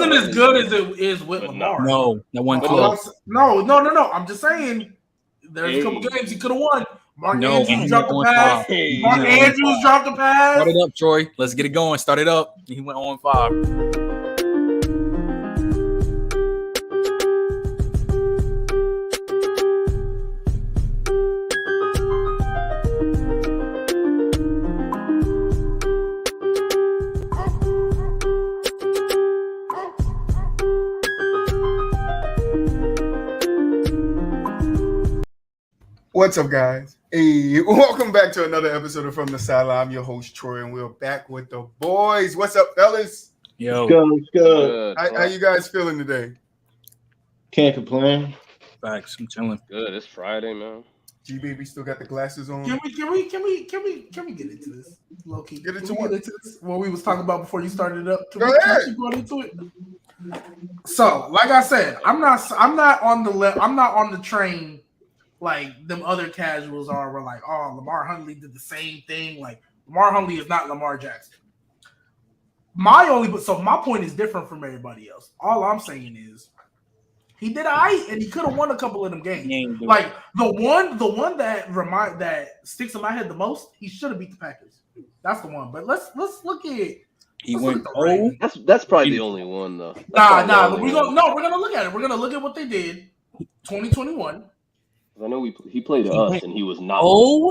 wasn't as good as it is with Lamar. No, that one close. No. I'm just saying there's a couple games he could have won. Mark Andrews dropped the pass. Mark Andrews dropped the pass. Start it up, Troy. Let's get it going. Start it up. He went 0-5. What's up, guys? Hey, welcome back to another episode of From the Sideline. I'm your host, Troy, and we're back with the boys. What's up, fellas? Yo. Good. How you guys feeling today? Can't complain. Facts. I'm chilling. Good. It's Friday, man. Gbaby still got the glasses on. Can we get into this? Low key. Get into what? What we was talking about before you started it up. Go ahead. Actually go into it. So, like I said, I'm not on the train like them other casuals are. We're like, oh, Lamar Huntley did the same thing. Like Lamar Huntley is not Lamar Jackson. My point is different from everybody else. All I'm saying is he did and he could have won a couple of them games. Like the one that sticks in my head the most, he should have beat the Packers. That's the one. But let's look at he went 0. That's probably the only one though. We're gonna look at it. We're gonna look at what they did 2021. I know he played us and he was not.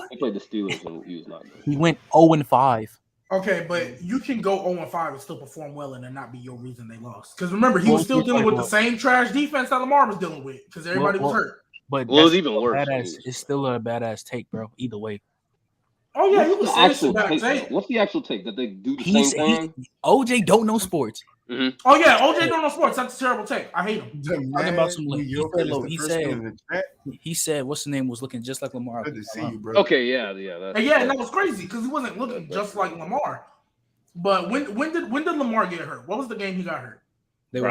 He played the Steelers and he was not good. He went 0-5. Okay, but you can go 0-5 and still perform well and it not be your reason they lost. Because remember, he was still dealing with the same trash defense that Lamar was dealing with because everybody was hurt. But it was even worse. It's still a badass take, bro. Either way. Oh yeah, you can say actual take. What's the actual take that they do the same thing? OJ don't know sports. Mm-hmm. Oh yeah, OJ don't know sports. That's a terrible take. I hate him. Talking about some. He said, "What's the name was looking just like Lamar." Good to see you, bro. Okay, yeah. And that was crazy because he wasn't looking just like Lamar. But when did Lamar get hurt? What was the game he got hurt? They were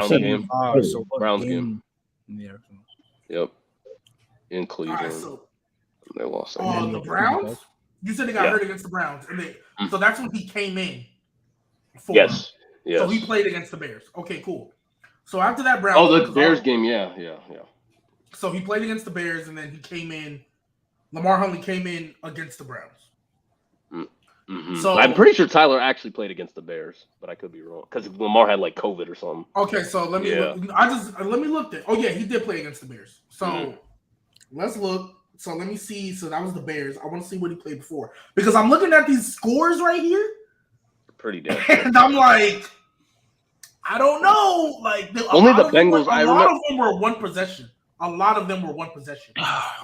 Browns game. Yeah. Yep. In Cleveland, right, they lost. The Browns. You said they got hurt against the Browns, and so that's when he came in. Yes. So he played against the Bears. Okay, cool. So after that Browns. Oh, the Bears game, yeah. So he played against the Bears, and then he came in. Lamar Huntley came in against the Browns. Mm-hmm. So I'm pretty sure Tyler actually played against the Bears, but I could be wrong because Lamar had like COVID or something. Okay, so let me look there. Oh yeah, he did play against the Bears. So let's look. So let me see. So that was the Bears. I want to see what he played before because I'm looking at these scores right here. Pretty dead. And I'm like, I don't know. Like only the Bengals. A lot of them were one possession.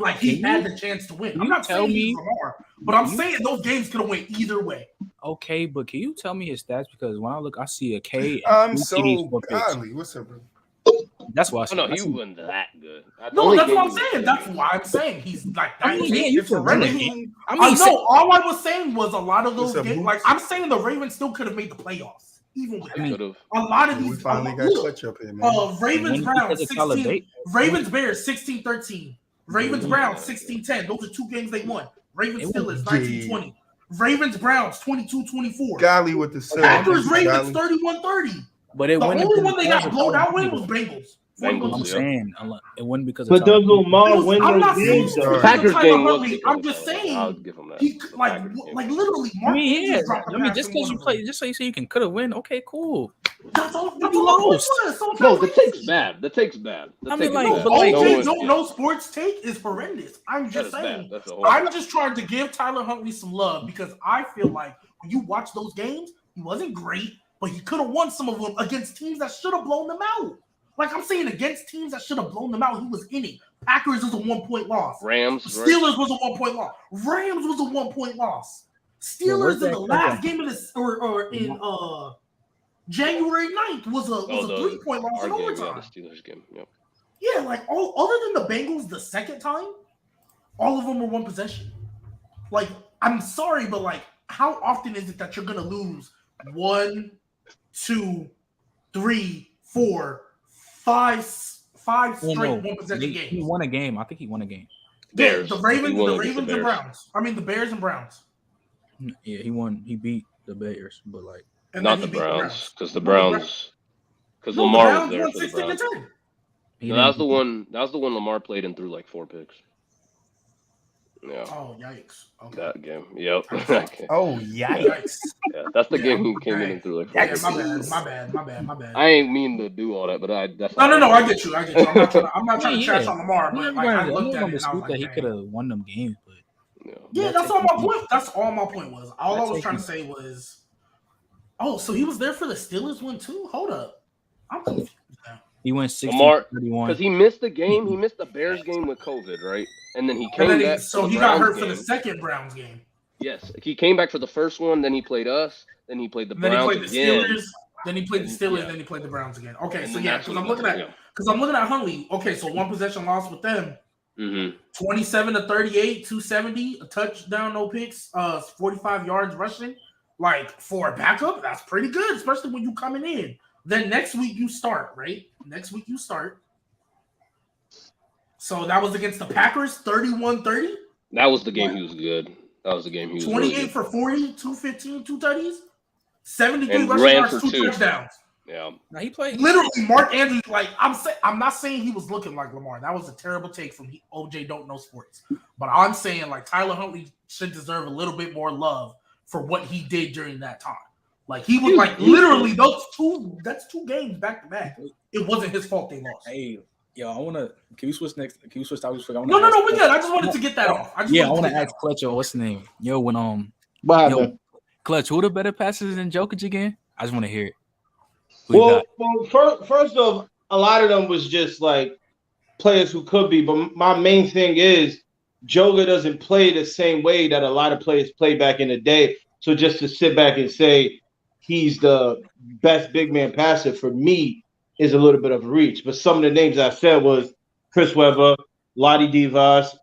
Like he had the chance to win. I'm not saying he's Lamar, but I'm saying those games could have went either way. Okay, but can you tell me his stats? Because when I look, I see a K. I'm so godly. What's up, bro? That's why I said. No, he wasn't that good. That's what I'm saying. That's why I'm saying he's like that. It's horrendous. I know. All I was saying was a lot of those games. Like I'm saying, the Ravens still could have made the playoffs. Even with a lot of these, we finally got clutch up here, man. Ravens Browns 16, Ravens Bears 16-13, Ravens Browns 16-10. Those are two games they won. Ravens Steelers 19-20, Ravens Browns 22-24. Golly with the Packers Ravens 31-30. But the only one they got blown out with was Bengals. I'm saying it wasn't because. But does Lamar win those games? Packers game was. I'm just saying. I'll give him that. He like literally. Just because you play, just so you say you could have win. Okay, cool. That's all lost. No, the take's bad. OJ don't know sports take is horrendous. I'm just saying. I'm just trying to give Tyler Huntley some love because I feel like when you watch those games, he wasn't great, but he could have won some of them against teams that should have blown them out. Like I'm saying, against teams that should have blown them out, he was in it. Packers was a 1-point loss. Steelers was a 1-point loss. Rams was a 1-point loss. Steelers in the last game of this, or in January 9th was a 3-point loss in overtime. The Steelers game. Yep. Yeah, like other than the Bengals, the second time, all of them were one possession. Like I'm sorry, but like, how often is it that you're gonna lose 1, 2, 3, 4, 5 straight one possession games? He won a game. I think he won a game. Bears. The Ravens and Browns. I mean the Bears and Browns. Yeah, he won. He beat the Bears, but like not the Browns because the Browns because Lamar was there won for the 16 Browns. to 10. No, that was the one. That was the one Lamar played and threw like 4 picks. Yeah. Oh yikes! Okay. That game. Yep. Oh, yikes. Yeah, that's the game he came in and threw like 4 picks. My bad. I ain't mean to do all that, but that's No. I get you. I'm not trying to trash on Lamar, but like I looked at it and I was like, that he could have won them games, but yeah, that's all my point. That's all my point was. All I was trying to say was, oh, so he was there for the Steelers one too. Hold up, I'm confused now. He went 60-31 because he missed the game. He missed the Bears game with COVID, right? And then he came back. So he got hurt for the second Browns game. Yes, he came back for the first one. Then he played us. Then he played the Browns again. Then he played the Steelers. Then he played the Browns again. Okay, so yeah, because I'm looking at Huntley. Okay, so 1 possession loss with them. 27 to 38, 270, a touchdown, no picks, 45 yards rushing. Like for a backup, that's pretty good, especially when you coming in. Then next week you start, right? Next week you start. So that was against the Packers, 31-30. That was the game he was good. That was the game he was 28 really for 40, 215, 2 tutties, 73 and rushing ran yards, for 2 touchdowns. Yeah. Now he played. Literally, Mark Andrews, like I'm not saying he was looking like Lamar. That was a terrible take from OJ Don't Know Sports. But I'm saying like Tyler Huntley should deserve a little bit more love for what he did during that time. Like he was like literally that's 2 games back to back. It wasn't his fault they lost. Hey, yo, can we switch next? Can we switch topics? No, we good. I just wanted to get that off. I want to ask Clutch, what's his name? Yo, Clutch, who the better passes than Jokic again? I just want to hear it. Well, first off, a lot of them was just like players who could be, but my main thing is Joga doesn't play the same way that a lot of players play back in the day. So just to sit back and say he's the best big man passer for me is a little bit of a reach. But some of the names I said was Chris Webber, Lottie Divas,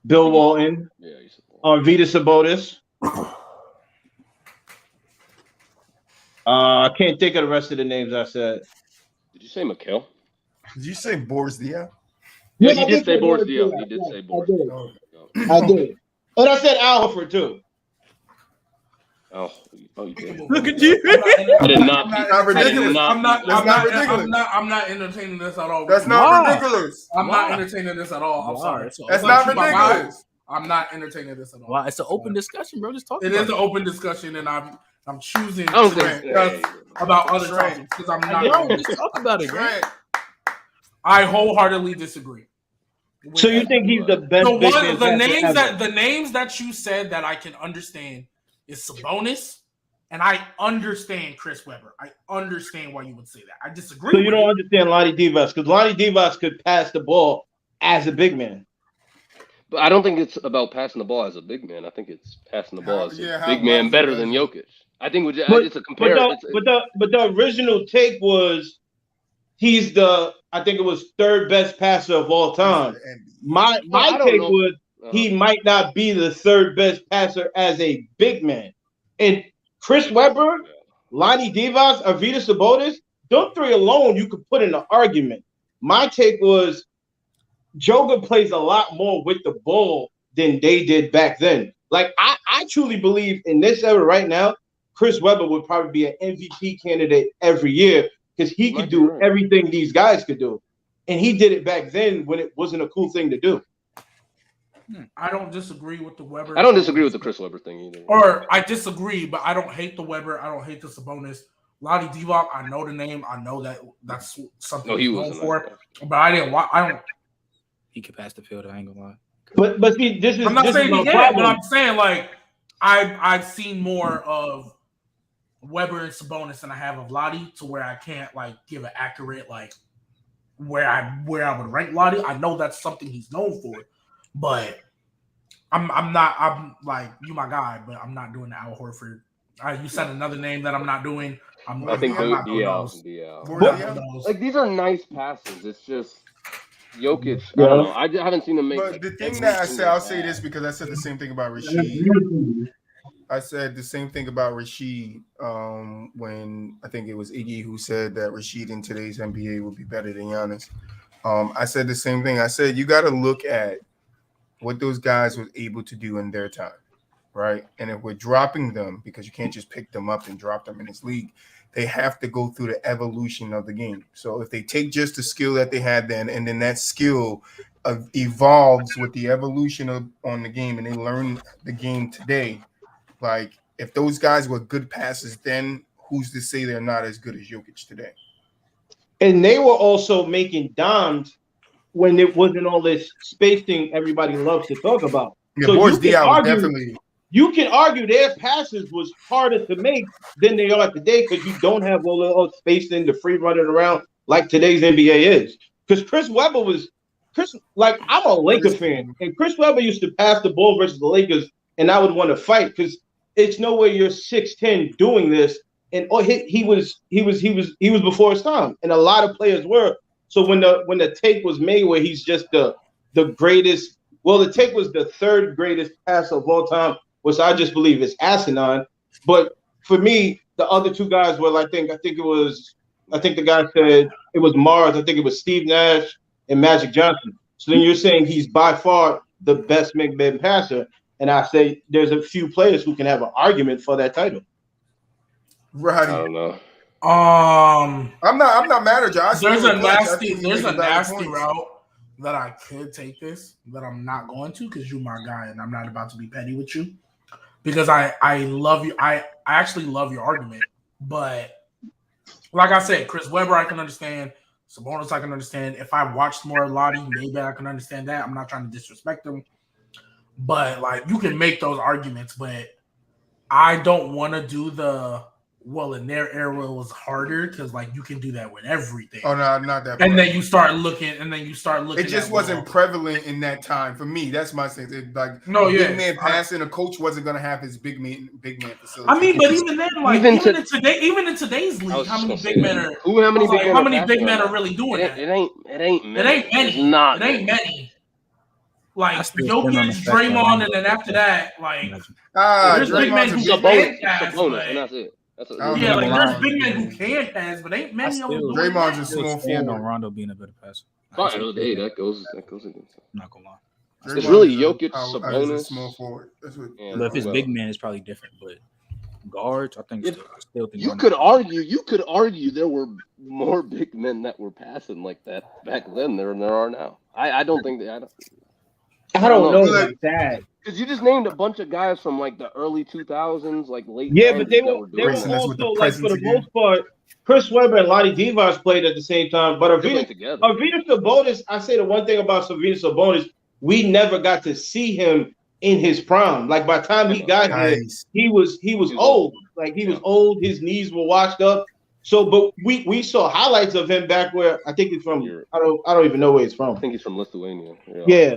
Bill Walton, Vita Sabonis. I can't think of the rest of the names I said. Did you say McHale? Did you say Boris Diaw? Yeah, he did say Boris Diaw. He did say Boris Diaw. I did. And I said Al Horford too. Oh, you did. Look at you. I did not. Not ridiculous. I'm not entertaining this at all. That's not ridiculous. I'm not entertaining this at all. I'm sorry. That's not ridiculous. I'm not entertaining this at all. Wow, it's an open discussion, bro. Just talk. It is an open discussion, and I'm choosing I don't to think discuss about other topics because I'm not. Just talk about it, right? I wholeheartedly disagree. So you think he's the best? The names that you said that I can understand is Sabonis, and I understand Chris Webber. I understand why you would say that. I disagree. So you don't understand Lonnie Divas because Lonnie Divas could pass the ball as a big man. But I don't think it's about passing the ball as a big man. I think it's passing the ball as a big man better than Jokic. I think it's a comparison. But the original take was he's I think it was 3rd best passer of all time. My take was he might not be the 3rd best passer as a big man. And Chris Webber, Lonnie Divas, Arvydas Sabonis, those 3 alone you could put in an argument. My take was Joga plays a lot more with the ball than they did back then. Like I truly believe in this era right now, Chris Webber would probably be an MVP candidate every year because he could do everything these guys could do. And he did it back then when it wasn't a cool thing to do. I don't disagree with the Webber. I don't disagree with the Chris Webber thing either. Or I disagree, but I don't hate the Webber. I don't hate the Sabonis. Lottie Divac, I know the name. I know that's something he's known for. But I don't. He could pass the field. I ain't gonna lie. But see, this is. I'm not this saying is he my can, but problem. I'm saying like I've seen more of Webber and Sabonis than I have of Lottie, to where I can't like give an accurate like where I would rank Lottie. I know that's something he's known for, but I'm like, you my guy, but I'm not doing the Al Horford. You said another name that I'm not doing. I think DL. Like these are nice passes. It's just Jokic. I don't know. I haven't seen him make. But the thing that I said, I'll say this because I said the same thing about Rashid. I said the same thing about Rashid when I think it was Iggy who said that Rashid in today's NBA would be better than Giannis. I said the same thing. I said you got to look at what those guys were able to do in their time, right? And if we're dropping them because you can't just pick them up and drop them in this league, they have to go through the evolution of the game. So if they take just the skill that they had then, and then that skill evolves with the evolution on the game, and they learn the game today, like if those guys were good passes then, who's to say they're not as good as Jokic today? And they were also making dimes when it wasn't all this spacing everybody loves to talk about. Yeah, so Boris Diaw was definitely. You can argue their passes was harder to make than they are today because you don't have all the spacing, the free running around like today's NBA is. Because Chris Webber I'm a Laker fan, and Chris Webber used to pass the ball versus the Lakers, and I would want to fight because it's no way you're 6'10" doing this. And he was before his time, and a lot of players were. So when the take was made where he's just the greatest, well, the take was the third greatest passer of all time, which I just believe is asinine. But for me, the other two guys were, I think the guy said it was Mars. I think it was Steve Nash and Magic Johnson. So then you're saying he's by far the best big-man passer, and I say there's a few players who can have an argument for that title. Right. I don't know. I'm not mad at you. There's a nasty route that I could take this, that I'm not going to because you're my guy and I'm not about to be petty with you. Because I love you. I actually love your argument. But like I said, Chris Webber, I can understand. Sabonis, I can understand. If I watched more Lottie, maybe I can understand that. I'm not trying to disrespect them. But you can make those arguments, but I don't want to do in their era it was harder because you can do that with everything. Oh no, not that. And then you start looking. It just wasn't prevalent in that time for me. That's my thing. Big man passing, a coach wasn't gonna have his big man facility. I mean, but even then, even in today's league, how many big men are really doing that? It ain't many. It's not. It ain't many. Jokic, Draymond, and then after that, there's big men who can pass. And that's it. There's big men who can pass, but ain't many of them. Draymond's a small forward. On Rondo being a better passer. Hey, that goes against. I'm not gonna lie. It's really Jokic, Sabonis. Small forward. That's what. But if it's big man, it's probably different. But guards, I think still think you could argue there were more big men that were passing like that back then than there are now. I don't think that. I don't know like that. Because you just named a bunch of guys from the early 2000s, late. Yeah, but they were also for the most part. Chris Webber and Lonnie Divac played at the same time, but Arvydas Sabonis. I say the one thing about Arvydas Sabonis, we never got to see him in his prime. By the time he got here, he was old. He was old. His knees were washed up. So, but we saw highlights of him back where I think he's from. I don't even know where he's from. I think he's from Lithuania. Yeah.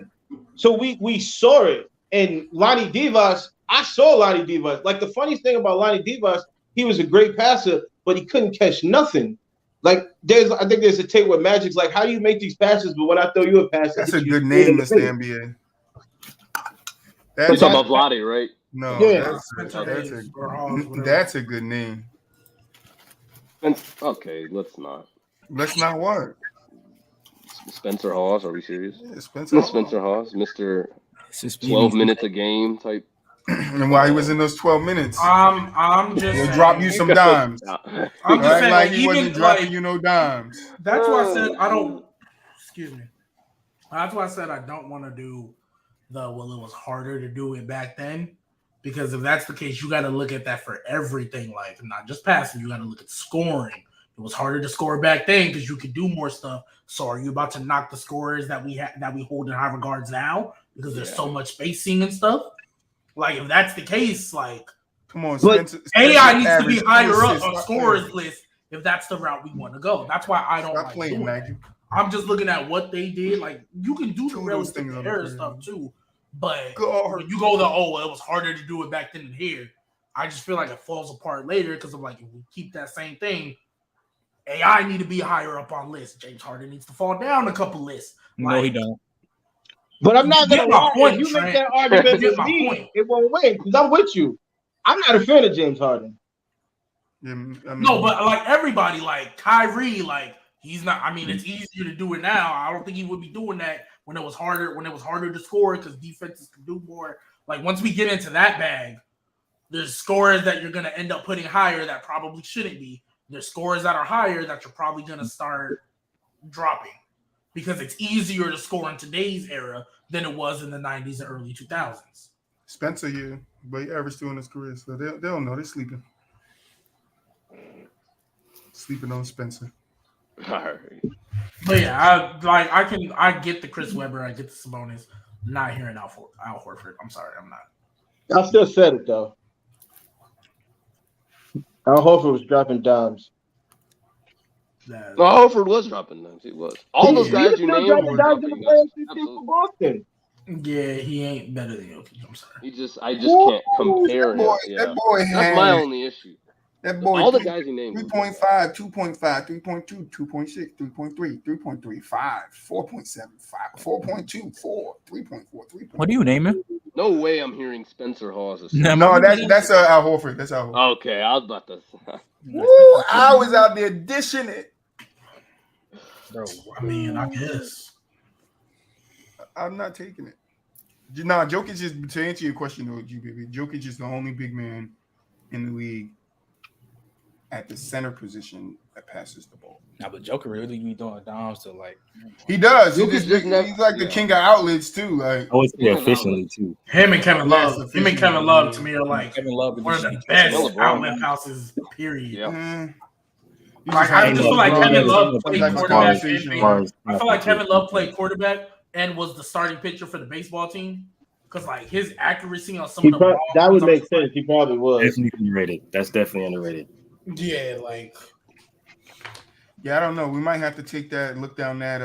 So we saw it. And Lonnie Divac, I saw Lonnie Divac. The funniest thing about Lonnie Divac, he was a great passer, but he couldn't catch nothing. I think there's a tape where Magic's how do you make these passes? But when I throw you a pass, that's a good name, Mr. NBA. You're talking about Vlade, right? No, yeah. That's a good name. Okay, let's not. Let's not what? Spencer Hawes, are we serious? Yeah, Spencer Hawes, Mr. 12 minutes a game type. And while he was in those 12 minutes, I'm just he'll drop you some dimes. I'm just saying, he wasn't dropping you no dimes. That's why I said I don't. Excuse me. That's why I said I don't want to do it was harder to do it back then, because if that's the case, you got to look at that for everything, not just passing. You got to look at scoring. It was harder to score back then because you could do more stuff. So are you about to knock the scorers that we hold in high regards now because there's so much spacing and stuff? If that's the case, come on, Spencer AI needs to be higher up on scorers list if that's the route we want to go. That's why I don't playing Magic. I'm just looking at what they did. You can do the realistic error stuff too, but when you go it was harder to do it back then than here. I just feel like it falls apart later because of if we keep that same thing. AI need to be higher up on lists. James Harden needs to fall down a couple lists. No, he don't. But I'm not going to lie. If you make that argument with me, it won't win because I'm with you. I'm not a fan of James Harden. No, but everybody, Kyrie, he's not. I mean, it's easier to do it now. I don't think he would be doing that when it was harder. When it was harder to score because defenses can do more. Once we get into that bag, there's scorers that you're going to end up putting higher that probably shouldn't be. there's scores that are higher that you're probably going to start dropping because it's easier to score in today's era than it was in the 90s and early 2000s. Spencer here, but he averaged 2 in his career, so they don't know. They're sleeping. Sleeping on Spencer. All right. But yeah, I get the Chris Webber, I get the Sabonis. Not hearing Al Horford. I'm sorry, I'm not. I still said it though. Al Horford was dropping dimes. No, Horford was dropping dimes. He was. All those guys you named were dropping dimes. For Boston. Yeah, he ain't better than Jokic. I'm sorry. I just can't compare him. That boy That's my only issue. That boy, all the guys you named 3.5, 2.5, 3.2, 2.6, 3.3, 3.3, 5, 4.7, 5, 4.2, 4, 3.4, 3. What are you naming? No way I'm hearing Spencer Hawes. No, that's Al Horford. That's Al Horford. Okay, I was about to. Woo, I was out there dishing it. Bro, I mean, I guess. I'm not taking it. Nah, Jokic is, to answer your question though, Gbaby, Jokic is the only big man in the league at the center position that passes the ball. Nah, but Joker really be doing downs to like. He does. He's like the king of outlets too. Like I would say efficiently too. Him and Kevin Love. Him and Kevin Love to me are like Kevin Love one of the best outlet houses. Period. Yeah. Like I just feel like Kevin Love played quarterback. I feel like Kevin Love played quarterback and was the starting pitcher for the baseball team. Because like his accuracy on some of the balls, that would make sense. He probably was. Definitely underrated. That's definitely underrated. Yeah, like. Yeah, I don't know. We might have to take that look down that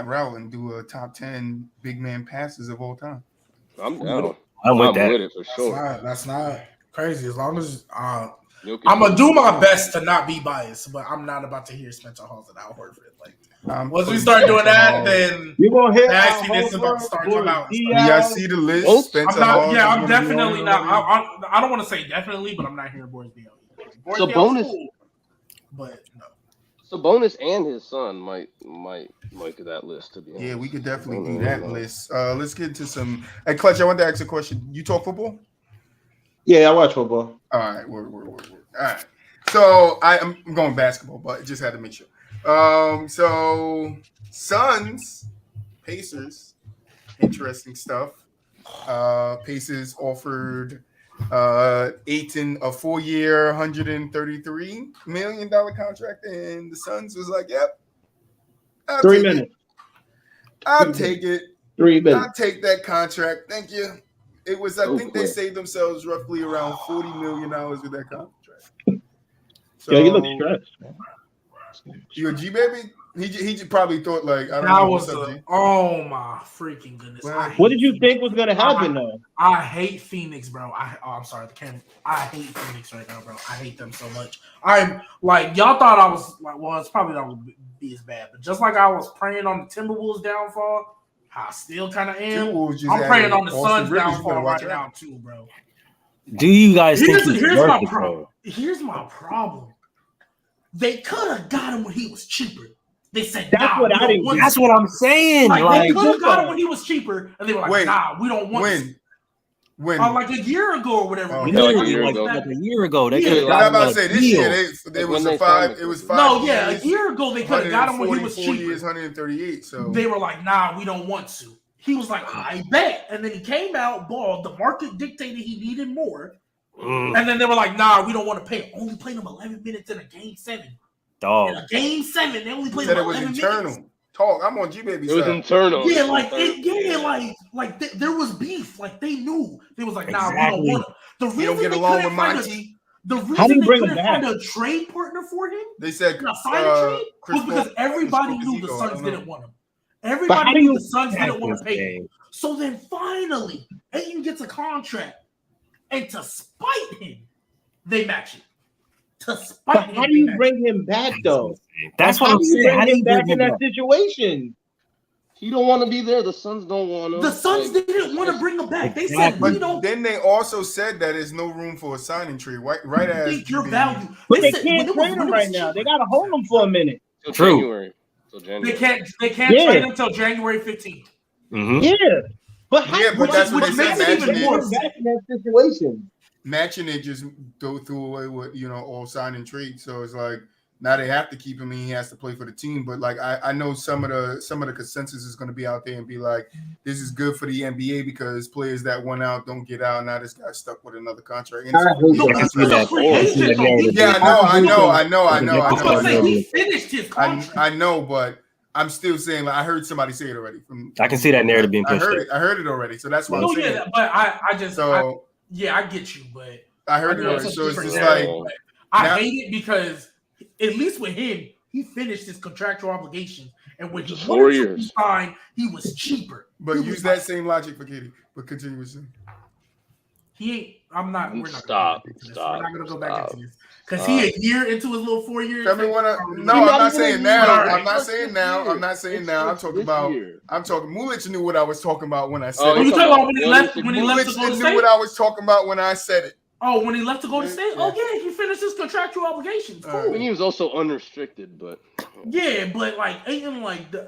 route and do a top 10 big man passes of all time. I'm down. I'm with that. With it for sure. That's not crazy. As long as I'm gonna do my best to not be biased, but I'm not about to hear Spencer Hawes and Al Horford. Like once we start doing that, then you gonna hear nastiness is about to start coming out. You guys see the list? Spencer Hawes. Yeah, I'm definitely not. I don't want to say definitely, but I'm not hearing Boris Diaw. So bonus, cool, but no. Sabonis and his son might make that list. To be honest. Yeah, we could definitely do that list. Let's get into some. Hey, Clutch, I want to ask a question. You talk football? Yeah, I watch football. All right, we're. All right. So I'm going basketball, but just had to make sure. So Suns, Pacers, interesting stuff. Pacers offered Ayton a 4-year, $133 million contract, and the Suns was like, "Yep, I'll take it. 3 minutes. I'll take that contract. Thank you." It was, I think they saved themselves roughly around $40 million with that contract. So, yeah, you look stressed, man. You a Gbaby? He probably thought like I don't know. Oh my freaking goodness! What did you think was gonna happen though? I hate Phoenix, bro. I'm sorry, I hate Phoenix right now, bro. I hate them so much. I'm like y'all thought I was like, well, it's probably not gonna be as bad, but just like I was praying on the Timberwolves downfall, I still kind of am. I'm praying on the Suns downfall right now too, bro. Do you guys think here's my problem? Here's my problem. They could have got him when he was cheaper. They said, that's what I'm saying. Like they could have got him when he was cheaper, and they were like, "Nah, we don't want." When? Like a year ago or whatever. Like a year ago. They could. I'm about to say this year. They was a 5. It was 5. No, yeah, a year ago they could have got him when he was cheaper. 4 years, 138. So they were like, "Nah, we don't want to." He was like, "I bet," and then he came out bald. The market dictated he needed more, and then they were like, "Nah, we don't want to pay." Only played him 11 minutes in a game 7. Dog. In a game 7, they only played him 11 minutes. Internal. Talk. I'm on Gbaby. It was internal. Yeah, there was beef. Like they knew. They was like, "Nah, we don't want him." The reason don't get along with Monty. The reason they couldn't find a trade partner for him, they said sign a trade, was because everybody knew the Suns didn't want him. Everybody knew the Suns didn't want to pay him. So then finally, Ayton gets a contract, and to spite him, they match it. To spite him. How do you bring him back though? That's what I'm saying. How do you bring him back in that situation? He don't want to be there. The Suns don't want him. The Suns didn't want to bring him back. They said we don't. Then they also said that there's no room for a signing trade. Right as your value. But they can't trade him right now. They gotta hold him for a minute. True. They can't trade him until January 15th. Mm-hmm. Yeah. But that's what they said. Back in that situation. matching it just threw away with all sign and trade. So it's like now they have to keep him and he has to play for the team. But like I know some of the consensus is going to be out there and be like, this is good for the NBA because players that went out don't get out. Now this guy's stuck with another contract. Yeah, I know. He finished his contract. I know, but I'm still saying, like, I heard somebody say it already. I can see that narrative being pushed. I heard it already, so that's why I'm saying. Yeah, but I get you, but I heard it already. So it's just like I hate it because at least with him, he finished his contractual obligations, and when he 4 years signed, he was cheaper. But use that same logic for Katie. But continue with him. He ain't. I'm not. We're not. Stop. We're not gonna go back into this because he a year into his little 4 years. I'm not saying now. I'm not saying now. I'm not saying now. I'm talking about. I'm talking. Mulich knew what I was talking about when I said it. You talking about when he left? When he left to go to State? Knew what I was talking about when I said it. Oh, when he left to go to State? Oh yeah, he finished his contractual obligations. Cool. I mean, he was also unrestricted, but yeah, but like Ayton, like they're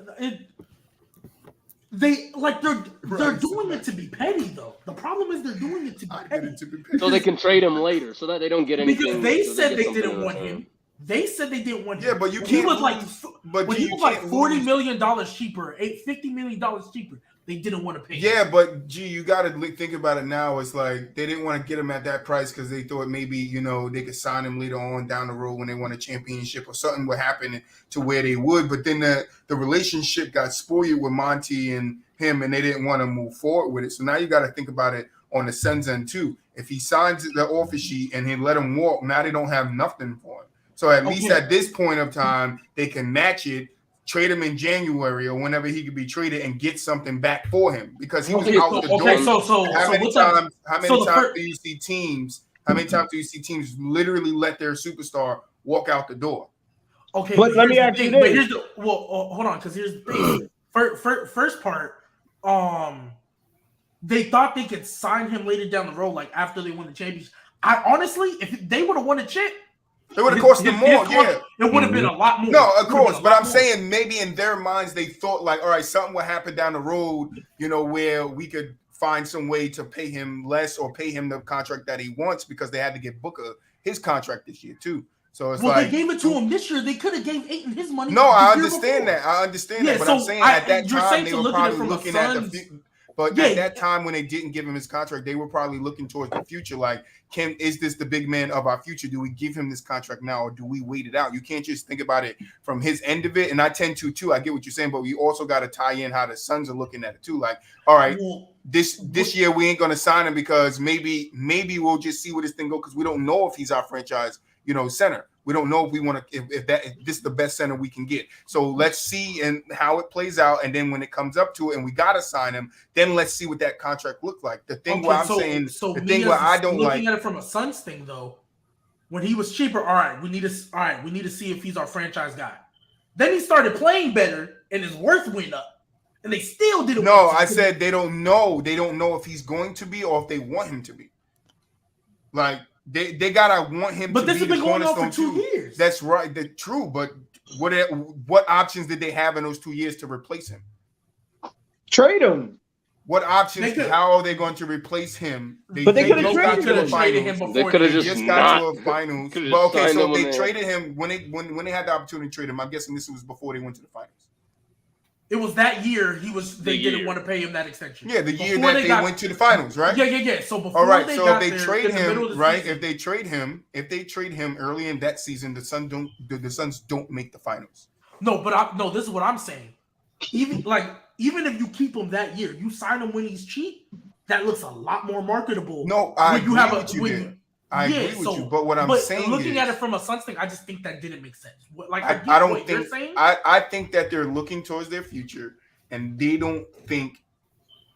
doing it to be petty though. The problem is they're doing it to be petty. So they can trade him later, so that they don't get anything. Because they said they didn't want him. They said they didn't want him. Yeah, but you can't. He was like, he was like $40 million cheaper, $50 million cheaper. They didn't want to pay him. Yeah, but you got to think about it now. It's like they didn't want to get him at that price because they thought maybe they could sign him later on down the road when they won a championship or something would happen to where they would. But then the relationship got spoiled with Monty and him, and they didn't want to move forward with it. So now you got to think about it on the Suns end too. If he signs the offer sheet and he let him walk, now they don't have nothing for him. So at least at this point of time, they can match it, trade him in January or whenever he could be traded and get something back for him because he was out the door. How many times do you see teams literally let their superstar walk out the door? Okay, but let me ask you this. Hold on, because here's the thing. First part, they thought they could sign him later down the road, like after they won the championship. I honestly, if they would have won a chip, it would have cost them more. It would have been a lot more. No, of course, but I'm saying maybe in their minds they thought like, all right, something will happen down the road, where we could find some way to pay him less or pay him the contract that he wants because they had to give Booker his contract this year too. So it's they gave it to him this year. They could have gave Ayton his money. No, I understand that. But I'm saying at that time they were probably looking at the future. But at that time when they didn't give him his contract, they were probably looking towards the future. Like, is this the big man of our future? Do we give him this contract now or do we wait it out? You can't just think about it from his end of it. And I tend to too. I get what you're saying, but we also got to tie in how the Suns are looking at it too. Like, all right, this year we ain't gonna sign him because maybe we'll just see where this thing goes because we don't know if he's our franchise, center. We don't know if we want to if this is the best center we can get. So let's see and how it plays out. And then when it comes up to it and we gotta sign him, then let's see what that contract looks like. The thing where I'm saying the thing where I don't looking at it from a Suns thing though, when he was cheaper, all right, we need to see if he's our franchise guy. Then he started playing better and his worth went up. And they still didn't. No, I said they don't know. They don't know if he's going to be or if they want him to be. Like They gotta want him to be the cornerstone for 2 years. That's right. That's true. But what options did they have in those 2 years to replace him? Trade him. What options? How are they going to replace him? They could have traded him before. They could have just got to a finals. But okay, so they traded him when they had the opportunity to trade him. I'm guessing this was before they went to the finals. It was that year they didn't want to pay him that extension. Yeah, the year that they went to the finals, right? Yeah. So before all right, they so got if they there, trade him, right? Season, If they trade him early in that season, the Suns don't make the finals. No, but this is what I'm saying. Even if you keep him that year, you sign him when he's cheap. That looks a lot more marketable. No, I agree with you. I agree with you, but what I'm saying looking is, at it from a Suns thing, I just think that didn't make sense. Like I don't think I think that they're looking towards their future. And they don't think,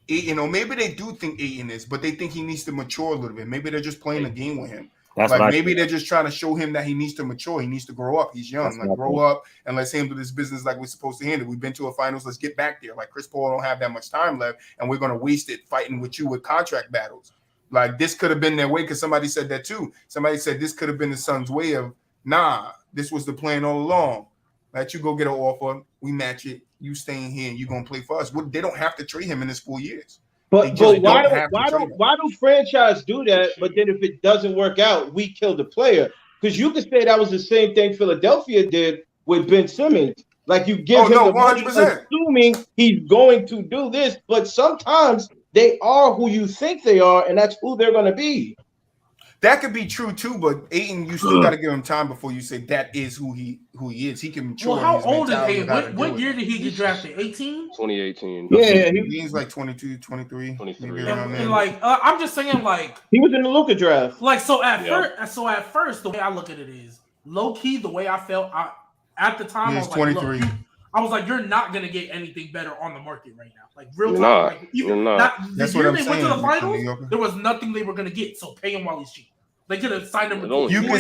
maybe they do think Ayton is, but they think he needs to mature a little bit. Maybe they're just playing a game with him. Maybe they're just trying to show him that he needs to mature. He needs to grow up. He's young. Grow up and let's handle this business like we're supposed to handle. We've been to a finals. Let's get back there. Like Chris Paul don't have that much time left, and we're going to waste it fighting with you with contract battles. Like this could have been their way because somebody said that too. Somebody said this could have been the Suns' way of, this was the plan all along. Let you go get an offer. We match it. You staying here and you're going to play for us. They don't have to trade him in his 4 years. But why do franchise do that? But then if it doesn't work out, we kill the player. Because you could say that was the same thing Philadelphia did with Ben Simmons. Like you give him the money, assuming he's going to do this. But sometimes they are who you think they are, and that's who they're going to be. That could be true too, but Ayton, you still got to give him time before you say that is who he is. He can mature. Well, how old is Ayton? What year did he get drafted? 18? 2018. Yeah, he's like 22, 23. And like, I'm just saying, like he was in the Luka draft. Like, so at first, the way I look at it is low key. The way I felt at the time, I was 23. Like, I was like, you're not gonna get anything better on the market right now. Like real time, like, even that's what I'm saying. Went to the finals, there was nothing they were gonna get. So pay him while he's cheap. They could have signed him. You could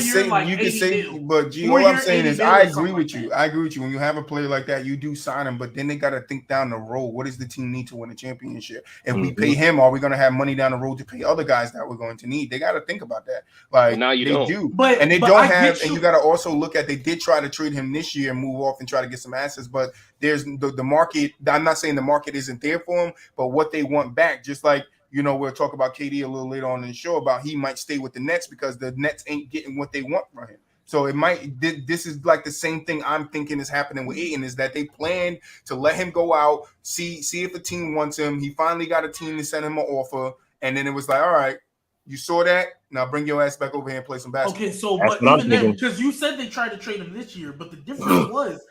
say, but G, all I'm saying is, I agree with you. I agree with you. When you have a player like that, you do sign him, but then they got to think down the road. What does the team need to win a championship? If we pay him, are we going to have money down the road to pay other guys that we're going to need? They got to think about that. Like now you they don't. do, and they don't have. And you got to also look at. They did try to trade him this year and move off and try to get some assets, but there's the market. I'm not saying the market isn't there for him, but what they want back, just like. You know, we'll talk about KD a little later on in the show about he might stay with the Nets because the Nets ain't getting what they want from him. So it might. This is like the same thing I'm thinking is happening with Ayton is that they planned to let him go out, see if a team wants him. He finally got a team to send him an offer, and then it was like, all right, you saw that. Now bring your ass back over here and play some basketball. Okay, so but even then, because you said they tried to trade him this year, but the difference was.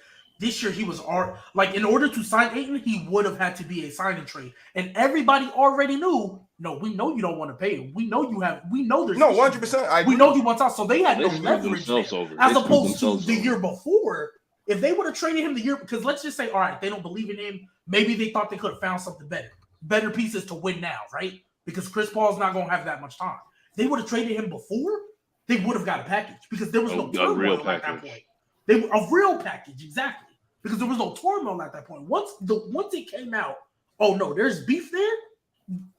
This year he was like in order to sign Ayton, he would have had to be a sign and trade, and everybody already knew. No, we know you don't want to pay him. We know you have. We know there's 100%. We know he wants out, so they had no leverage as opposed to the year before. If they would have traded him the year, because let's just say, all right, they don't believe in him. Maybe they thought they could have found something better pieces to win now, right? Because Chris Paul's not going to have that much time. They would have traded him before. They would have got a package because there was no turmoil at that point. A real package, exactly. Because there was no turmoil at that point. Once it came out, oh no, there's beef there.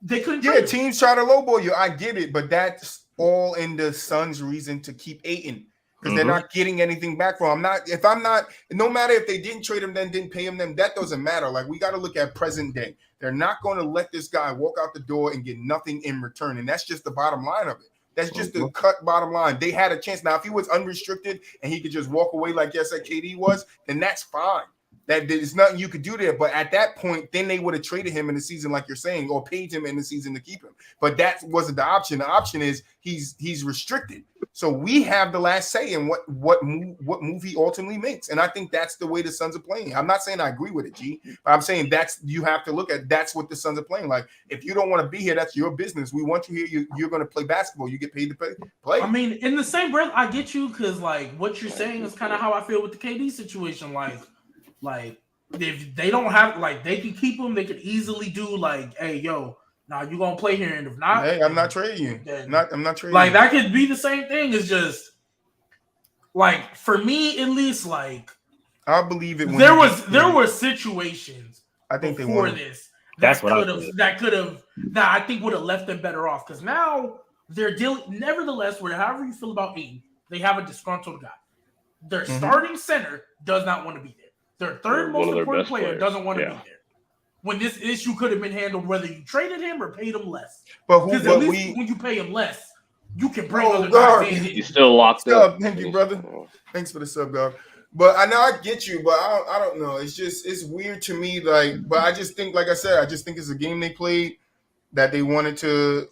They couldn't. Yeah, teams try to lowball you. I get it, but that's all in the Suns' reason to keep Ayton because they're not getting anything back from him. No matter if they didn't trade him, then didn't pay him, then that doesn't matter. Like we got to look at present day. They're not going to let this guy walk out the door and get nothing in return, and that's just the bottom line of it. That's just the cut bottom line. They had a chance. Now, if he was unrestricted and he could just walk away like KD was, then that's fine. That there's nothing you could do there. But at that point, then they would have traded him in the season, like you're saying, or paid him in the season to keep him. But that wasn't the option. The option is he's restricted. So we have the last say in what move he ultimately makes. And I think that's the way the Suns are playing. I'm not saying I agree with it, G. But I'm saying you have to look at that's what the Suns are playing. Like if you don't want to be here, that's your business. We want you here. You're going to play basketball. You get paid to play. I mean, in the same breath, I get you because like what you're saying is kind of how I feel with the KD situation. Like if they don't have they can keep him, they could easily do hey yo, now you gonna play here, and if not, hey, I'm not trading you. I'm not trading. Like that could be the same thing. It's just like for me at least. Like I believe it. There were situations. I think before this that I think would have left them better off because now they're dealing. Nevertheless, however you feel about Ayton, they have a disgruntled guy. Their starting center does not want to be there. Their third most important player doesn't want to be there. When this issue could have been handled, whether you traded him or paid him less. Because at least when you pay him less, you can bring other guys in. He's still locked up. Thank you, brother. Thanks for the sub, dog. But I know I get you, but I don't know. It's weird to me. But I just think, like I said, it's a game they played that they wanted to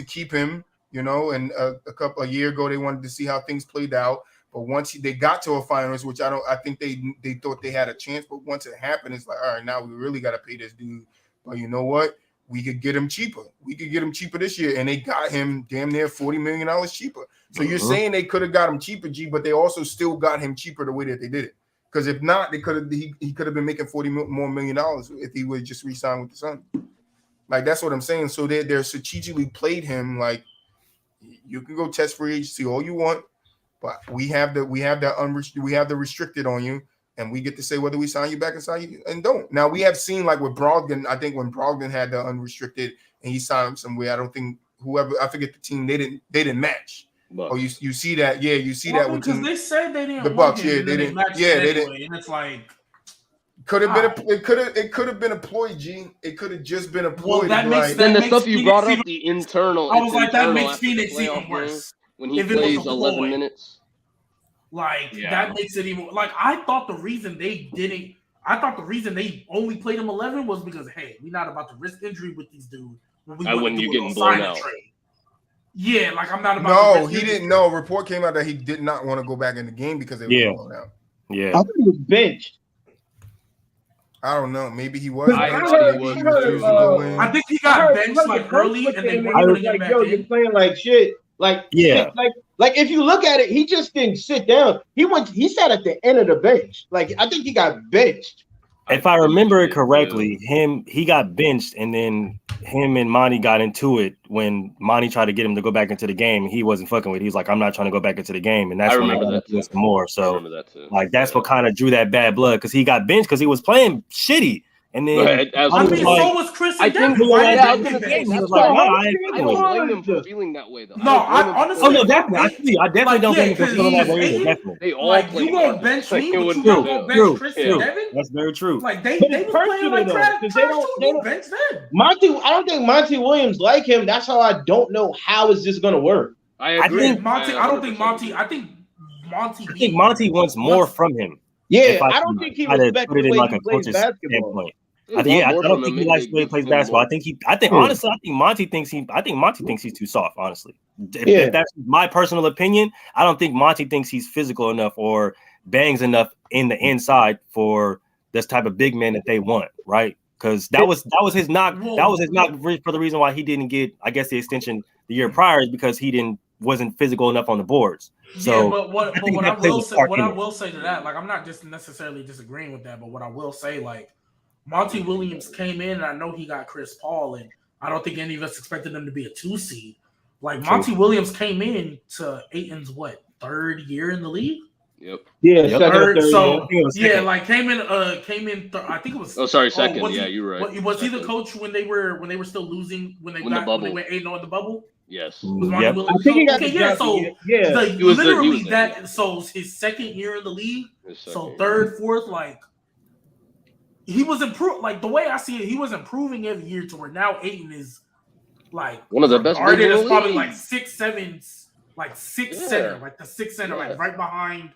keep him. And a year ago they wanted to see how things played out. But once they got to a finals, which I think they thought they had a chance. But once it happened, it's like, all right, now we really got to pay this dude. But you know what? We could get him cheaper. We could get him cheaper this year. And they got him damn near $40 million cheaper. So you're saying they could have got him cheaper, G, but they also still got him cheaper the way that they did it. Because if not, he could have been making $40 more million if he would just re-sign with the Suns. Like, that's what I'm saying. So they're strategically played him like, you can go test free agency all you want. But we have the restricted on you, and we get to say whether we sign you back and sign you and don't. Now we have seen like with Brogdon. I think when Brogdon had the unrestricted and he signed somewhere, I don't think I forget the team they didn't match. Bucks. Oh, you see that? Yeah, you see that with because they said they didn't. The Bucks, yeah, they didn't. Yeah, they didn't. And it's like Could have been it could have been a ploy, G. It could have just been a ploy. Well, that makes then the makes stuff you Phoenix brought up, the internal. I was like, that makes after Phoenix the playoff even worse. when he If it was plays a 11 ploy. minutes. Like Yeah. that makes it even like I thought the reason they only played him 11 was because hey, we're not about to risk injury with these dudes when we When you do getting a blown sign out. trade. Yeah, like I'm not about. No, he didn't know. Report came out that he did not want to go back in the game because they were blown out. Yeah, I think he was benched. I don't know. Maybe he was. I think he got benched like early, and then I was like, "Yo, you're playing like shit." Like Yeah. shit, like if you look at it, he just didn't sit down. He sat at the end of the bench. Like I think he got benched. If I remember it correctly, he got benched, and then him and Monty got into it when Monty tried to get him to go back into the game. He wasn't fucking with it. He was like, "I'm not trying to go back into the game," and that's when they got into it some more. So, like, that's what kind of drew that bad blood because he got benched because he was playing shitty. And then so was Chris. I think he was like, I don't blame him for feeling that way though. No, I honestly, definitely. I definitely don't blame him for feeling that way. Definitely, they all like play you won't bench me, but you won't bench Chris and Devin. That's very true. Like they was playing like trash. They don't bench them. Monty, I don't think Monty Williams like him. That's how I don't know how is this gonna work. I agree. I think Monty. I think Monty wants more from him. Yeah, I don't think he respects the way he plays basketball. I don't think he likes the way he plays basketball. I think Monty thinks he's too soft, honestly. If that's my personal opinion, I don't think Monty thinks he's physical enough or bangs enough in the inside for this type of big man that they want, right? Because that was his knock. That was his knock for the reason why he didn't get, I guess, the extension the year prior is because he wasn't physical enough on the boards. So, yeah, but what I will say to that, like I'm not just necessarily disagreeing with that, but what I will say, like Monty Williams came in, and I know he got Chris Paul, and I don't think any of us expected him to be a 2 seed. Like Monty Williams came in to Ayton's third year in the league. Yep. Yeah. Third, so yeah, like came in. I think it was. Oh, sorry, second. Yeah, you're right. Was he the coach when they were still losing when they went 8-0 in the bubble? Yes. I think he got the job. So his second year in the league. So third, fourth, like. He was improved, like the way I see it. He was improving every year to where now Ayton is like one of the best. It's probably like 6'7", like 6 center, like the 6 center, like right behind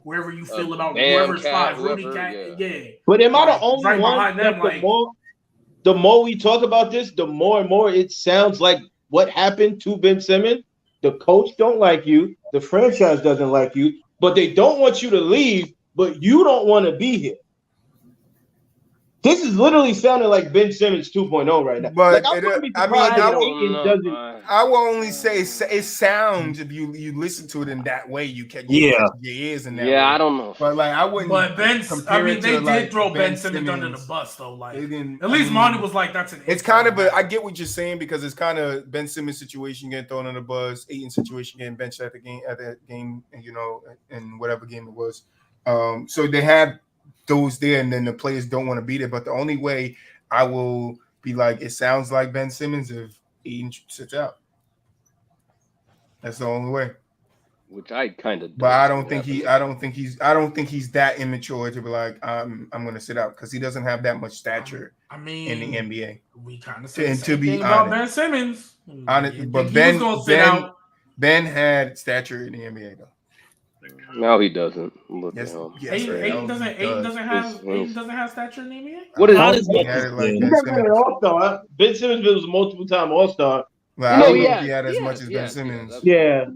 whoever you feel about whoever's five, Rudy Cat, But am I the only right one? Behind them, like the more we talk about this, the more and more it sounds like what happened to Ben Simmons. The coach don't like you, the franchise doesn't like you, but they don't want you to leave, but you don't want to be here. This is literally sounding like Ben Simmons 2.0 right now. But like, I will only say it sounds if you listen to it in that way, you catch your ears in that way. I don't know. But like I wouldn't. But they did throw Ben Simmons under the bus though. Like at least Monty was like, that's an. It's kind of I get what you're saying because it's kind of Ben Simmons situation getting thrown under the bus, Ayton situation getting benched at that game, you know, in whatever game it was. So they have those there, and then the players don't want to be there. But the only way I will be like, it sounds like Ben Simmons if Ayton sits out. That's the only way. Which I kind of. But I don't think he's that immature to be like, I'm going to sit out because he doesn't have that much stature. I mean, in the NBA, we kind of said to be about Ben Simmons. But Ben had stature in the NBA though. No, he doesn't. Ayton doesn't have stature in the NBA. What is Ben Simmons was a multiple-time All-Star. Well, he had as much as Ben Simmons. Yeah,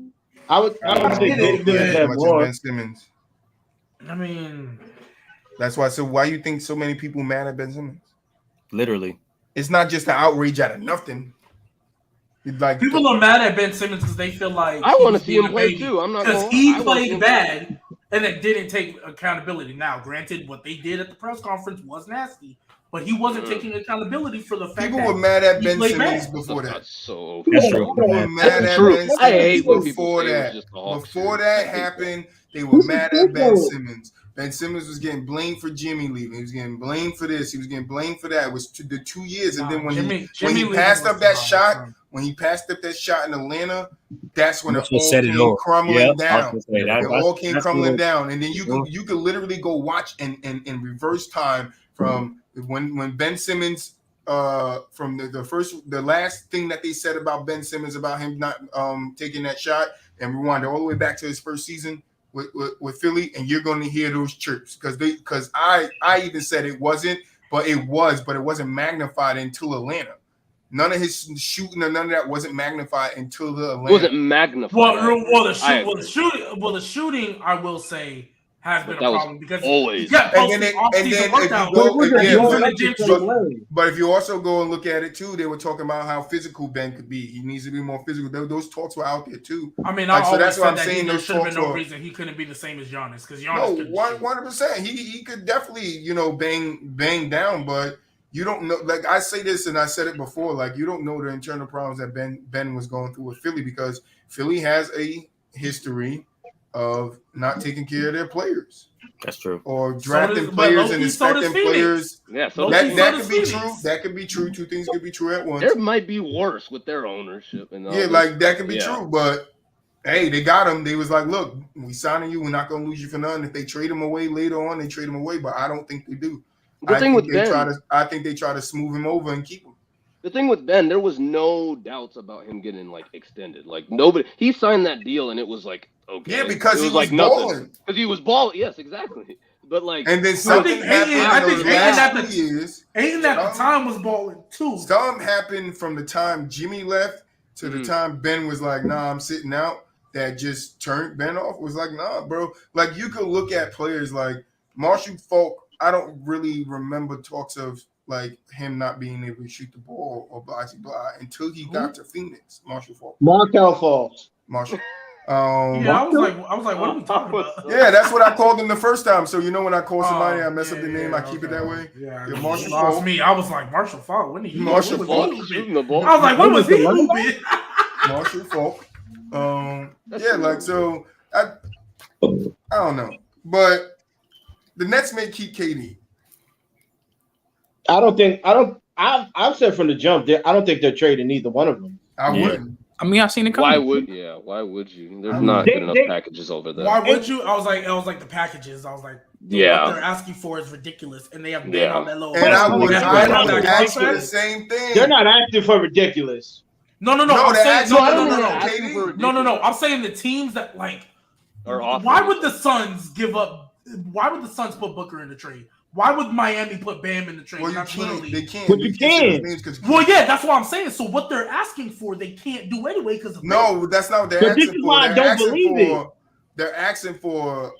I would say Ben more. Ben Simmons. I mean, that's why. So why you think so many people mad at Ben Simmons? Literally, it's not just an outrage out of nothing. Like people are mad at Ben Simmons because they feel like I want to see him play too. I'm not because he played bad and it didn't take accountability. Now, granted, what they did at the press conference was nasty, but he wasn't taking accountability for the fact people were mad at Ben Simmons before that. So people were mad at Ben Simmons before that. Before that happened, they were mad at Ben Simmons. Ben Simmons was getting blamed for Jimmy leaving. He was getting blamed for this. He was getting blamed for that. It was the 2 years, and then when he passed up that shot, in Atlanta, that's when it all came crumbling down. It all came crumbling down, and then you could literally go watch in reverse time from when Ben Simmons from the last thing that they said about Ben Simmons about him not taking that shot, and rewind all the way back to his first season with Philly, and you're going to hear those chirps because I even said it wasn't, but it wasn't magnified until Atlanta. None of his shooting or none of that wasn't magnified until the Atlanta. It wasn't magnified. The shooting, I will say, has been a problem because always. But if you also go and look at it too, they were talking about how physical Ben could be. He needs to be more physical. Those talks were out there too. I mean, so that's what I'm saying. There should have been no reason he couldn't be the same as Giannis because Giannis. No, 100%. He could definitely bang down, but you don't know. Like I say this, and I said it before. Like you don't know the internal problems that Ben was going through with Philly because Philly has a history of not taking care of their players. That's true. Or drafting players and expecting players. Yeah, so that could be true. That could be true. Two things could be true at once. There might be worse with their ownership. And that could be true. But hey, they got him. They was like, look, we signing you. We're not going to lose you for nothing. If they trade him away later on, they trade him away. But I don't think they do. I think they try to smooth him over and keep him. The thing with Ben, there was no doubts about him getting extended. Nobody, he signed that deal and it was okay. Yeah, because he was balling. Because he was balling. Yes, exactly. But and then something happened. I think Aiden at the time was balling too. Something happened from the time Jimmy left to the time Ben was like, "Nah, I'm sitting out." That just turned Ben off. Was like, "Nah, bro." Like you could look at players like Marshall Faulk. I don't really remember talks of him not being able to shoot the ball or blah until he got to Phoenix. Marshall Faulk. Markel Falls. Marshall. I was like, what are we talking about? Yeah, that's what I called him the first time. So when I call somebody, I mess up the name. I keep it that way. Yeah, Marshall Faulk. Me. I was like Marshall Faulk. When he Marshall Faulk shooting the ball. I was like, when was he moving? Marshall Faulk. I don't know, but the Nets may keep KD. I've said from the jump I don't think they're trading either one of them. I wouldn't. I mean, I've seen it coming. Why would you? There's not good enough packages over there. Why would you? I was like the packages. I was like, what they're asking for is ridiculous, and they have been on that low. And I would ask for the same thing. They're not asking for ridiculous. No. I'm saying the teams that why would the Suns give up? Why would the Suns put Booker in the trade? Why would Miami put Bam in the trade? Well, they can't. But you can. Well, yeah, that's what I'm saying. So what they're asking for, they can't do anyway because of that's not what they're asking for. This is why I don't believe it. They're asking for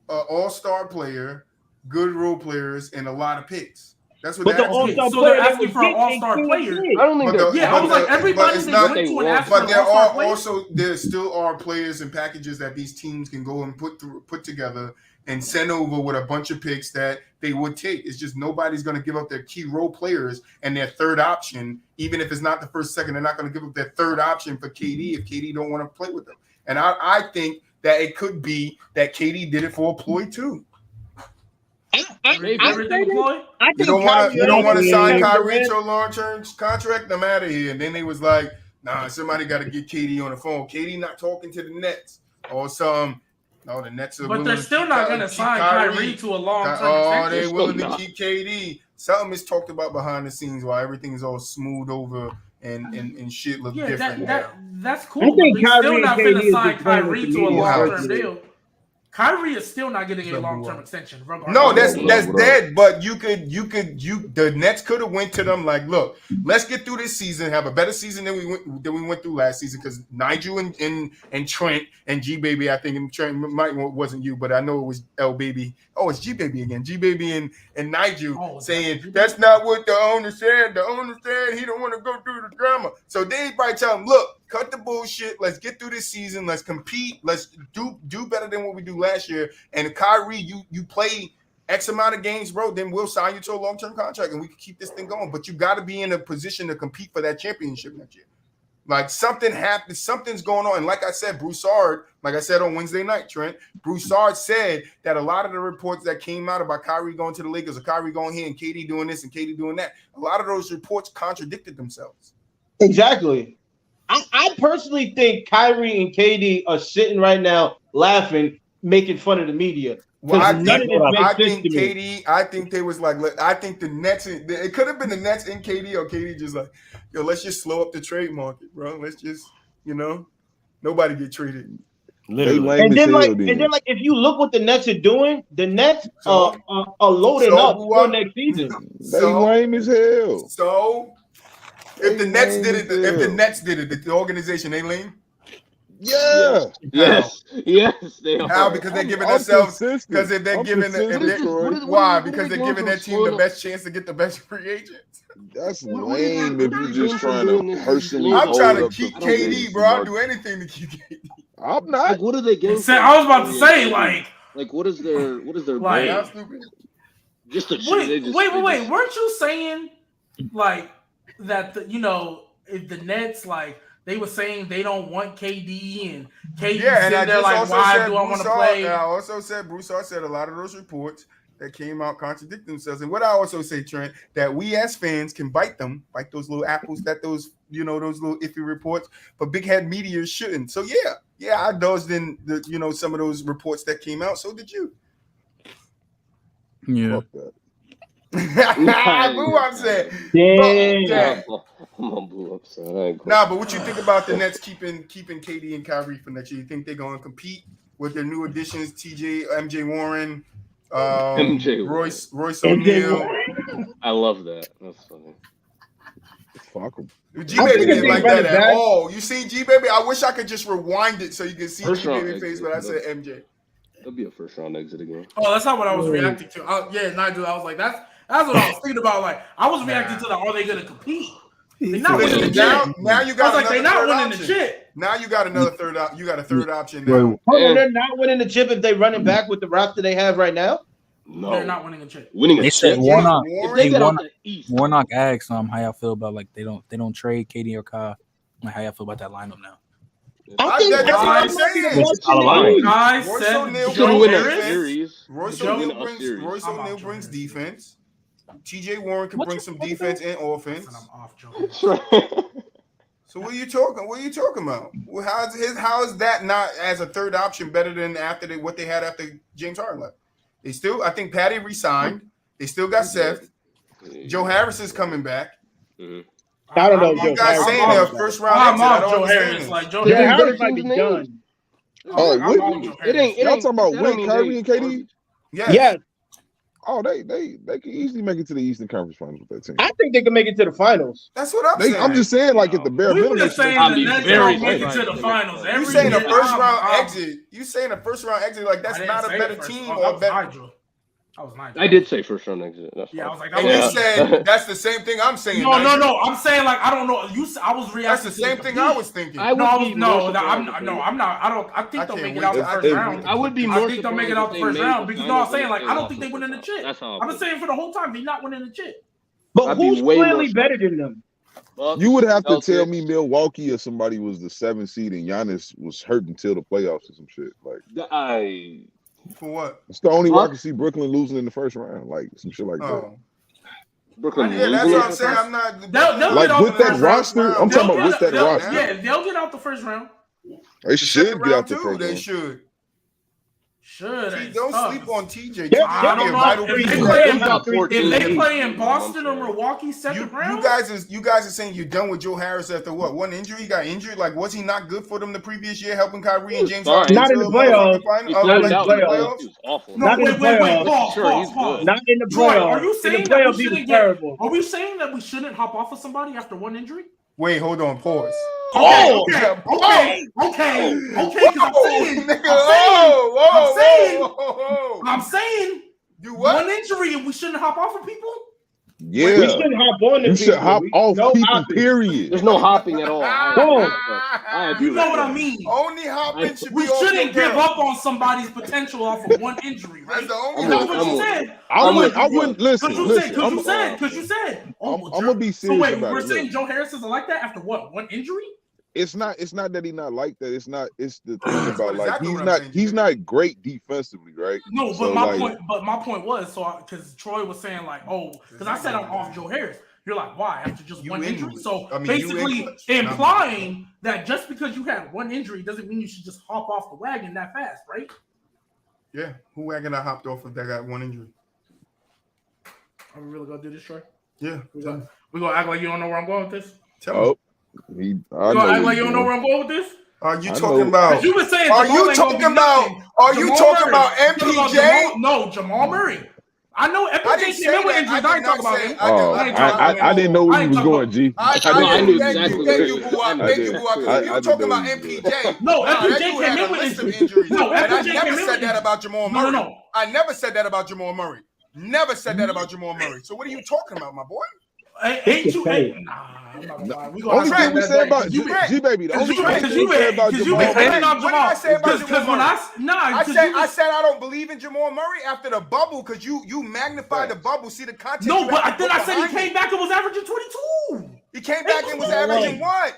an all-star player, good role players, and a lot of picks. That's what they're asking. So they're asking for an all-star player. I don't think I was like, everybody they went to and asked for an all-star player. There still are players and packages that these teams can go and put together and send over with a bunch of picks that they would take. It's just nobody's going to give up their key role players and their third option, even if it's not the first, second. They're not going to give up their third option for KD if KD don't want to play with them. And I think that it could be that KD did it for a ploy too. I think you don't want to sign Kyrie to a long-term contract. I'm out of here. And then they was like, nah, somebody got to get KD on the phone. KD not talking to the Nets or some. No, the Nets are. But they're still not going to sign Kyrie to a long-term extension. Oh, they're willing to keep KD. Something is talked about behind the scenes while everything is all smooth over and shit look different. That's cool. They're still not going to sign Kyrie to a long-term deal. Kyrie is still not getting a long-term extension. No, that's dead. But the Nets could have went to them like, look, let's get through this season, have a better season than we went through last season because Nigel and Trent and Gbaby, I think, and Trent wasn't you, but I know it was Gbaby. Oh, it's Gbaby again. Gbaby and Nigel saying that's not what the owner said. The owner said he don't want to go through the drama. So they probably tell him, look, cut the bullshit. Let's get through this season. Let's compete. Let's do better than what we do last year. And Kyrie, you play X amount of games, bro, then we'll sign you to a long-term contract and we can keep this thing going. But you got to be in a position to compete for that championship next year. Like something happened, something's going on. And like I said, Broussard, like I said on Wednesday night, Trent, Broussard said that a lot of the reports that came out about Kyrie going to the Lakers or Kyrie going here and KD doing this and KD doing that, a lot of those reports contradicted themselves. Exactly. I personally think Kyrie and KD are sitting right now laughing, making fun of the media. Well, I think KD, I think they was like, I think the Nets, it could have been the Nets and KD, or KD just like, yo, let's just slow up the trade market, bro. Let's just, nobody get traded. Literally. And then if you look what the Nets are doing, the Nets are loading up for next season. They lame as hell. So if the Nets did it, the organization, they lame? Yeah. Yes, they are. How? Because they're giving themselves. Because they're giving. Why? Because they're giving their team the best chance to get the best free agents. That's lame. If you're just trying to personally. I'm trying to keep KD, bro. I'll do anything to keep KD. I'm not. Like, what are they getting? I was about to say, like what is their like? Just a wait. Weren't you saying that if the Nets they were saying they don't want KD and KD sitting there like, why do I want to play? I also said Broussard said a lot of those reports that came out contradict themselves. And what I also say, Trent, that we as fans can bite those little apples, that those little iffy reports, but big head media shouldn't. So yeah, I dozed in some of those reports that came out. So did you? Yeah. BooWop said. Yeah. I'm on BooWop, so but what you think about the Nets keeping KD and Kyrie for next year? You think they're going to compete with their new additions, MJ Warren, Royce O'Neal? I love that. That's funny. Fuck them. Gbaby didn't like that at all. You seen Gbaby? I wish I could just rewind it so you can see Gbaby's face, but I said MJ. That'll be a first round exit again. Oh, that's not what I was reacting to. Nigel, I was like, that's what I was thinking about. Like, I was reacting to are they going to compete? They're not winning the chip. Now you got they're not winning the chip. Now you got another third. You got a third option now. They're not winning the chip if they're running back with the roster they have right now. No, they're not winning a chip. They said Warnock. If they get out the East, Warnock asked how y'all feel about they don't trade KD or Kyle. Like how y'all feel about that lineup now? I think that's what I'm saying. Royce O'Neal win a series. Royce O'Neal brings defense. TJ Warren can bring some defense and offense. I'm off joking. So what are you talking about? Well, how is that not as a third option better than what they had after James Harden left? They still, I think Patty resigned. They still got Seth. Joe Harris is coming back. I don't know. You guys saying they're first round exit. I don't understand. Like Joe Harris might be done. It ain't. Y'all talking about Win, Kyrie, and KD? Yes. Oh, they can easily make it to the Eastern Conference Finals with that team. I think they can make it to the finals. That's what I'm saying. I'm just saying, like at the bare minimum. We were saying the Nets don't make it to the finals. You saying a first round exit? You saying a first round exit? Like that's not a better team or better. I did say first round exit. I was like, and you said that's the same thing I'm saying. No. I'm saying like I don't know. I was reacting. That's the same thing I was thinking. I'm not. I think they'll make it out the first round. I would be more. I think they'll make it out the first round because I'm saying like I don't think they win in the chip. I've been saying for the whole time they're not winning the chip. But who's clearly better than them? You would have to tell me Milwaukee or somebody was the 7th seed and Giannis was hurt until the playoffs or some shit. Like for what? It's the only way I can see Brooklyn losing in the first round, like some shit like that. Brooklyn, that's what I'm saying. I'm not like with that roster. I'm talking about with that roster. Yeah, they'll get out the first round. They should get out the first round. They should. Don't sleep on TJ. I don't know if they play in Boston or Milwaukee second round. You guys are saying you're done with Joe Harris after what? One injury? He got injured. Like, was he not good for them the previous year, helping Kyrie and James Harden? Not in the playoffs. Not in the playoffs. Awful. No, wait. Pause. Not in the playoffs. Are you saying that we shouldn't terrible? Are we saying that we shouldn't hop off of somebody after one injury? Wait, hold on. Pause. Okay. I'm saying. Do what? One injury and we shouldn't hop off of people. Yeah, we shouldn't hop on. You should hop off people. Period. There's no hopping at all. You know what I mean? Only hopping should be. We shouldn't give up on somebody's potential off of one injury, right? That's the only. That's what you said. I wouldn't listen. Because you said. I'm gonna be serious. So wait, about we're saying Joe Harris isn't like that after what? One injury? it's not that he not like that. It's the thing about like he's not great defensively, right? No, but my point was because Troy was saying like, because I said I'm off Joe Harris. You're like, why? After just one injury? So basically implying that just because you had one injury doesn't mean you should just hop off the wagon that fast, right? Yeah. Who wagon I hopped off if they got one injury? Are we really gonna do this, Troy? Yeah. We gonna act like you don't know where I'm going with this? You gonna act like you don't know where I'm going with this? Are you talking about? You were saying. Are you talking about? Are you talking about MPJ? No, Jamal Murray. I know MPJ came in with injuries. I ain't talking about him. I didn't know where you was going, G. I knew exactly where you were going. You were talking about MPJ. No, MPJ came in with injuries. No, MPJ I never said that about Jamal Murray. No. I never said that about Jamal Murray. Never said that about Jamal Murray. So what are you talking about, my boy? Ain't you? I'm not gonna lie. Only thing we said about Gbaby. The only thing we said about Jamal Murray. What did I say about Jamal Murray? I said I don't believe in Jamal Murray after the bubble because you magnify the bubble. See the content. No, but then I said he came back and was averaging 22. He came back and was averaging what?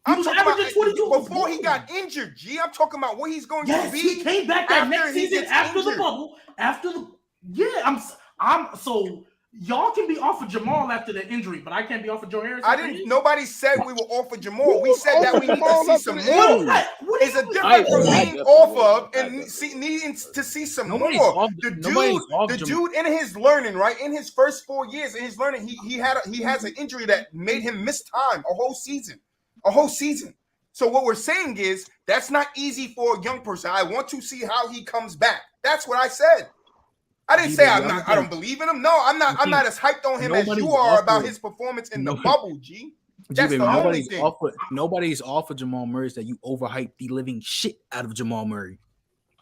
I'm talking about 22 before he got injured. G, I'm talking about what he's going to be. He came back that next season after the bubble. I'm so. Y'all can be off of Jamal after the injury, but I can't be off of Joe Harris. Nobody said we were off of Jamal. We said that we need to see some more. It's a difference from being off of and needing to see some more. The dude in his learning, right? In his first 4 years in his learning, he has an injury that made him miss time a whole season. So what we're saying is that's not easy for a young person. I want to see how he comes back. That's what I said. I didn't say I don't believe in him. No, I'm not as hyped on him as you are about his performance in the bubble, G. That's the only thing. Nobody's off of Jamal Murray. That you overhype the living shit out of Jamal Murray.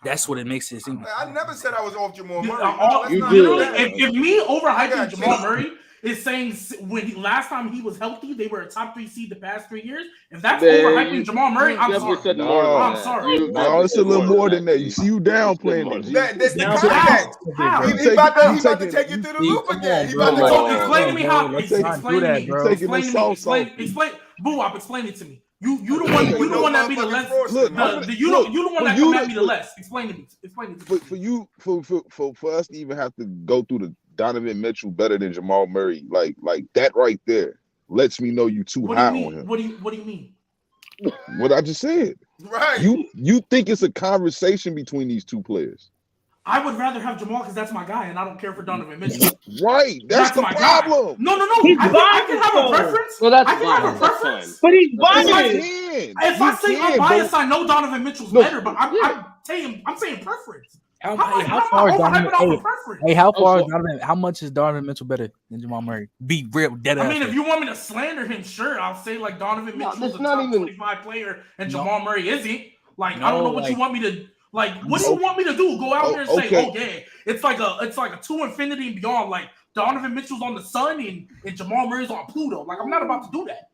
That's what it makes it seem. I never said I was off Jamal Murray. If me overhyping Jamal Murray is saying when last time he was healthy, they were a top 3 seed the past 3 years. If that's overhyping Jamal Murray, I'm sorry. I'm sorry. No, it's a little more than that. You see, you downplaying it. That's the context. He's about to take you through the loop again. He's about to explain to me how. Explain. BooWop, explain it to me. You the one that be the less. You the one that come at me the less. Explain it to me. For us to even have to go through the Donovan Mitchell better than Jamal Murray, like that right there lets me know you too high on him. What do you mean? What I just said. Right. You think it's a conversation between these two players? I would rather have Jamal because that's my guy, and I don't care for Donovan Mitchell. Right. That's the problem. Guy. No. I can have a preference. Well, that's I can have a preference. But he's biased. If I say I'm biased, I know Donovan Mitchell's better, but I'm saying preference. How far is Donovan? How much is Donovan Mitchell better than Jamal Murray? Be real dead. I mean, if you want me to slander him, sure, I'll say like Donovan Mitchell's a top 25 player and Jamal Murray isn't. Like, I don't know what you want me to like. What do you want me to do? Go out there and say, okay, it's like a to infinity and beyond. Like Donovan Mitchell's on the sun and Jamal Murray's on Pluto. Like, I'm not about to do that.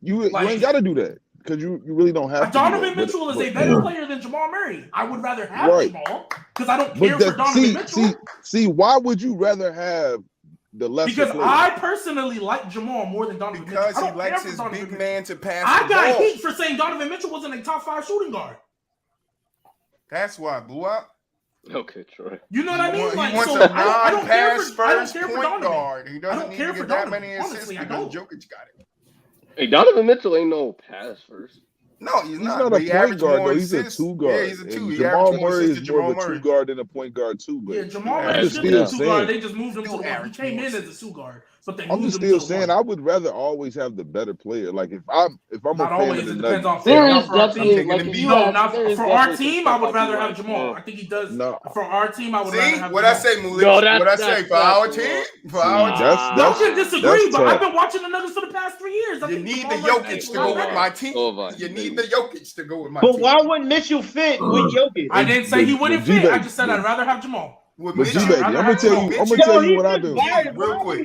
You ain't got to do that. Because you really don't have to. Donovan Mitchell is a better player than Jamal Murray. I would rather have Jamal because I don't care for Donovan Mitchell. See, why would you rather have the lesser Because player? I personally like Jamal more than Donovan Mitchell. Because he likes his big man to pass I the got ball. heat for saying Donovan Mitchell wasn't a top 5 shooting guard. That's why, BooWop. Okay, Troy. You know what I mean? He wants a non-pass first point guard. He doesn't need to get that many assists because Jokic got it. Hey, Donovan Mitchell ain't no pass first. No, he's not. Not a point guard, though. He's a 2 guard. Yeah, he's a 2. Jamal Murray is more of a 2 guard than a point guard, too. But yeah, Jamal Murray should be a 2 guard. They just moved him to the 1. He came in as a 2 guard. But I'm just still saying I would rather always have the better player. Like if I'm not a always, fan it of the depends on for our team, I would rather have Jamal. I think he does. No. For our team, I would rather have what Jamal. I say, Malik? What I say for our team? For our team. Y'all can disagree, but I've been watching the Nuggets for the past 3 years. You need the Jokic to go with my team. You need the Jokic to go with my team. But why wouldn't Mitchell fit with Jokic? I didn't say he wouldn't fit. I just said I'd rather have Jamal. But Gbaby, I'm gonna tell you what I do. Real quick,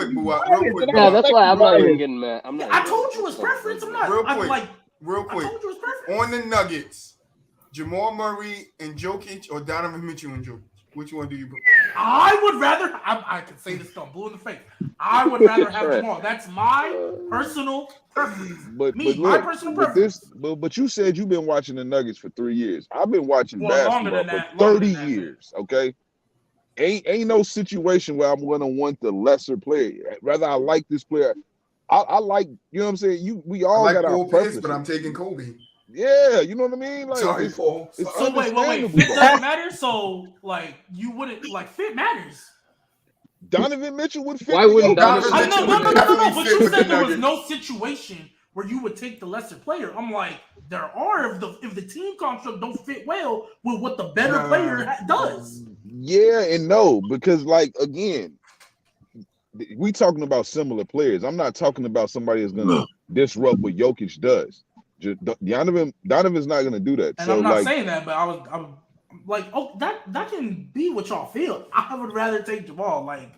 BooWop. Real quick. Yeah, that's why I'm not even getting mad. I told you his preference. I'm not. Real quick. I told you his preference. On the Nuggets, Jamal Murray and Jokic or Donovan Mitchell and Jokic? Which one do you? I would rather. I can say this stuff, blue in the face. I would rather have Jamal. That's my personal preference. But look, my personal preference. But you said you've been watching the Nuggets for 3 years. I've been watching basketball for 30 years. Okay, ain't no situation where I'm gonna want the lesser player. Rather, I like this player. I like, you know what I'm saying. We all got our preferences, but I'm taking Kobe. Yeah, you know what I mean. Like, sorry, Paul. So wait. Fit doesn't matter. So like, you wouldn't like fit matters. Donovan Mitchell would fit. Why wouldn't Donovan Mitchell? No. But you said there was no situation where you would take the lesser player. I'm like, there are if the team construct don't fit well with what the better player does. Yeah and no, because like again, we talking about similar players. I'm not talking about somebody that's gonna disrupt what Jokic does. Donovan's not gonna do that. And so, I'm not saying that, but I'm like, oh, that can be what y'all feel. I would rather take Jamal. Like,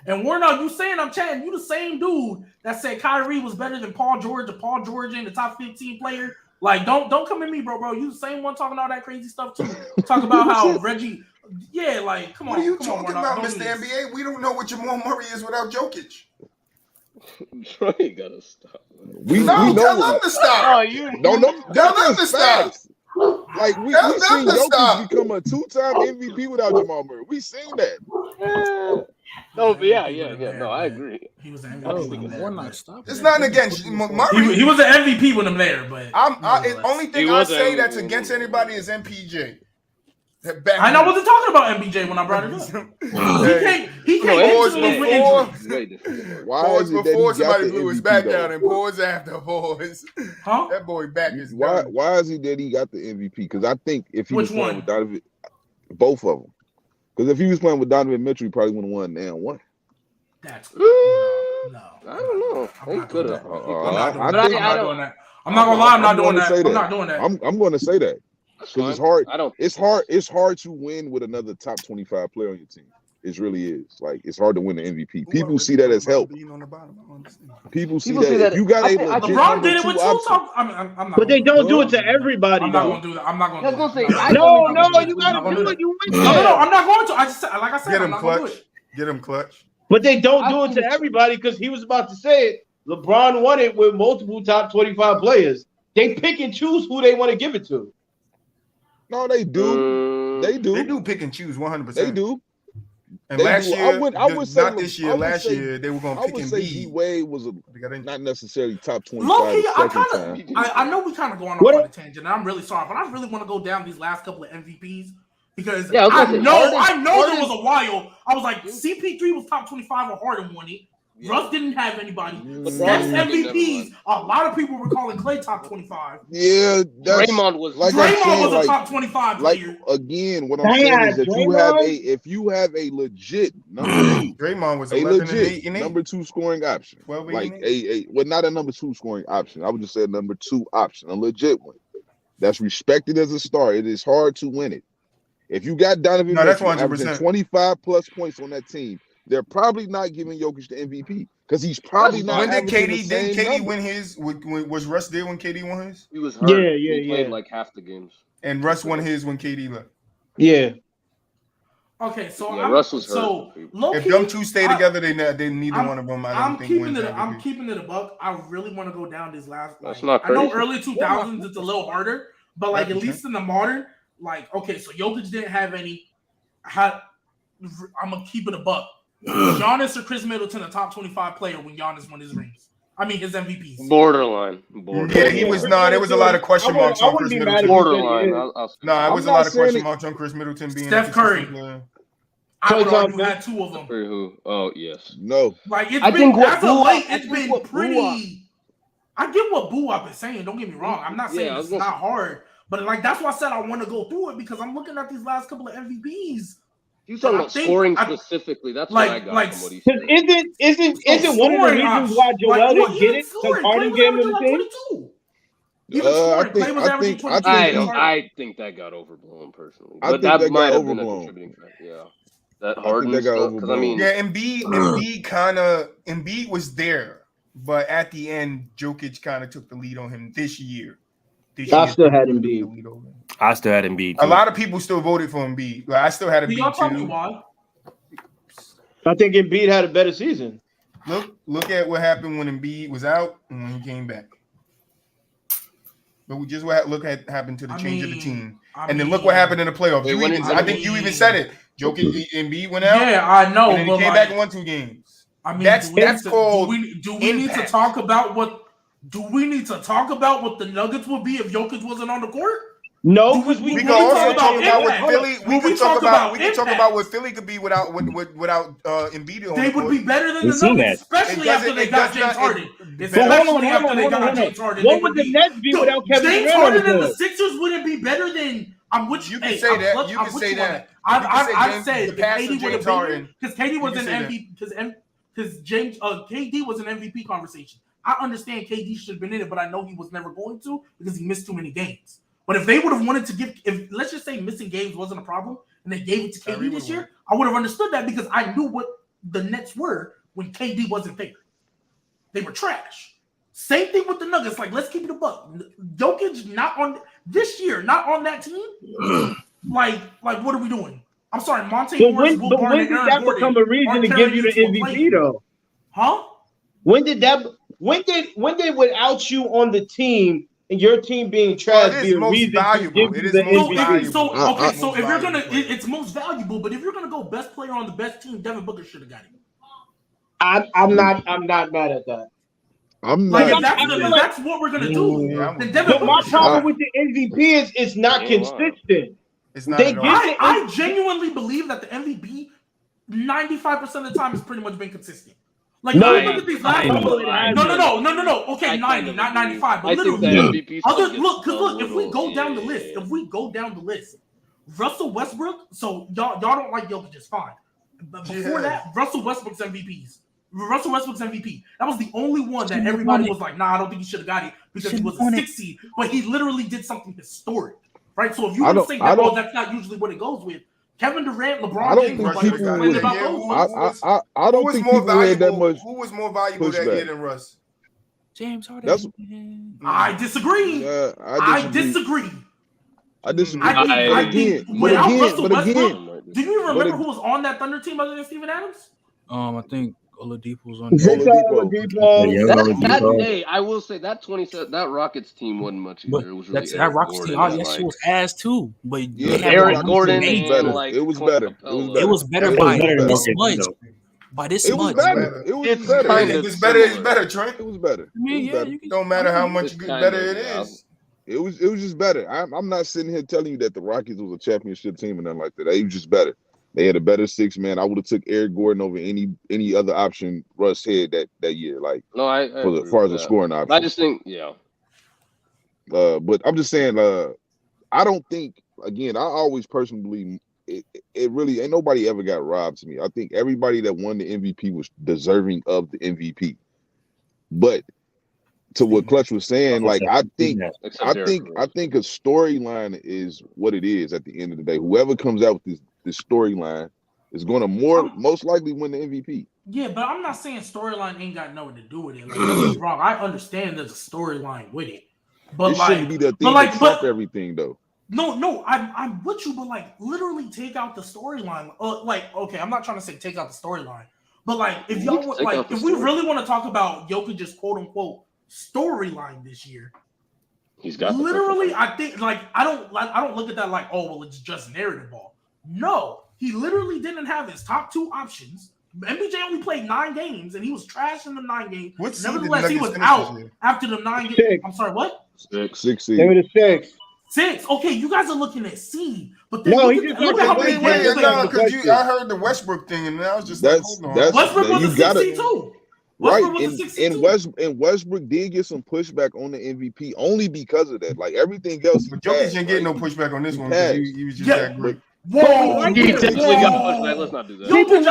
and Warnock, you saying I'm chatting, you the same dude that said Kyrie was better than Paul George, or Paul George ain't the top 15 player. Like, don't come at me, bro. You the same one talking all that crazy stuff too. Talk about how Reggie. Yeah, like, come on. What are you talking about, Mr. NBA? We don't know what Jamal Murray is without Jokic. Troy gotta stop. We know tell him to stop. Oh, you tell him to stop. Like we seen Jokic become a 2-time MVP without Jamal Murray. We seen that. No, but yeah. No, I agree. He was an MVP. It's not against Murray. He was an MVP when I'm there, but the only thing I say that's against anybody is MPJ. I wasn't talking about MPJ when I brought it up. He can't pause before somebody blew his back out and pause after pause. Huh? That boy back is why is he that he got the MVP? Because I think if he was playing with Donovan, both of them. Because if he was playing with Donovan Mitchell, he probably would have won and won. That's no. I don't know. He could have. I'm not doing that. I'm not gonna lie. I'm not doing that. I'm not doing that. I'm going to say that. Because it's hard to win with another top 25 player on your team. It really is. Like, it's hard to win the MVP. People see that as help. People see that. You got LeBron did it with 2 top. I'm not. But they don't do it to everybody. I'm not going to do that. I'm not going to. No, you got to do it. You win. No, I'm not going to. I just, like I said, get him clutch. Get him clutch. But they don't do it to everybody because he was about to say it. LeBron won it with multiple top 25 players. They pick and choose who they want to give it to. No, they do. They do pick and choose 100%. They do. And last year, I would say not this year. Last year, they were going to pick and be. D-Wade was not necessarily top 25. I know we kind of going on a tangent, and I'm really sorry, but I really want to go down these last couple of MVPs because I know there was a while I was like, CP3 was top 25 or Harden won it. Russ didn't have anybody. Steph's MVPs, a lot of people were calling Clay top 25. Yeah, Draymond was a top 25 player. Like, again, what I'm saying is that if you have a legit number 2, Draymond was a legit number 2 scoring option. Like not a number 2 scoring option. I would just say a number 2 option, a legit one that's respected as a star. It is hard to win it. If you got Donovan Mitchell averaging 25 plus points on that team, they're probably not giving Jokic the MVP because he's probably not. When did KD win his? Was Russ there when KD won his? He was hurt. Yeah. He played like half the games. And Russ won his when KD left. Yeah. Okay, so Russ was hurt. So if them two stay together, they neither one of them. I'm keeping it a buck. I really want to go down this last. That's not crazy. I know early 2000s it's a little harder, but like at least in the modern, like okay, so Jokic didn't have any. I'm gonna keep it a buck. Giannis or Chris Middleton a top 25 player when Giannis won his rings? I mean his MVPs. Borderline. Yeah, he was not. There was a lot of question marks on Chris Middleton. Borderline. It was a lot of question marks on Chris Middleton being Steph Curry. I would argue had 2 of them. Who? Oh yes. No. Like it's been pretty. I get what BooWop is saying. Don't get me wrong. I'm not saying it's not hard, but like that's why I said I want to go through it because I'm looking at these last couple of MVPs. You talking about scoring specifically? That's what I got from what he said. Isn't one of the reasons why Joel didn't get it because Harden gave him the team? I think that got overblown personally, but that might have been a contributing factor. Yeah, that Harden stuff. Because I mean, Embiid was there, but at the end, Jokic kind of took the lead on him this year. I still had Embiid. I still had Embiid. A lot of people still voted for Embiid. Like, I still had Embiid. Y'all tell me why? I think Embiid had a better season. Look at what happened when Embiid was out and when he came back. But we just look at happened to the change of the team, and then look what happened in the playoffs. I think you even said it. Jokic, Embiid went out. Yeah, I know. And then he came back and won 2 games. I mean, that's called. Do we need to talk about what? Do we need to talk about what the Nuggets would be if Jokic wasn't on the court? No, because we can also talk about what Philly. We can talk about what Philly could be without Embiid. They would be better than the Nuggets, especially after they got James Harden. What would the Nets be without Kevin Durant? James Harden and the Sixers wouldn't be better than. You can say that. You can say that. I said if KD would have been because KD was an MVP because James KD was an MVP conversation. I understand KD should have been in it, but I know he was never going to because he missed too many games. But if they would have wanted to if let's just say missing games wasn't a problem and they gave it to KD this year, I would have understood that because I knew what the Nets were when KD wasn't there. They were trash. Same thing with the Nuggets. Like, let's keep it a buck. Jokic not on this year, not on that team. like what are we doing? I'm sorry, Monte Morris, Will Barton, and Aaron that become a reason to give you the MVP though? Huh? When did without you on the team and your team being trash be a reason valuable. To give you the MVP? So if you're gonna, it's most valuable. But if you're gonna go best player on the best team, Devin Booker should have got it. I'm not mad at that. I'm not. Like, if that's what we're gonna do. But my problem with the MVP is it's not consistent. It's not. I genuinely believe that the MVP 95% of the time has pretty much been consistent. Like, look at these last No. Okay, 90, not 95, but literally. Look, if we go down the list, Russell Westbrook. So y'all don't like Jokic, it's fine. But before that, Russell Westbrook's MVP. That was the only one that everybody was like, nah, I don't think he should have got it because he was a 6 seed. But he literally did something historic, right? So if you want to say that, that's not usually what it goes with. Kevin Durant, LeBron James. I don't think people had that much. Who was more valuable that year than Russ? James Harden. I disagree. I disagree. But again, do you remember who was on that Thunder team other than Steven Adams? I think Oladipo was on. That day, I will say that that Rockets team wasn't much either. It was really that Rockets team. Yes, she was ass too. But Eric Gordon, it was better. It was better by this much. By this much, it was better. It's better, Trent. It was better. Don't matter how much better it is. It was just better. I'm not sitting here telling you that the Rockets was a championship team and nothing like that. It was just better. They had a better 6-man. I would have took Eric Gordon over any other option Russ had that year. Like, as far as the scoring option. I just think, but I'm just saying, I don't think. Again, I always personally believe it really ain't nobody ever got robbed to me. I think everybody that won the MVP was deserving of the MVP. But to what Clutch was saying, like I think a storyline is what it is at the end of the day. Whoever comes out with this storyline is going to most likely win the MVP. Yeah, but I'm not saying storyline ain't got nothing to do with it. Like, that's wrong. I understand there's a storyline with it, but it shouldn't be that thing that trump everything though. No, I'm with you, but like literally take out the storyline. Okay, I'm not trying to say take out the storyline, but like if y'all if we really want to talk about Jokic's quote unquote storyline this year, he's got literally. I think I don't look at that like, oh well, it's just narrative ball. No, he literally didn't have his top 2 options. MPJ only played 9 games, and he was trash in the 9 games. Nevertheless, he was out after the 9 games. I'm sorry, what? 6 seed. They were the 6. 6. Okay, you guys are looking at seed, but then look at how many games because I heard the Westbrook thing, and I was just hold on. Westbrook was a 6 seed too. Right, and Westbrook did get some pushback on the MVP only because of that. Like everything else, but Jokic didn't get no pushback on this one because he was just that great. Whoa! He definitely got pushback. Let's not do that. Jokic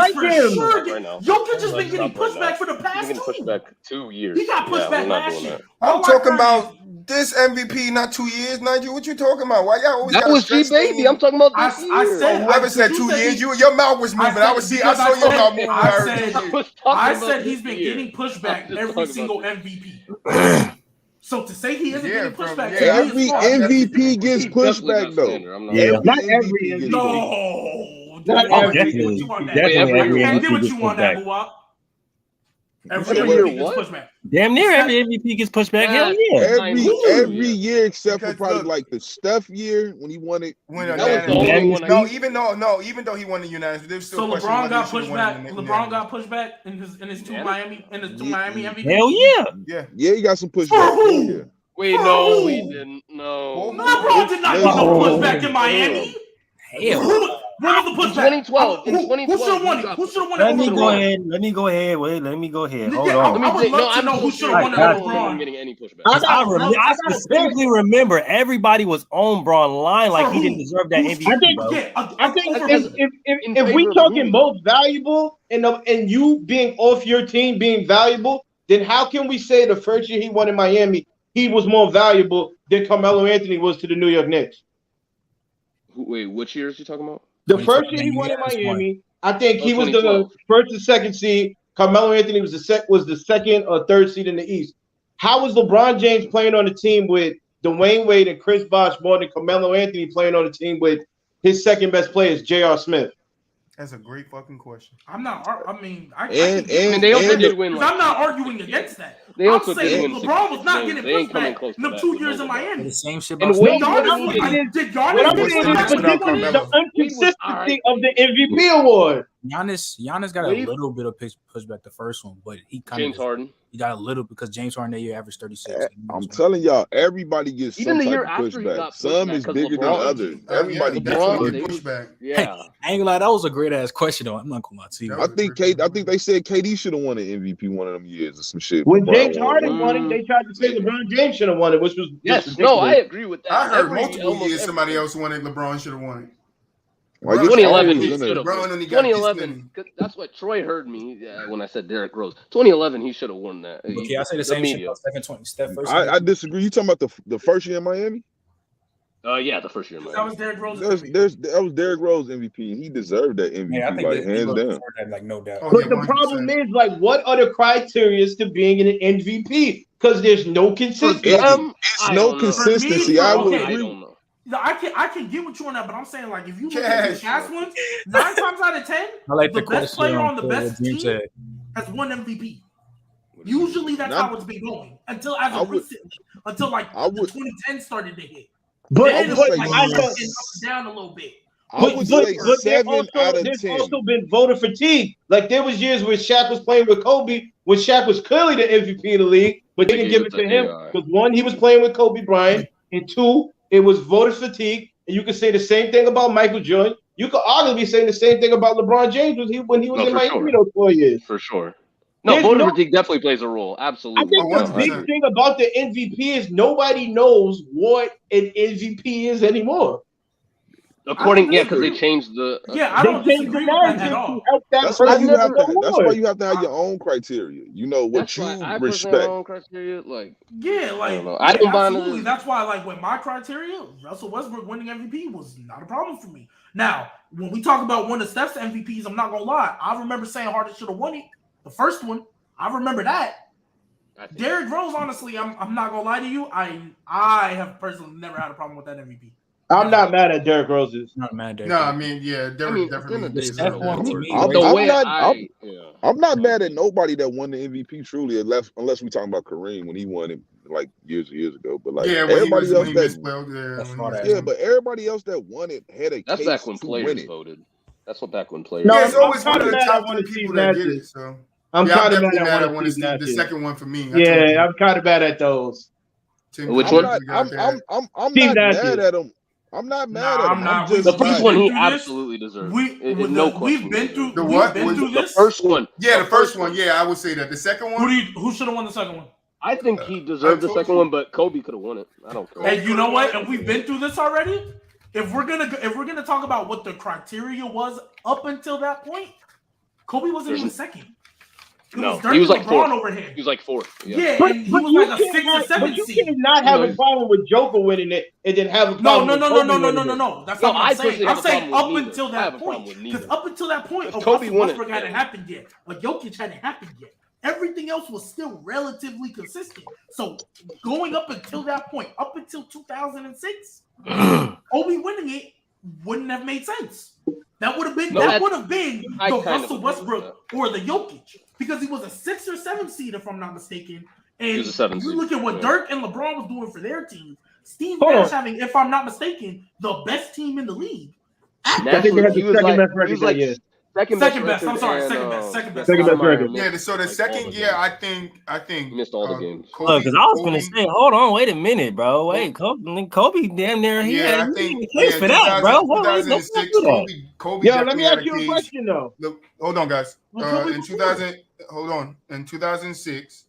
has been getting pushback for the past 2. He's getting pushback 2 years. He got pushback last year. I'm talking about this MVP, not 2 years, Nigel. What you talking about? Why y'all always? That was Gbaby. I'm talking about this year. I said whoever said 2 years. Your mouth was moving. I saw your mouth moving. I said he's been getting pushback every single MVP. So to say he isn't getting pushback, every MVP gets pushback though. Not every MVP. No, definitely every I get MVP what gets you want that, pushback. BooWop. Every year gets pushback. Damn near every MVP gets pushback. Hell yeah. Every year except for probably like the Steph year when he won it. That was the only one. Even though he won the unanimous, there's still so LeBron got pushed back. LeBron got pushed back in his two Miami MVP. Hell yeah. Yeah, he got some pushback. Wait, no, he didn't. No. LeBron did not get no pushback in Miami. Hell. What was the pushback? 2012. In 2012. Who should have won it? Who should have won it? Let me go ahead. Wait, let me go ahead. Hold on. I would love to know who should have won it. I'm getting any pushback. I specifically remember everybody was on Braun line like he didn't deserve that MVP. I think if we talking most valuable and you being off your team being valuable, then how can we say the first year he won in Miami, he was more valuable than Carmelo Anthony was to the New York Knicks? Wait, which years are you talking about? The first year he won in Miami, I think he was the first and second seed. Carmelo Anthony was the second or third seed in the East. How was LeBron James playing on the team with Dwayne Wade and Chris Bosh more than Carmelo Anthony playing on the team with his second best players, J.R. Smith? That's a great fucking question. I'm not. I mean, they also did win. I'm not arguing against that. They also I'm saying did win. LeBron was not getting pushed back in the 2 years in Miami. The same shit. And the inconsistency of the MVP award. Giannis got a little bit of pushback the first one, but he kind of James Harden. He got a little because James Harden that year averaged 36. I'm telling y'all, everybody gets even some the year type of after pushback. Some is bigger than others. Everybody gets pushback. Yeah, hey, I ain't gonna lie, that was a great ass question though. I'm not gonna lie to you. I think they said KD should have won an MVP one of them years or some shit. When James Harden won it, they tried to say LeBron James should have won it, which was I agree with that. I heard multiple years somebody else won it. LeBron should have won it. 2011, he should have. 2011, that's what Troy heard me when I said Derrick Rose. 2011, he should have won that. Okay, I say the same shit about Steph first. I disagree. You talking about the first year in Miami? Yeah, the first year in Miami. That was Derrick Rose. That was Derrick Rose MVP. He deserved that MVP, yeah, I think like hands down. That, like no doubt. But the problem is, like, what are the criteria to being an MVP? Because there's no consistency. It's no consistency. I would agree. I can get what you on that, but I'm saying, like, if you look at the past ones, 9 times out of 10, the best player on the best team has won MVP. Usually that's how it's been going until like the 2010 started to hit. But then I up down a little bit. I would say 7 out of 10. There's also been voter fatigue. Like there was years where Shaq was playing with Kobe, when Shaq was clearly the MVP of the league, but they didn't give it to him because 1, he was playing with Kobe Bryant, and 2, it was voter fatigue. And you could say the same thing about Michael Jordan. You could arguably say the same thing about LeBron James when he was in Miami those 4 years. For sure. No, voter fatigue definitely plays a role. Absolutely. I think the big thing about the MVP is nobody knows what an MVP is anymore. Because they changed the. I don't disagree with that at all. That's why you have to have your own criteria. You know what you respect. My own criteria, I don't buy absolutely. That's why, like, with my criteria, Russell Westbrook winning MVP was not a problem for me. Now, when we talk about one of Steph's MVPs, I'm not gonna lie. I remember saying Harden should have won it. The first one, I remember that. Derrick Rose, honestly, I'm not gonna lie to you. I have personally never had a problem with that MVP. I'm not mad at Derrick Rose. Not mad at Derrick. No, I mean, Derrick definitely. I'm not mad at nobody that won the MVP truly, unless we talking about Kareem when he won it like years ago. But like everybody else but everybody else that won it had a that's case back when to players win it. voted. That's what back when players. No, it's always one of the top 2 people that did it. So I'm kind of mad at one of the second one for me. Yeah, I'm kind of mad at those. Which one? I'm not mad at him. I'm not mad at him. The first one he absolutely deserved. No question. We've been through the what? The first one. Yeah, the first one. Yeah, I would say that. The second one. Who should have won the second one? I think he deserved the second one, but Kobe could have won it. I don't care. Hey, you know what? And we've been through this already. If we're gonna talk about what the criteria was up until that point, Kobe wasn't even second. He was like LeBron 4th. over him. He was like 4th. Yeah, but he was like a 6 or 7 seed. You cannot have a problem with Joker winning it and then have a problem with Kobe winning it. No. That's not what I'm saying. I'm saying up until that point. Because up until that point, Russell Westbrook hadn't happened yet. Jokic hadn't happened yet. everything else was still relatively consistent. So going up until that point, up until 2006, Kobe winning it wouldn't have made sense. That would have been the Russell Westbrook or the Jokic, because he was a 6 or 7 seed, if I'm not mistaken. And you look at what Dirk and LeBron was doing for their teams. Steve Nash having, if I'm not mistaken, the best team in the league. I think they had the second best record that year. Second best. I'm sorry. Second best record. Yeah. So the second year, I think missed all the games. Look, because I was gonna say, hold on, wait a minute, bro. Wait, Kobe damn near he had a case for that, bro. 2006, Kobe. Yo, let me ask you a question though. Hold on, guys. In 2006,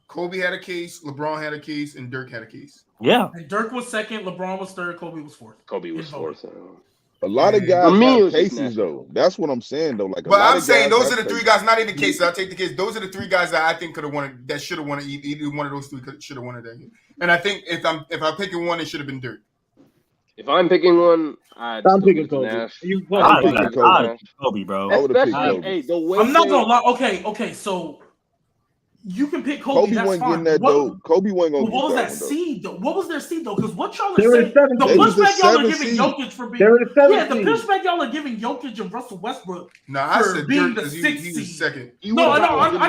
Kobe had a case, LeBron had a case, and Dirk had a case. Yeah. And Dirk was second, LeBron was third, Kobe was fourth. A lot of guys have cases though. That's what I'm saying though. Like, but I'm saying those are the 3 guys, not even cases. I'll take the case. Those are the 3 guys that I think could have won it. That should have won it. Either one of those 3 should have won it that year. And I think if I'm picking one, it should have been Dirk. If I'm picking one, I'm picking Kobe. Nash. I'm picking Kobe, bro. I would have picked Kobe. Hey, the way I'm not gonna lie. Okay. So you can pick Kobe. That's wasn't fine. getting that though. Kobe wasn't gonna. What was that seed though? What was their seed though? Because what y'all are saying, the pushback y'all are giving Jokic for being the pushback y'all are giving Jokic and Russell Westbrook for being the 6th seed. Second. No, I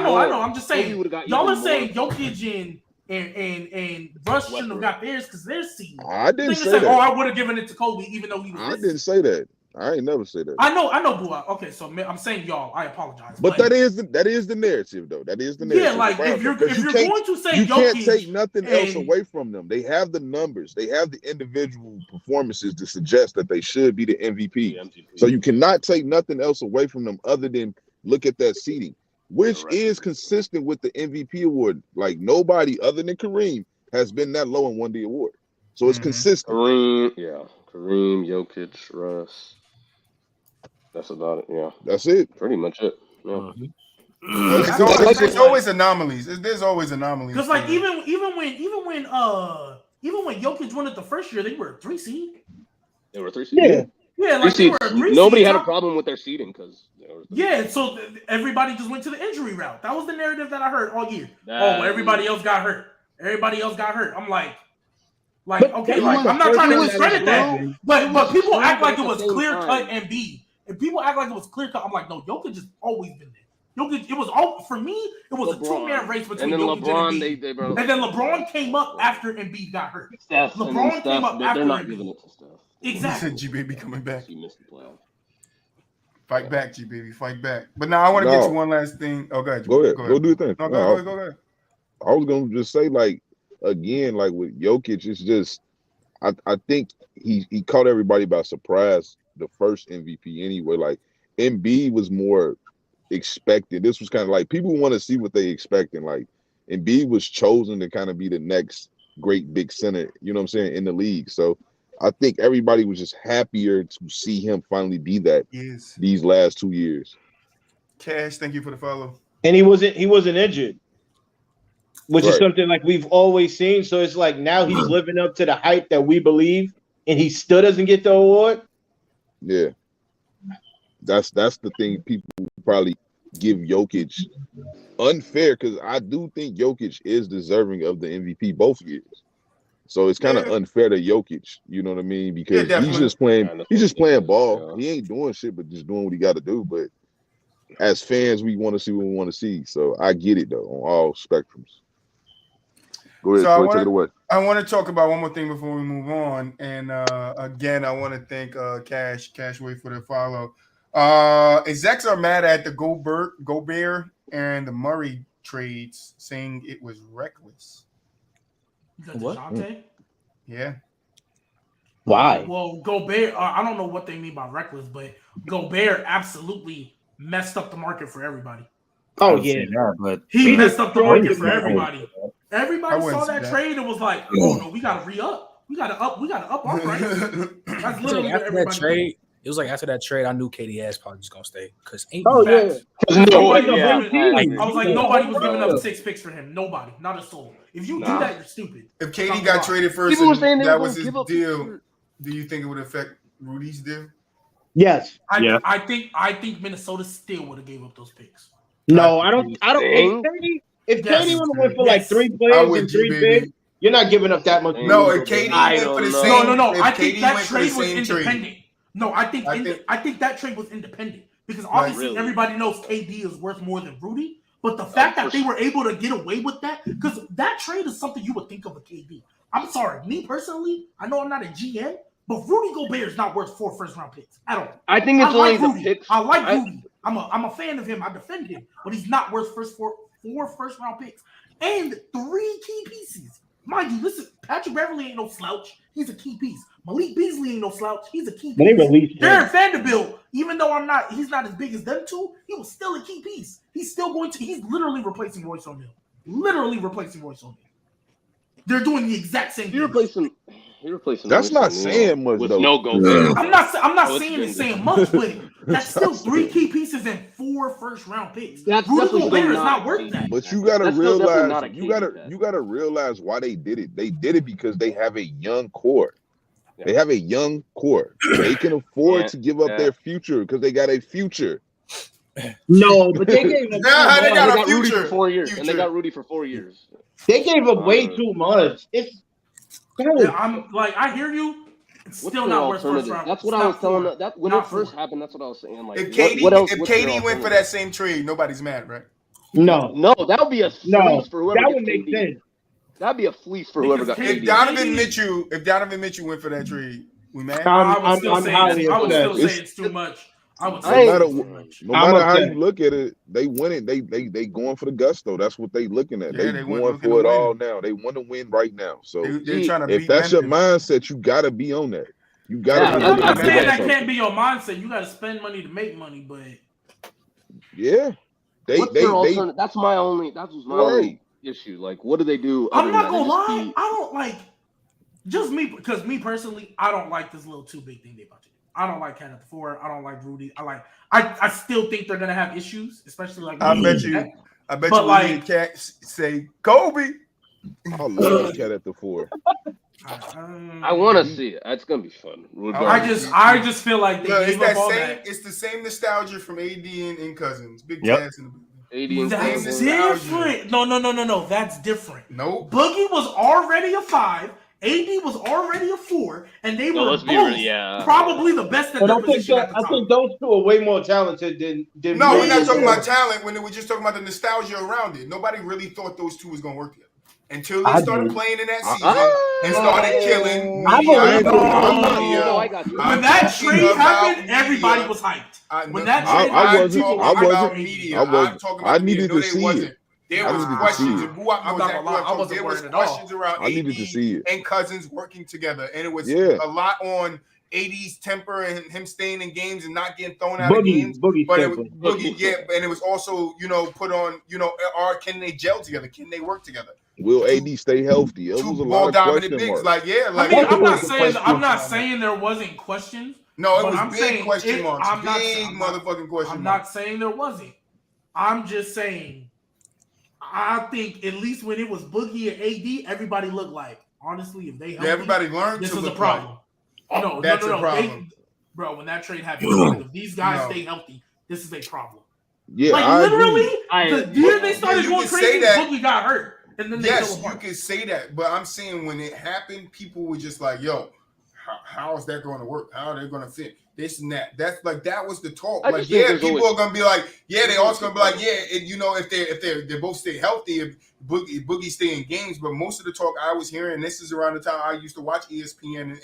know. I'm just saying y'all are saying Jokic and Russ shouldn't have got theirs because they're seed. I didn't say that. Oh, I would have given it to Kobe even though he was. I didn't say that. I ain't never say that. I know, BooWop. Okay, so I'm saying y'all. I apologize. But that is the narrative, though. That is the narrative. Yeah, like if you're going to say you Jokic, can't take nothing else away from them. They have the numbers. They have the individual performances to suggest that they should be the MVP. So you cannot take nothing else away from them other than look at that seeding, which is consistent with the MVP award. Like nobody other than Kareem has been that low and won the award. So it's consistent. Kareem, Jokic, Russ. That's about it. Yeah, that's it. Pretty much it. Yeah. There's always anomalies. There's always anomalies. Because like even when Jokic won it the first year, they were a 3 seed. They were a 3 seed. Yeah, like they were a 3 nobody seed. had a problem with their seeding because. So everybody just went to the injury route. That was the narrative that I heard all year. Everybody else got hurt. I'm like, okay, like I'm not trying to discredit that, but people act like it was clear cut and B. And people act like it was clear cut. I'm like, no, Jokic has always been there. Jokic, it was all for me. It was a 2-man race between Jokic and Embiid. And then LeBron came up after Embiid got hurt. LeBron came up after Embiid. Exactly. He said Gbaby coming back. He missed the playoff. Fight back, Gbaby. Fight back. But now I want to get to one last thing. Oh, go ahead. Go ahead. Go do your thing. No, go ahead. I was gonna just say, like, again, like with Jokic, it's just I think he caught everybody by surprise. The first MVP anyway. Like Embiid was more expected. This was kind of like people want to see what they expecting. Like Embiid was chosen to kind of be the next great big center, you know what I'm saying, in the league. So I think everybody was just happier to see him finally be that these last 2 years. Cash, thank you for the follow. And he wasn't injured, which is something like we've always seen. So it's like now he's living up to the hype that we believe, and he still doesn't get the award. Yeah, that's the thing. People probably give Jokic unfair because I do think Jokic is deserving of the MVP both years. So it's kind of unfair to Jokic, you know what I mean? Because he's just playing ball. He ain't doing shit, but just doing what he got to do. But as fans, we want to see what we want to see. So I get it though on all spectrums. Go ahead, so take it away. I want to talk about one more thing before we move on. And again, I want to thank Cash Way for the follow. Execs are mad at the Gobert and the Murray trades, saying it was reckless. What? Yeah. Why? Well, Gobert, I don't know what they mean by reckless, but Gobert absolutely messed up the market for everybody. Oh, yeah. But he messed up the market for everybody. Everybody saw that trade and was like, "Oh no, we gotta re-up. We gotta up our price." That's literally after that trade. It was like after that trade, I knew KD's probably just gonna stay because ain't. I was like, nobody was giving up 6 picks for him. Nobody, not a soul. If you do that, you're stupid. If KD got traded first, and that was his deal. Do you think it would affect Rudy's deal? Yes. I think Minnesota still would have gave up those picks. No, I don't. If KD would have went for like 3 players and 3 picks, you're not giving up that much. No, if KD went for the same. No. I think that trade was independent. No, I think that trade was independent because obviously everybody knows KD is worth more than Rudy. But the fact that they were able to get away with that, because that trade is something you would think of a KD. I'm sorry, me personally, I know I'm not a GM, but Rudy Gobert is not worth 4 first-round picks at all. I think it's only the picks. I like Rudy. I'm a fan of him. I defend him, but he's not worth 4 first-round picks and 3 key pieces. Mind you, listen, Patrick Beverly ain't no slouch. He's a key piece. Malik Beasley ain't no slouch. He's a key piece. Jared Vanderbilt, even though he's not as big as them two, he was still a key piece. He's literally replacing Royce O'Neal. They're doing the exact same thing. He replacing. That's not saying much with though. No Gobert. I'm not saying it's saying much, but that's still 3 key pieces and 4 first-round picks. Rudy Gobert is not worth that. But you gotta realize, you gotta realize why they did it. They did it because they have a young core. They have a young core. They can afford to give up their future because they got a future. No, but they gave they got a future. Rudy for 4 years, and they got Rudy for 4 years. They gave up way too much. I hear you. It's still not worth first round. That's what I was telling them. That when it first happened, that's what I was saying. Like, if KD went for that same trade, nobody's mad, right? No, that would be a fleece for whoever. That would make sense. That'd be a fleece for whoever got KD. If Donovan Mitchell went for that trade, we mad? I would still say it's too much. No matter how you look at it, they win it. They going for the gusto. That's what they looking at. They going for it all now. They want to win right now. So they're trying to if that's your mindset, you gotta be on that. You gotta. I'm not saying that can't be your mindset. You gotta spend money to make money, but yeah, that's my only issue. Like, what do they do? I'm not gonna lie. I don't like just me because me personally, I don't like this little too big thing they about to do. I don't like Cat at the 4. I don't like Rudy. I still think they're gonna have issues, especially like. I bet you like Cat say Kobe. I love Cat at the 4. I want to see it. It's gonna be fun. I just feel like they gave up all that. It's the same nostalgia from AD and Cousins. Big Cass in the That's different. No. That's different. Nope. Boogie was already a 5. AD was already a 4, and they were both probably the best at their position at the time. I think those two are way more talented than No, we're not talking about talent. When we're just talking about the nostalgia around it. Nobody really thought those two was gonna work together until they started playing in that season and started killing. When that trade happened, everybody was hyped. When that trade happened, I needed to see it. There was questions, and BooWop there was questions around I needed to see it. and Cousins working together, and it was a lot on AD's temper and him staying in games and not getting thrown out of games. But it was and it was also put on can they gel together? Can they work together? Will AD stay healthy? It was a lot of question marks. I'm not saying there wasn't questions. No, it was big question marks. Big motherfucking question marks. I'm not saying there wasn't. I'm just saying. I think at least when it was Boogie and AD, everybody looked like honestly, if they healthy, everybody learned this to is look a problem. No, that's a problem. Bro, when that trade happened, if these guys stay healthy, this is a problem. Yeah, like literally, the year they started going crazy, Boogie got hurt, and then you can say that, but I'm saying when it happened, people were just like, "Yo, how is that going to work? How are they going to fit?" This and that. That's like that was the talk. Like, people are gonna be like, they also gonna be like, if they both stay healthy, if Boogie stay in games. But most of the talk I was hearing, this is around the time I used to watch ESPN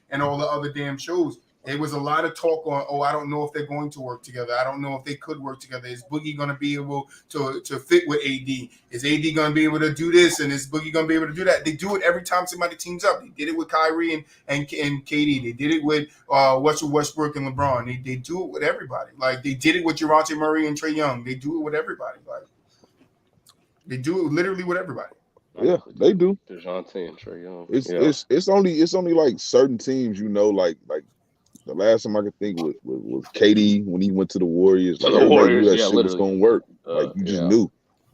and all the other damn shows. There was a lot of talk on, I don't know if they're going to work together. I don't know if they could work together. Is Boogie going to be able to fit with AD? Is AD going to be able to do this? And is Boogie going to be able to do that? They do it every time somebody teams up. They did it with Kyrie and KD. They did it with Westbrook and LeBron. They do it with everybody. Like, they did it with Dejounte Murray and Trae Young. They do it with everybody. Like, they do it literally with everybody. Yeah, they do. Dejounte and Trae Young. It's only like certain teams, like the last time I could think was KD when he went to the Warriors. Like, everybody knew that shit was gonna work. Like, you just knew.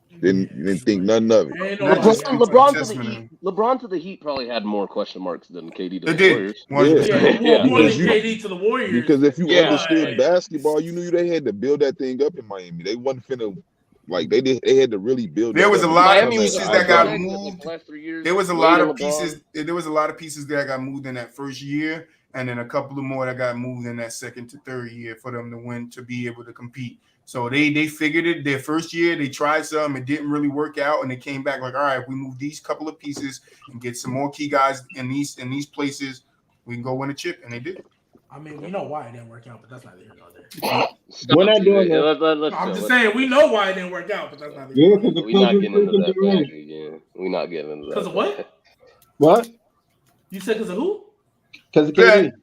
You didn't think nothing of it. LeBron to the Heat probably had more question marks than KD to the Warriors. More than KD to the Warriors. Because if you understood basketball, you knew they had to build that thing up in Miami. They wasn't finna Like they had to really build. There was a lot of Miami was pieces a that got magnet, moved. like, the last 3 years. There was a Wade lot and of pieces. LeBron. There was a lot of pieces that got moved in that first year, and then a couple of more that got moved in that second to third year for them to win, to be able to compete. So they figured it. Their first year, they tried some. It didn't really work out, and they came back like, all right, if we move these couple of pieces and get some more key guys in these places, we can go win a chip, and they did. I mean, we know why it didn't work out, but that's not here nor there. We're not doing that. I'm just saying we know why it didn't work out, but that's not here. We're not getting into that bag again. We're not getting into that. Because of what? What? You said because of who? Because of KD.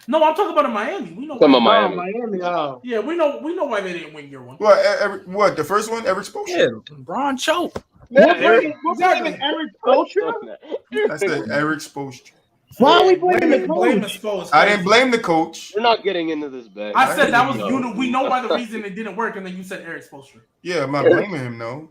No, I'm talking about in Miami. We know. Some of Miami. Yeah, we know why they didn't win year one. What? The first one, Eric Spoelstra? Yeah, LeBron choked. Eric Spoelstra? I said Eric Spoelstra. Why are we blaming the coach? I didn't blame the coach. We're not getting into this bag. I said that was we know why the reason it didn't work, and then you said Eric Spoelstra. Yeah, I'm not blaming him, no.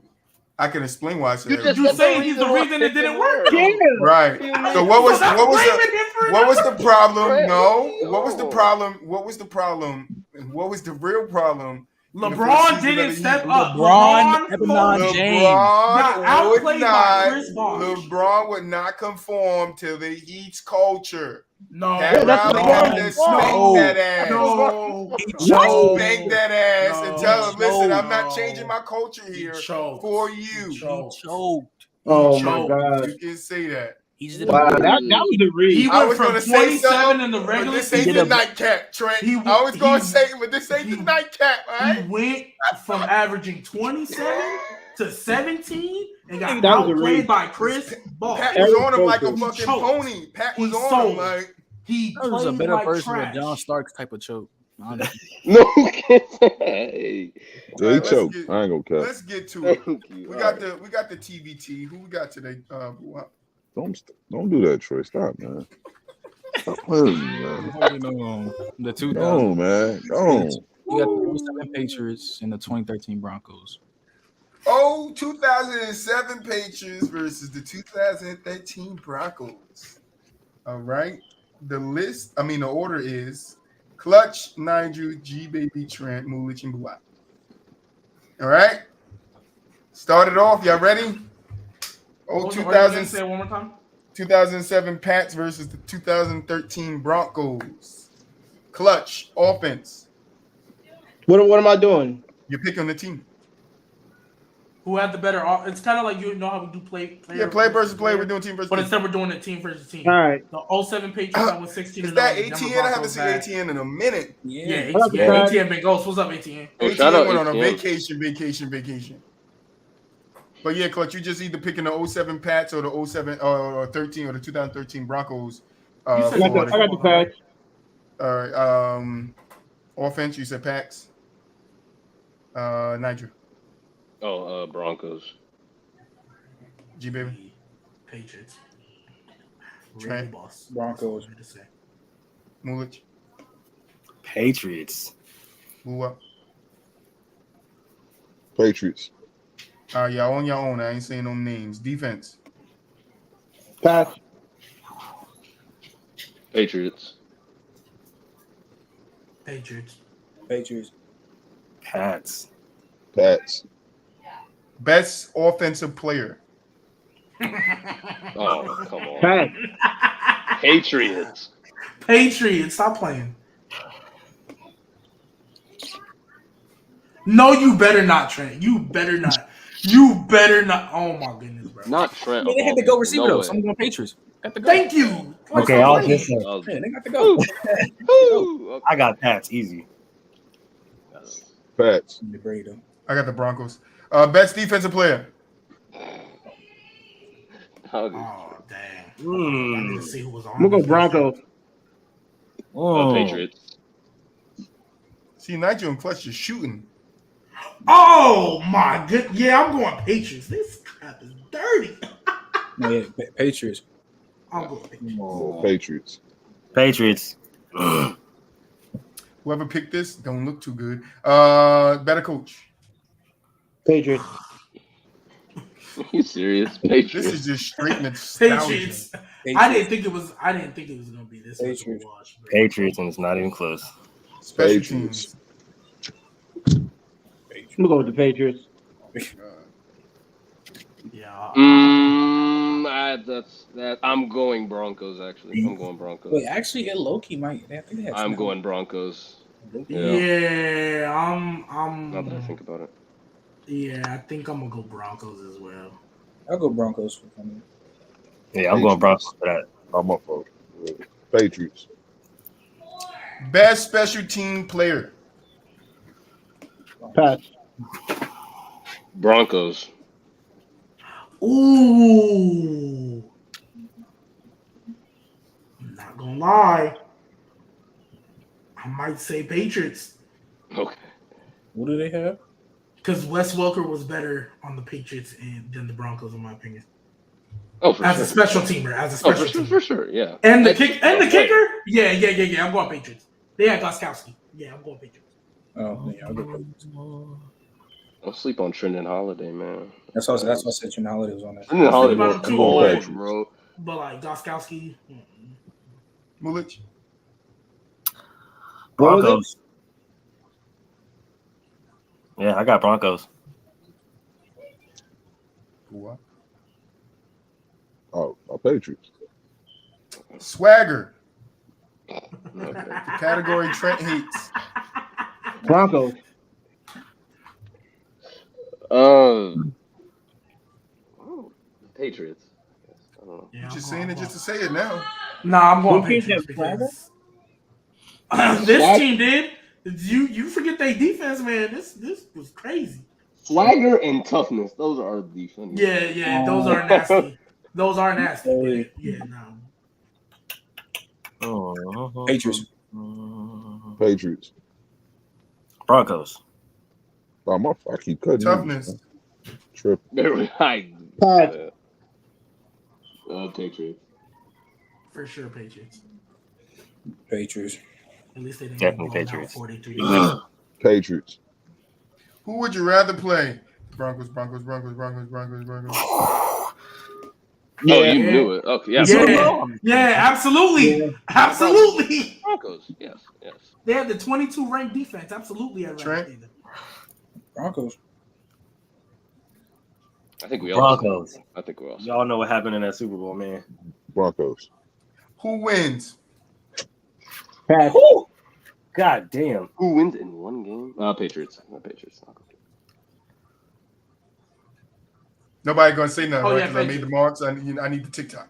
I can explain why I said Eric. You saying he's the reason it didn't work? Yeah. Right. So what was the problem? No. What was the problem? What was the problem? And what was the real problem? LeBron didn't step up. LeBron James got outplayed by Chris Bosh. LeBron would not conform to the Heat's culture. No, Pat Riley had to spank that ass. No, Spank that ass and tell him, listen, I'm not changing my culture here for you. He choked. Oh my God! You can say that. Wow, that was the read. He went from 27 in the regular but this ain't the nightcap, Trent. I was going to say, but this ain't the nightcap, all right? He went from averaging 27 to 17 and got outplayed by Chris Bosh. Pat was on him like a fucking pony. Pat was on him like that was a better version of John Starks type of choke. No, hey. Yeah, he choked. I ain't gonna cut. Let's get to it. We got the TBT. Who we got today? Don't do that, Troy. Stop, man. Stop playing, man. The 2000. No, man. Don't. You got the 07 Patriots and the 2013 Broncos. 2007 Patriots versus the 2013 Broncos. All right. The order is Clutch, Nigel, Gbaby, Trent, Mulich, and BooWop. All right. Started off. Y'all ready? 2007 Pats versus the 2013 Broncos. Clutch, offense. What am I doing? You're picking the team. Who had the better? It's kind of like you know how we do play versus play. We're doing team versus. But team. instead we're doing it team versus team. All right. The 07 Patriots that was 16. Is that ATN? I haven't seen ATN in a minute. Yeah, ATN been ghost. What's up, ATN? ATN went on a vacation. But yeah, Clutch, you just either picking the 07 Pats or the 07 or 13 or the 2013 Broncos. I got the Pats. All right. Offense, you said Pats. Nigel. Broncos. Gbaby. Patriots. Trent. Broncos. Mulich. Patriots. BooWop. Patriots. Y'all on your own. I ain't saying no names. Defense. Pass. Patriots. Pats. Best offensive player. Oh, come on. Pass. Patriots. Stop playing. No, you better not, Trent. You better not. Oh my goodness, bro. Not Trent. They had to go receiver though. So I'm going Patriots. Thank you. Okay, I'll just say. They got to go. Okay. I got Pats easy. Pats. I got the Broncos. Best defensive player. Oh damn. I need to see who was on. I'm gonna go Broncos. Patriots. See, Nigel and Clutch is shooting. Oh my good. Yeah, I'm going Patriots. This crap is dirty. No, yeah, Patriots. I'm going Patriots. Patriots. Whoever picked this don't look too good. Better coach. Patriots. Are you serious? Patriots. This is just straight nostalgia. Patriots. I didn't think it was gonna be this. Patriots. Patriots, and it's not even close. Special teams. I'm gonna go with the Patriots. Yeah. That's that. I'm going Broncos. Actually, I'm going Broncos. Wait, actually, it low-key might. I think they had I'm going Broncos. Yeah, I'm. Now that I think about it. Yeah, I think I'm gonna go Broncos as well. I'll go Broncos for me. Yeah, I'm going Broncos for that. I'm up for Patriots. Best special team player. Pat. Broncos. Ooh. Not gonna lie. I might say Patriots. Okay. What do they have? Because Wes Welker was better on the Patriots than the Broncos, in my opinion. Oh, for as sure. a special teamer, for sure, yeah. And the kicker, yeah. I'm going Patriots. They had Gostkowski. Yeah, I'm going Patriots. Oh, yeah, I'll go Patriots. Don't sleep on Trendon Holiday, man. That's what I said. Trendon Holiday was on that. Trendon Holiday was cold, bro. But like Gostkowski, Mulich. Broncos. Yeah, I got Broncos. What? Oh, Patriots. Swagger. Okay. The category Trent hates. Broncos. Patriots. I don't know. You're just saying it just to say it now. Nah, I'm going Patriots because this team did. You forget their defense, man. This was crazy. Swagger and toughness. Those are the funny. Yeah. Those are nasty. Those are nasty. Yeah, no. Patriots. Patriots. Broncos. I keep cutting. Toughness. Trip. Patriots. For sure, Patriots. Patriots. At least they didn't Definitely get Patriots. 43. Patriots. Who would you rather play? Broncos. Yeah. Oh, you knew it. Okay, yeah, absolutely. Yeah. Absolutely. Broncos, yes. They had the 22 ranked defense. Absolutely. Broncos. I think we Broncos. all. Y'all know what happened in that Super Bowl, man. Broncos. Who wins? Pat. God damn. Who wins in one game? Patriots. Patriots. Nobody gonna say nothing, Oh, right? yeah, Because I made the marks. I need the TikTok.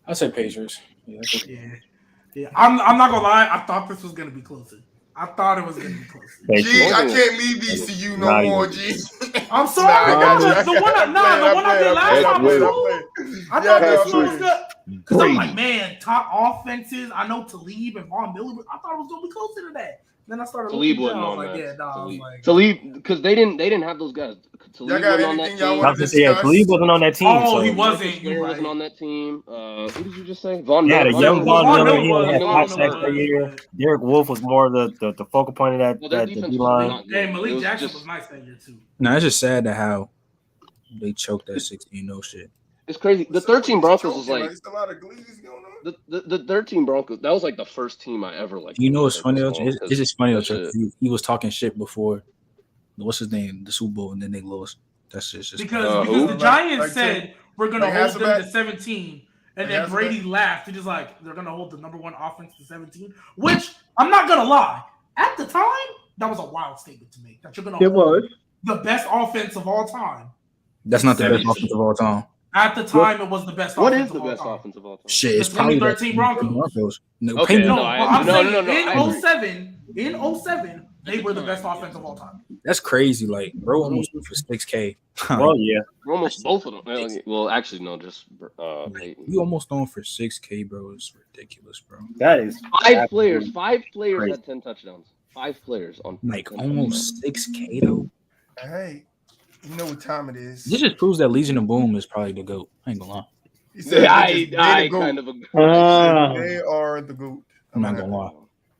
I'll say Patriots. Yeah. I'm not gonna lie. I thought this was gonna be closer. I thought it was gonna be closer. G, I can't leave these to you no more, G. I'm sorry. The one I did last time was cool. I thought this one was good. Because I'm like, man, top offenses. I know Talib and Von Miller. I thought it was gonna be closer to that. Then I started Talib looking wasn't down. on that. Talib, because they didn't have those guys. Talib wasn't on that team. Talib wasn't on that team. Oh, he wasn't. He wasn't on that team. Who did you just say? Von Yeah, Miller. the young Von Miller. He Von had Miller 5 sacks per year. Derek Wolf was more the focal point of that D-line. Hey, Malik Jackson was nice that year too. No, it's just sad that how they choked that 16-0 shit. It's crazy. The 13 Broncos was like a lot of glees going on. The 13 Broncos. That was like the first team I ever liked. You know what's funny? It's just funny. He was talking shit before. What's his name? The Super Bowl, and then they lost. That's just because the Giants said we're gonna hold them to 17, and then Brady laughed. He just like they're gonna hold the number one offense to 17. Which I'm not gonna lie. At the time, that was a wild statement to make. That you're gonna hold the best offense of all time. That's not the best offense of all time. At the time, it was the best. What is the best offense of all time? Shit, it's probably 13 Broncos. No, okay, I'm saying in 07, they were the best offense of all time. That's crazy. Like, bro, almost for 6K. Oh yeah, almost both of them. Well, actually, no, just you almost on for 6K, bro. It's ridiculous, bro. That is 5 players. 5 players had 10 touchdowns. 5 players on like almost 6K though. Hey. You know what time it is. This just proves that Legion of Boom is probably the GOAT. I ain't gonna lie. He said I kind of agree. They are the GOAT. I'm not gonna lie.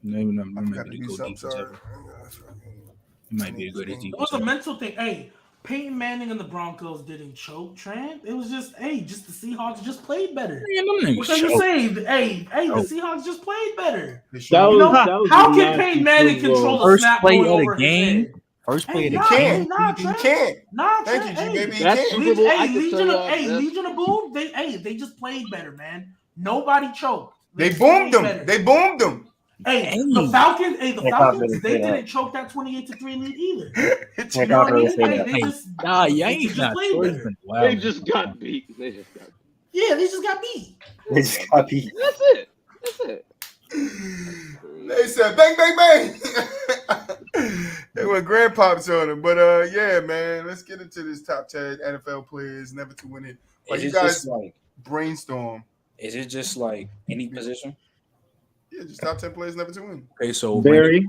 Maybe might be the GOAT defense ever. It might be the greatest defense. It was a mental thing. Hey, Peyton Manning and the Broncos didn't choke Trent. It was just the Seahawks just played better. What are you saying? Hey, the Seahawks just played better. How can Peyton Manning control the snap going over his head? First play of the game. You can't. Thank you, Gbaby. That Super Bowl, Legion of Boom. They just played better, man. Nobody choked. They boomed them. They boomed them. Hey, the Falcons. Hey, the Falcons. They didn't choke that 28-3 lead either. You know what I mean? They just got beat. Yeah, they just got beat. That's it. They said bang, bang, bang. They went grandpops on them. But yeah, man, let's get into this top 10 NFL players never to win it. Like you guys brainstorm. Is it just like any position? Yeah, just top 10 players never to win. Okay, so Barry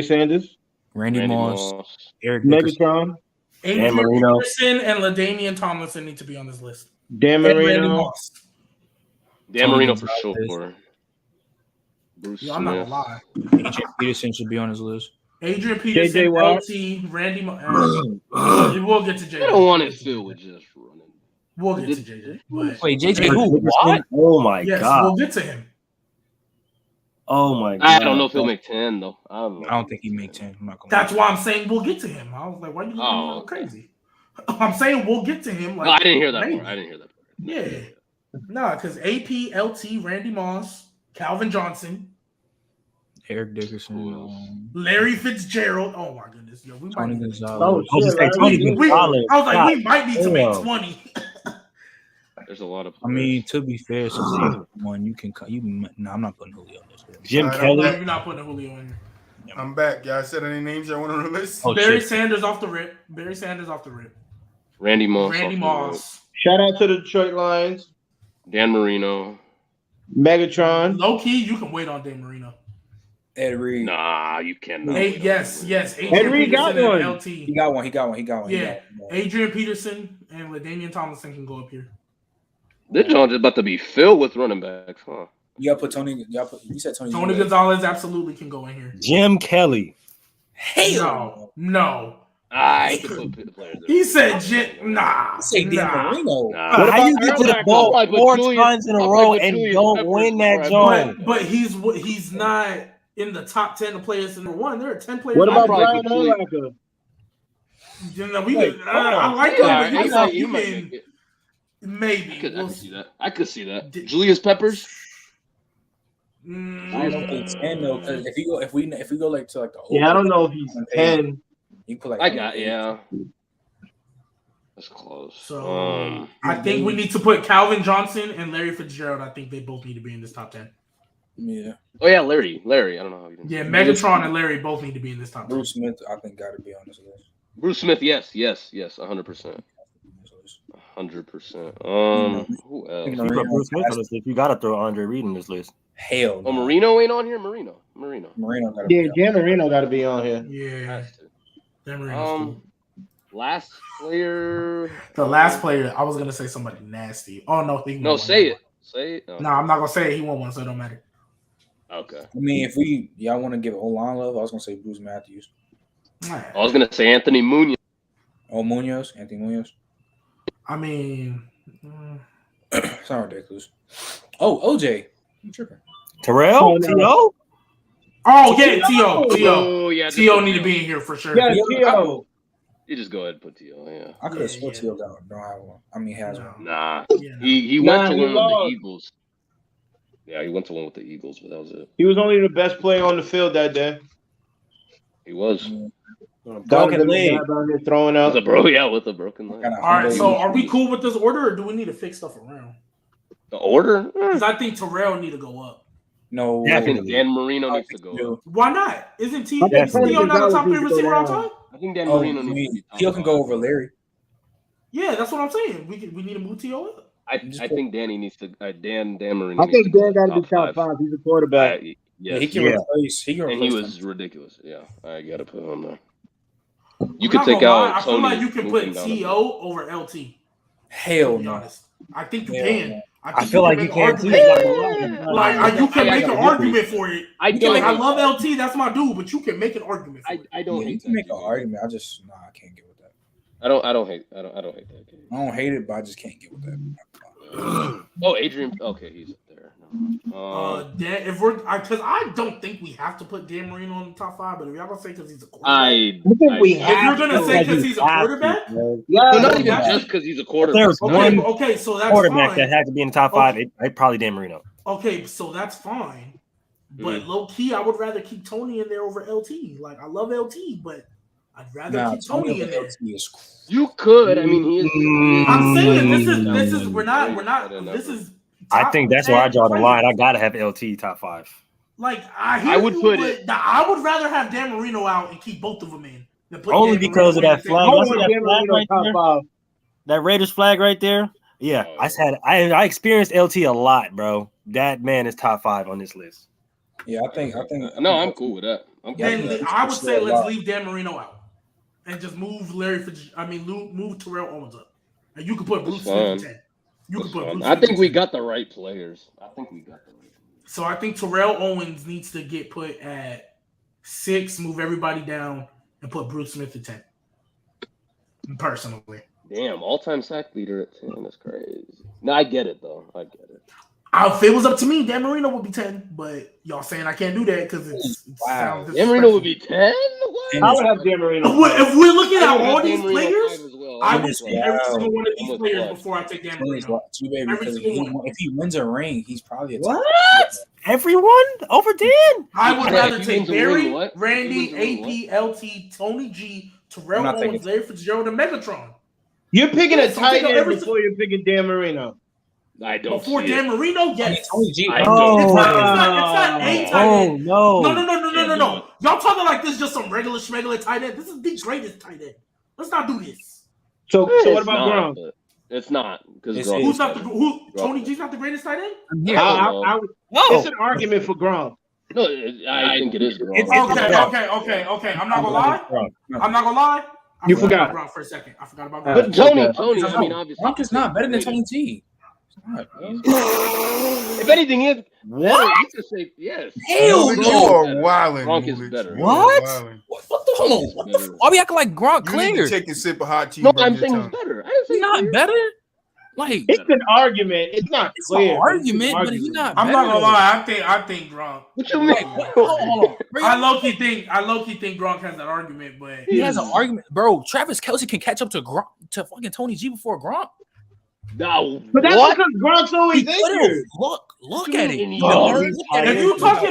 Sanders, Randy Moss, Eric Megatron, Adrian Peterson, and LaDainian Tomlinson need to be on this list. Dan Marino. Dan Marino for sure. Bruce I'm not gonna lie. Adrian Peterson should be on his list. Adrian Peterson, LT, Randy Moss. We'll get to JJ. I don't want it filled with just running. We'll get to JJ. Wait, JJ who? What? Oh my god. We'll get to him. Oh my god. I don't know if he'll make 10 though. I don't think he make 10. That's why I'm saying we'll get to him. I was like, why are you looking crazy? I'm saying we'll get to him. Like, no, I didn't hear that part. Yeah. Nah, because AP, LT, Randy Moss, Calvin Johnson, Eric Dickerson, Larry Fitzgerald. Oh my goodness, yo, we Tony might. Gonzalez. I was like, we might need to make 20. There's a lot of. I mean, to be fair, since one you can. No, I'm not putting Julio on this list. Jim Kelly. You're not putting Julio in here. I'm back. Y'all said any names y'all want on the list? Barry Sanders off the rip. Randy Moss. Shout out to the Detroit Lions. Dan Marino. Megatron. Low key, you can wait on Dan Marino. Ed Reed. Nah, you cannot. Yes. Ed Reed got one. LT. He got one. Yeah. Adrian Peterson and LaDainian Tomlinson can go up here. This joint is about to be filled with running backs, huh? You got to put Tony. You said Tony. Tony Gonzalez absolutely can go in here. Jim Kelly. Hell no. He said Jim. Nah. Say Dan Marino. How you get to the ball 4 times in a row and don't win that joint? But he's not in the top 10 of players in the one. There are 10 players. What about Brian Urlacher? I like him, but you can maybe. I could see that. Julius Peppers. I don't think 10 though, because if we go like to like the I don't know if he's 10. You put like that's close. So I think we need to put Calvin Johnson and Larry Fitzgerald. I think they both need to be in this top 10. Yeah. Oh yeah, Larry. I don't know how you didn't. Yeah, Megatron and Larry both need to be in this top 10. Bruce Smith, I think, got to be on this list. Bruce Smith, yes, 100%. 100%. Who else? Bruce Smith on this list. You got to throw Andre Reed in this list. Hell no. Oh, Marino ain't on here. Marino. Gotta Dan Marino got to be on here. Yeah. Last player. The last player. I was gonna say somebody nasty. Oh no. No, say it. No, I'm not gonna say it. He won one, so it don't matter. Okay. I mean, if y'all want to give O-line love, I was gonna say Bruce Matthews. I was gonna say Anthony Munoz. Oh, Anthony Munoz. I mean, it's not ridiculous. Oh, OJ. I'm tripping. Terrell? T.O.? Oh, yeah, T.O. Oh, yeah. T.O. need to be in here for sure. Yeah, T.O. You just go ahead and put T.O. Yeah. I could have sworn T.O. don't have one. I mean, he has one. Nah. He went to one with the Eagles. Yeah, he went to one with the Eagles, but that was it. He was only the best player on the field that day. He was. Broken leg. Throwing out. With a broken leg. All right, so are we cool with this order, or do we need to fix stuff around? The order? Because I think Terrell need to go up. No, I think Dan Marino needs to go up. Why not? Isn't T.O. not a top 3 receiver all time? I think Dan Marino needs to be T.O. can go over Larry. Yeah, that's what I'm saying. We need to move T.O. up. I think Danny needs to. Dan Marino. I think Dan got to be top 5. He's a quarterback. Yeah, he can replace. And he was ridiculous. Yeah, I got to put him there. You could take out. I feel like you can put T.O. over LT. Hell no. Honest. I think you can. I feel like you can too. Like you can make an argument for it. I love LT. That's my dude, but you can make an argument for it. I don't hate you can make an argument. I can't get with that. I don't hate that game. I don't hate it, but I just can't get with that. Oh, Adrian. Okay, he's up there. No. If we're, because I don't think we have to put Dan Marino in the top 5, but if y'all gonna say because he's a quarterback, I think we have. If you're gonna say because he's a quarterback, not even just because he's a quarterback. There's one okay, so that's quarterback fine. that had to be in the top 5. It probably Dan Marino. Okay, so that's fine. But low key, I would rather keep Tony in there over LT. Like I love LT, but I'd rather keep Tony in there. You could. I mean, he is. I'm saying this is we're not. This is. I think that's where I draw the line. I gotta have LT top 5. Like I would put it. I would rather have Dan Marino out and keep both of them in. Only because of that flag. That Raiders flag right there. Yeah, I experienced LT a lot, bro. That man is top 5 on this list. Yeah, I think. No, I'm cool with that. Then I would say let's leave Dan Marino out and just move move Terrell Owens up, and you could put Bruce Smith in 10. You could put. I think we got the right players. So I think Terrell Owens needs to get put at 6, move everybody down, and put Bruce Smith at 10. Personally. Damn, all-time sack leader at 10. That's crazy. No, I get it, though. I get it. If it was up to me, Dan Marino would be 10, but y'all saying I can't do that because sounds Dan Marino would be 10? I would have Dan Marino. If we're looking at all these players, I would see every single one of these players before I take Dan Marino. If he wins a ring, he's probably a what? Everyone over Dan? I would rather take Barry, Randy, AP, LT, Tony G, Terrell Owens, Larry Fitzgerald, and Megatron. You're picking a tight end before you're picking Dan Marino. I don't. Before Dan Marino, yes. Tony G. It's not a tight end. No. Y'all talking like this is just some regular schmegular tight end. This is the greatest tight end. Let's not do this. So what about Gronk? It's not because Tony G's not the greatest tight end. It's an argument for Gronk. No, I think it is Gronk. Okay. I'm not gonna lie. You forgot Gronk for a second. I forgot about But Gronk. Tony. I mean, obviously, Gronk is not better than Tony G. If anything is better, you could say yes. Hell no. You are wilding. Gronk is better. What? Hold on. Why we acting like Gronk clear? You need to take a sip of hot tea. No, I'm saying he's better. He's not better. Like it's an argument. It's not clear. An argument, but he's not. I'm not gonna lie. I think Gronk. What you mean? Hold on. I low key think Gronk has an argument, but he has an argument, bro. Travis Kelce can catch up to Gronk to fucking Tony G before Gronk. No, but that's because Gronk's always injured. Look at it. If you're talking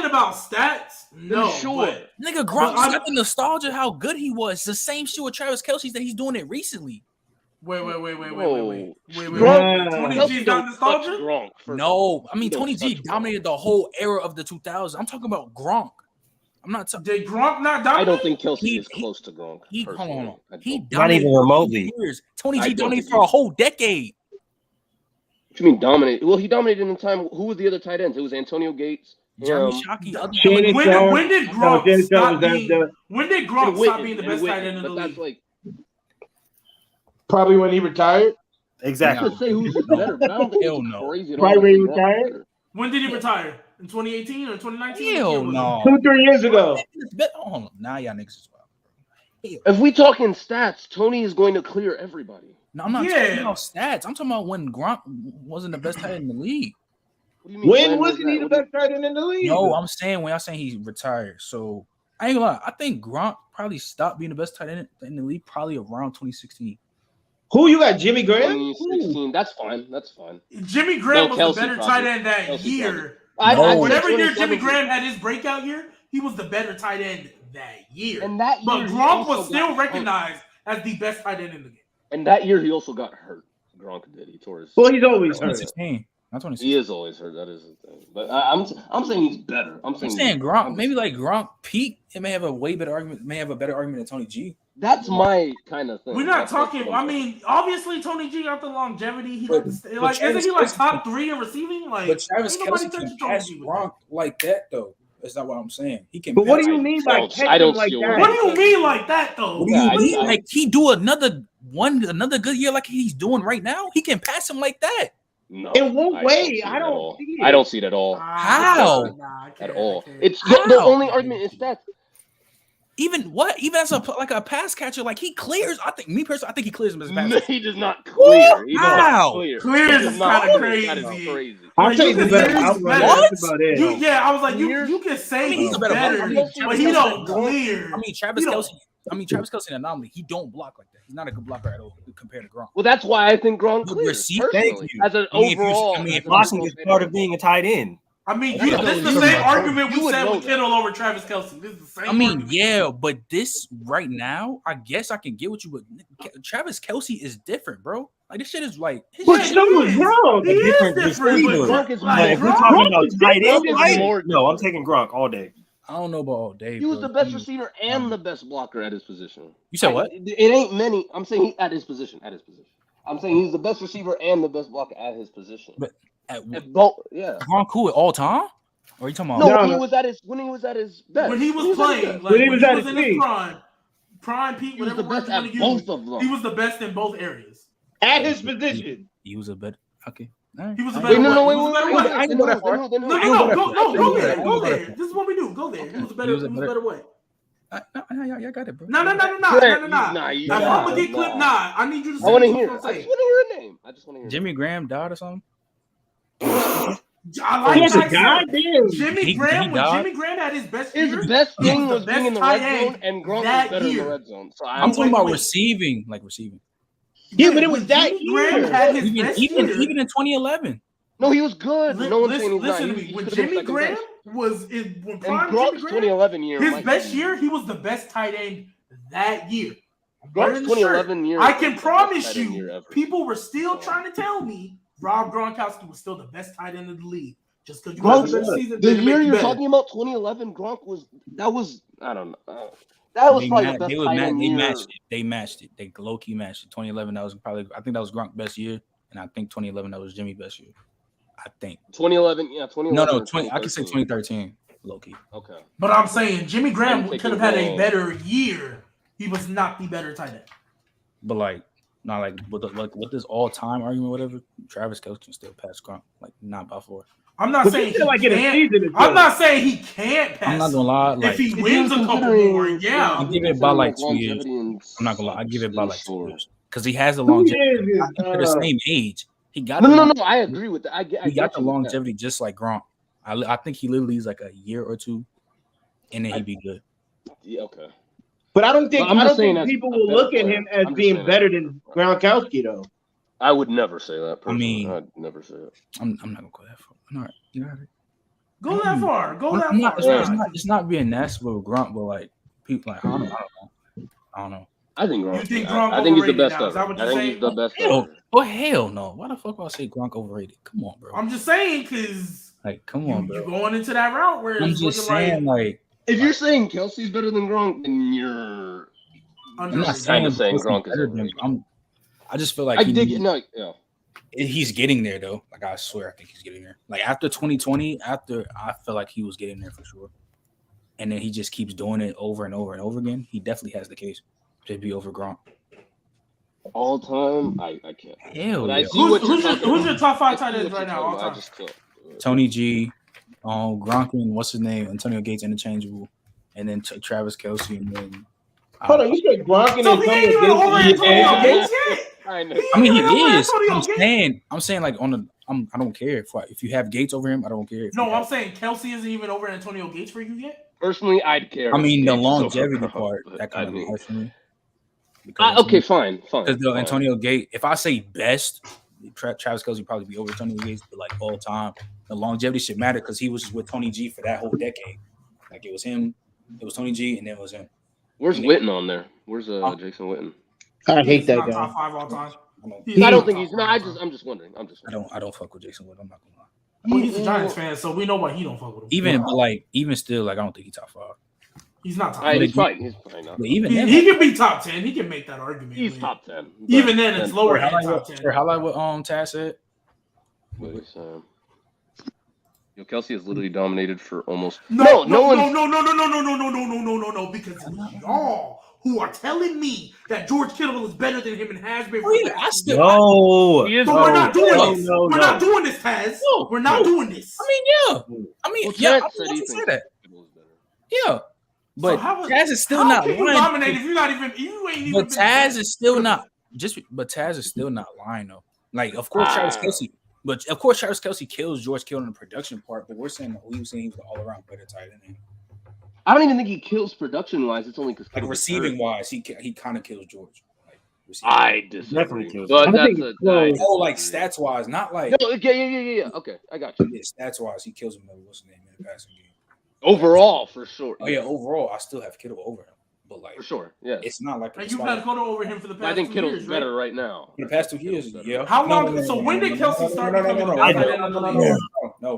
about stats, no. Sure. Nigga, Gronk's got the nostalgia how good he was. It's the same shit with Travis Kelce that he's doing it recently. Wait. Tony G's got nostalgia? No, I mean Tony G dominated the whole era of the 2000s. I'm talking about Gronk. I'm not talking. Did Gronk not dominate? I don't think Kelce is close to Gronk. Hold on. He not even remotely. Tony G dominated for a whole decade. What you mean dominate? Well, he dominated in the time. Who was the other tight ends? It was Antonio Gates. Jeremy Shockey. When did Gronk stop being the best tight end in the league? Like probably when he retired. Exactly. I could say who's better, but I don't think it's crazy at all. Probably when he retired. When did he retire? In 2018 or 2019? Hell no. 2-3 years ago. Hold on. Now y'all niggas is wild. If we talking stats, Tony is going to clear everybody. No, I'm not talking about stats. I'm talking about when Gronk wasn't the best tight end in the league. What do you mean? When wasn't he the best tight end in the league? No, I'm saying when y'all saying he retired. So I ain't gonna lie. I think Gronk probably stopped being the best tight end in the league probably around 2016. Who you got? Jimmy Graham? 2016. That's fine. Jimmy Graham was the better tight end that year. Whatever year Jimmy Graham had his breakout year, he was the better tight end that year. And that year, but Gronk was still recognized as the best tight end in the game. And that year, he also got hurt. Gronk did. He tore his. Well, he's always hurt. He is always hurt. That is the thing. But I'm saying he's better. I'm saying Gronk. Maybe like Gronk peak. It may have a way better argument. May have a better argument than Tony G. That's my kind of thing. We're not talking. I mean, obviously Tony G got the longevity. He got like isn't he like top 3 in receiving? Like, but Travis Kelce can pass Gronk like that though. That's not what I'm saying. He can. But what do you mean by catching like that? What do you mean like that though? What do you mean? Like he do another good year like he's doing right now? He can pass him like that. No, in what way? I don't see it. I don't see it at all. How? At all. It's the only argument is that Even as a pass catcher, like he clears. I think he clears him as a pass. No, he does not clear. He does not clear. Clears is kind of crazy. That is crazy. I'll say he's better. What? Yeah, I was like, you can say he's better, but he don't clear. Travis Kelce an anomaly. He don't block like that. He's not a good blocker at all compared to Gronk. Well, that's why I think Gronk clears. As an overall, blocking is part of being a tight end. This is the same argument we said with Kittle over Travis Kelce. This is the same. Argument. But this right now, I guess I can get with you. But Travis Kelce is different, bro. Like this shit is like. But so is Gronk. He is different. If we're talking about tight end, no, I'm taking Gronk all day. I don't know about all day. He was the best receiver and the best blocker at his position. You said what? It ain't many. I'm saying he at his position. I'm saying he's the best receiver and the best blocker at his position. But at both, yeah. Gronk cool at all time? Or are you talking about? No, when he was at his best. When he was playing, when he was in his prime peak, he was the best at both of them. He was the best in both areas. At his position. He was a better. Okay. He was a better. I can go that far. No, go there. This is what we do. Go there. He was a better way. I got it, bro. No. I'm gonna get clipped. I need you to say. I want to hear. I just want to hear a name. Jimmy Graham died or something. I like that. Jimmy Graham had his best year. His best thing was being in the red zone, and Gronk was better in the red zone. So I'm talking about receiving. Yeah, but it was that year. Even in 2011. No, he was good. No one's saying he's not. Listen to me. When Jimmy Graham was in Gronk's 2011 year, his best year, he was the best tight end that year. Gronk's 2011 year, I can promise you, people were still trying to tell me Rob Gronkowski was still the best tight end of the league. Just because you had the best season. The year you're talking about, 2011, Gronk was I don't know. That was probably the best tight end year. They matched it. They low-key matched it. 2011, that was probably, I think that was Gronk's best year. And I think 2011, that was Jimmy's best year. I think 2011, yeah, 2011. No, I can say 2013, low-key. Okay. But I'm saying Jimmy Graham could have had a better year. He was not the better tight end. But with this all-time argument, whatever, Travis Kelce can still pass Gronk, not by far. I'm not saying he can't. I'm not saying he can't pass. I'm not gonna lie. If he wins a couple more, yeah. I'll give it by 2 years. I'm not gonna lie. I give it by 2 years because he has the longevity. They're the same age. He got no. I agree with that. He got the longevity just like Gronk. I think he literally is like a year or two, and then he'd be good. Yeah, okay. But I don't think people will look at him as being better than Gronkowski, though. I would never say that. Personally. I'd never say it. I'm not gonna go that far. All right, you got it. Go that far. It's not being nasty with Gronk, but people I don't know. I think Gronk. You think Gronk I think he's the best ever. Is that what you're saying? He's the best ever. Oh hell no! Why the fuck would I say Gronk overrated? Come on, bro. I'm just saying because come on, bro. You're going into that route where I'm just saying if you're saying Kelce's better than Gronk, then you're. I'm not saying Gronk is better than him. I just feel like he's getting there though. I swear, I think he's getting there. After 2020, I feel like he was getting there for sure. And then he just keeps doing it over and over and over again. He definitely has the case to be over Gronk. All time, I can't. Hell yeah. Who's your top 5 tight ends right now? All time. Tony G, Gronk and what's his name? Antonio Gates interchangeable, and then Travis Kelce, and then. Hold on, you said Gronk and Antonio Gates? I mean, he is. I'm saying I don't care if you have Gates over him. I don't care. No, I'm saying Kelce isn't even over Antonio Gates for you yet. Personally, I'd care. I mean, the longevity part that kind of hard for me. Okay, fine. Because Antonio Gates, if I say best, Travis Kelce would probably be over Antonio Gates, but all time, the longevity should matter because he was with Tony G for that whole decade. It was him, it was Tony G, and then it was him. Where's Witten on there? Where's Jason Witten? I hate that guy. Top 5 all time. I don't think he's not. I'm just wondering. I don't fuck with Jason Witten. I'm not gonna lie. Well, he's a Giants fan, so we know why he don't fuck with him. Even still, I don't think he's top 5. He's not top 5. He's probably not. Even he can be top 10. He can make that argument. He's top 10. Even then, it's lower than top 10. For highlight what Taz said. Kelce has literally dominated for almost no, because y'all who are telling me that George Kittle is better than him and has been. We're not doing this. We're not doing this, Taz. We're not doing this. I mean, yeah. I can say that. Yeah. But Taz is still not lying. Dominate if you're not even you ain't even. But Taz is still not Taz is still not lying though. Like, of course, Travis Kelce kills George Kittle in the production part, but we're saying that we were saying he was the all-around better tight end. I don't even think he kills production-wise. It's only because like receiving-wise, he kind of kills George. Like, I disagree. But like stats-wise, not like. No, yeah. Okay, I got you. Yeah, stats-wise, he kills him. What's the name in the passing game? Overall, for sure. Oh yeah, overall, I still have Kittle over him. But like for sure, yeah, it's not like you've had Kittle over him for the past 2 years. I think Kittle's better right now. For the past 2 years, yeah. How long? So when did Kelce start? No.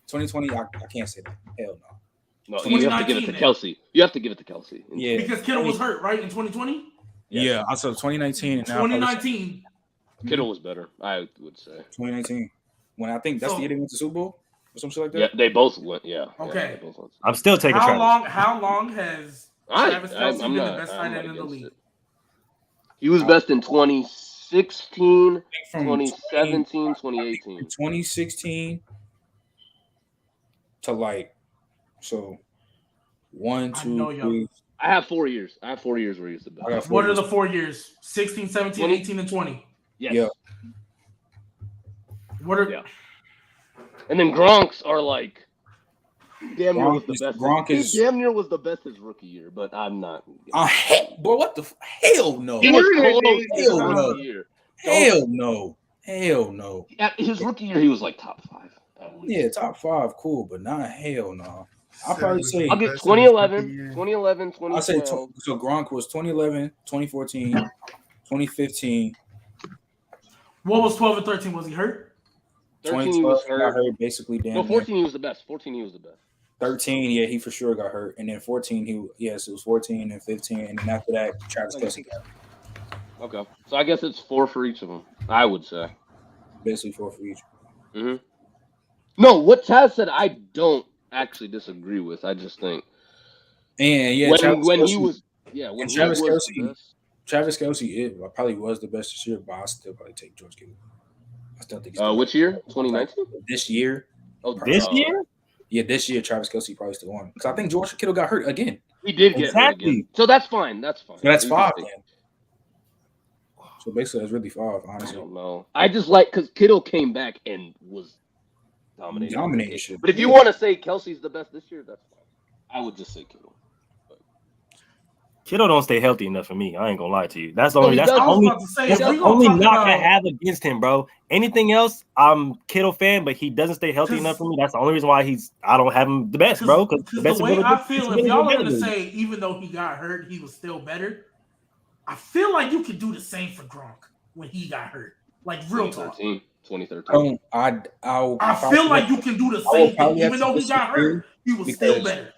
2020, I can't say that. Hell no. No, you have to give it to Kelce. You have to give it to Kelce. Yeah, because Kittle was hurt, right, in 2020. Yeah, I saw 2019 and now 2019. Kittle was better, I would say. 2019, when I think that's the year they went to Super Bowl or something like that. Yeah, they both went. Yeah. Okay. Yeah, both went. I'm still taking. How long has Travis Kelce been the best tight end in the league? He was best in 2016, 2017, 2018. 2016 to like, so 1, 2, 3. I have 4 years. I have 4 years where he was the best. What are the 4 years? 16, 17, 20? 18, and 20. Yes. Yeah. What are And then Gronks are like damn near was the best. Damn near was the best his rookie year, but I'm not. Boy, what the hell no? He was close. Hell no. Hell no. His rookie year, he was like top 5. Yeah, top 5, cool, but not hell no. I'll probably say I'll get 2011, 2012. I'll say so Gronk was 2011, 2014, 2015. What was 12 and 13? Was he hurt? 13 he was hurt. Got hurt basically. No, 14 he was the best. 14 he was the best. 13, yeah, he for sure got hurt, and then 14 it was 14 and 15, and then after that, Travis Kelce got hurt. Okay, so I guess it's 4 for each of them. I would say basically 4 for each. Mm-hmm. No, what Taz said, I don't actually disagree with. I just think, and yeah, when Kelce, he was, when Travis Kelce, probably was the best this year, but I still probably take George Kittle. I still think. Which year? 2019. This year. Oh, this year. Yeah, this year Travis Kelce probably still won because I think George Kittle got hurt again. He did get hurt again, so that's fine. That's fine. So that's 5 then. So basically, that's really 5. Honestly, I don't know. I just like because Kittle came back and was dominating shit. But if you want to say Kelce's the best this year, that's fine. I would just say Kittle. Kittle don't stay healthy enough for me. I ain't gonna lie to you. That's the only. That's the only knock I have against him, bro. Anything else, I'm Kittle fan, but he doesn't stay healthy enough for me. That's the only reason why I don't have him the best, bro. Because the way I feel, if y'all are gonna say even though he got hurt, he was still better. I feel like you could do the same for Gronk when he got hurt. Like real talk. 2013. I feel like you can do the same thing. Even though he got hurt, he was still better.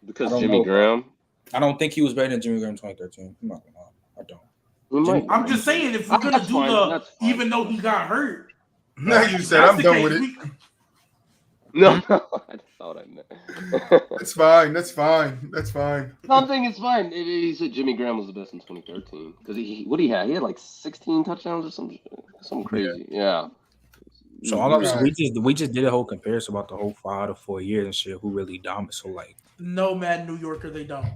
Because Jimmy Graham. I don't think he was better than Jimmy Graham in 2013. I'm not gonna lie. I don't. I'm just saying, if we're gonna do even though he got hurt. No, you said I'm done with it. No, I thought I meant. That's fine. That's fine. I'm saying it's fine. He said Jimmy Graham was the best in 2013 because what he had? He had like 16 touchdowns or something crazy. Yeah. So all we just did a whole comparison about the whole 5 to 4 years and shit. Who really dominated? So like, no, Mad New Yorker, they don't.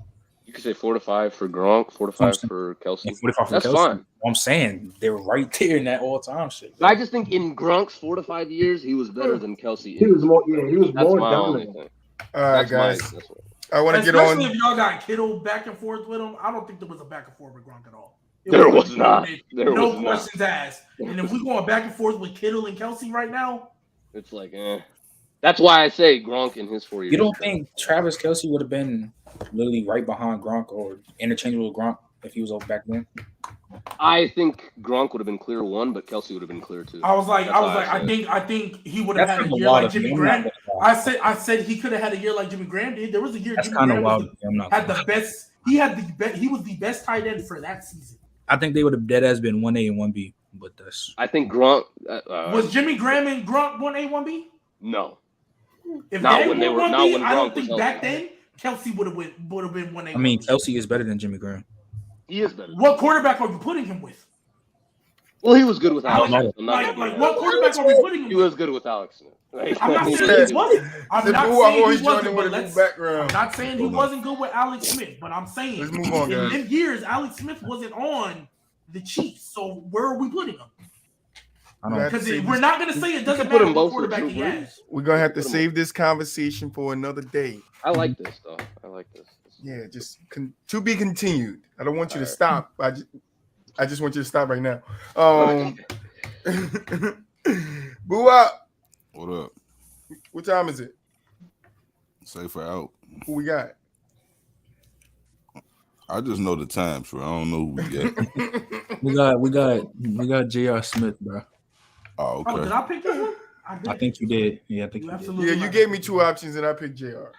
You could say 4 to 5 for Gronk, 4 to 5 for Kelce. 45 for That's Kelce. fine. I'm saying they were right there in that all-time shit. I just think in Gronk's 4 to 5 years, he was better than Kelce. He was more dominant. All right, guys. I want to get on. Especially if y'all got Kittle back and forth with him. I don't think there was a back and forth with Gronk at all. There was not. No questions asked. And if we're going back and forth with Kittle and Kelce right now, it's like, That's why I say Gronk in his 4 years. You don't think Travis Kelce would have been literally right behind Gronk or interchangeable with Gronk if he was over back then? I think Gronk would have been clear 1, but Kelce would have been clear 2. I think he would have had a year like Jimmy Graham. I said he could have had a year like Jimmy Graham did. There was a year Jimmy Graham had the best. He was the best tight end for that season. I think they would have dead ass been 1A and 1B, but that's. I think Gronk was Jimmy Graham and Gronk 1A 1B. No, if not when they were. Not when Gronk I don't think back then Kelce would have been 1A. I mean, Kelce is better than Jimmy Graham. He is better. What quarterback are you putting him with? Well, he was good with Alex Smith. Like what quarterback are we putting him? He was good with Alex Smith. I'm not saying he wasn't. I'm not saying he wasn't. But I'm not saying he wasn't good with Alex Smith. But I'm saying let's move on, in them years, Alex Smith wasn't on the Chiefs. So where are we putting him? Because we're not going to say it doesn't matter what quarterback he has. We're going to have to save this conversation for another day. I like this, though. I like this. Yeah, just to be continued. I don't want you to stop. I just want you to stop right now. BooWop. What up? What time is it? Safer out. Who we got? I just know the time, so I don't know who we got. we got J.R. Smith, bro. Oh, okay. Did I pick this one? I think you did. Yeah, I think you did. Yeah, you gave me two options and I picked JR.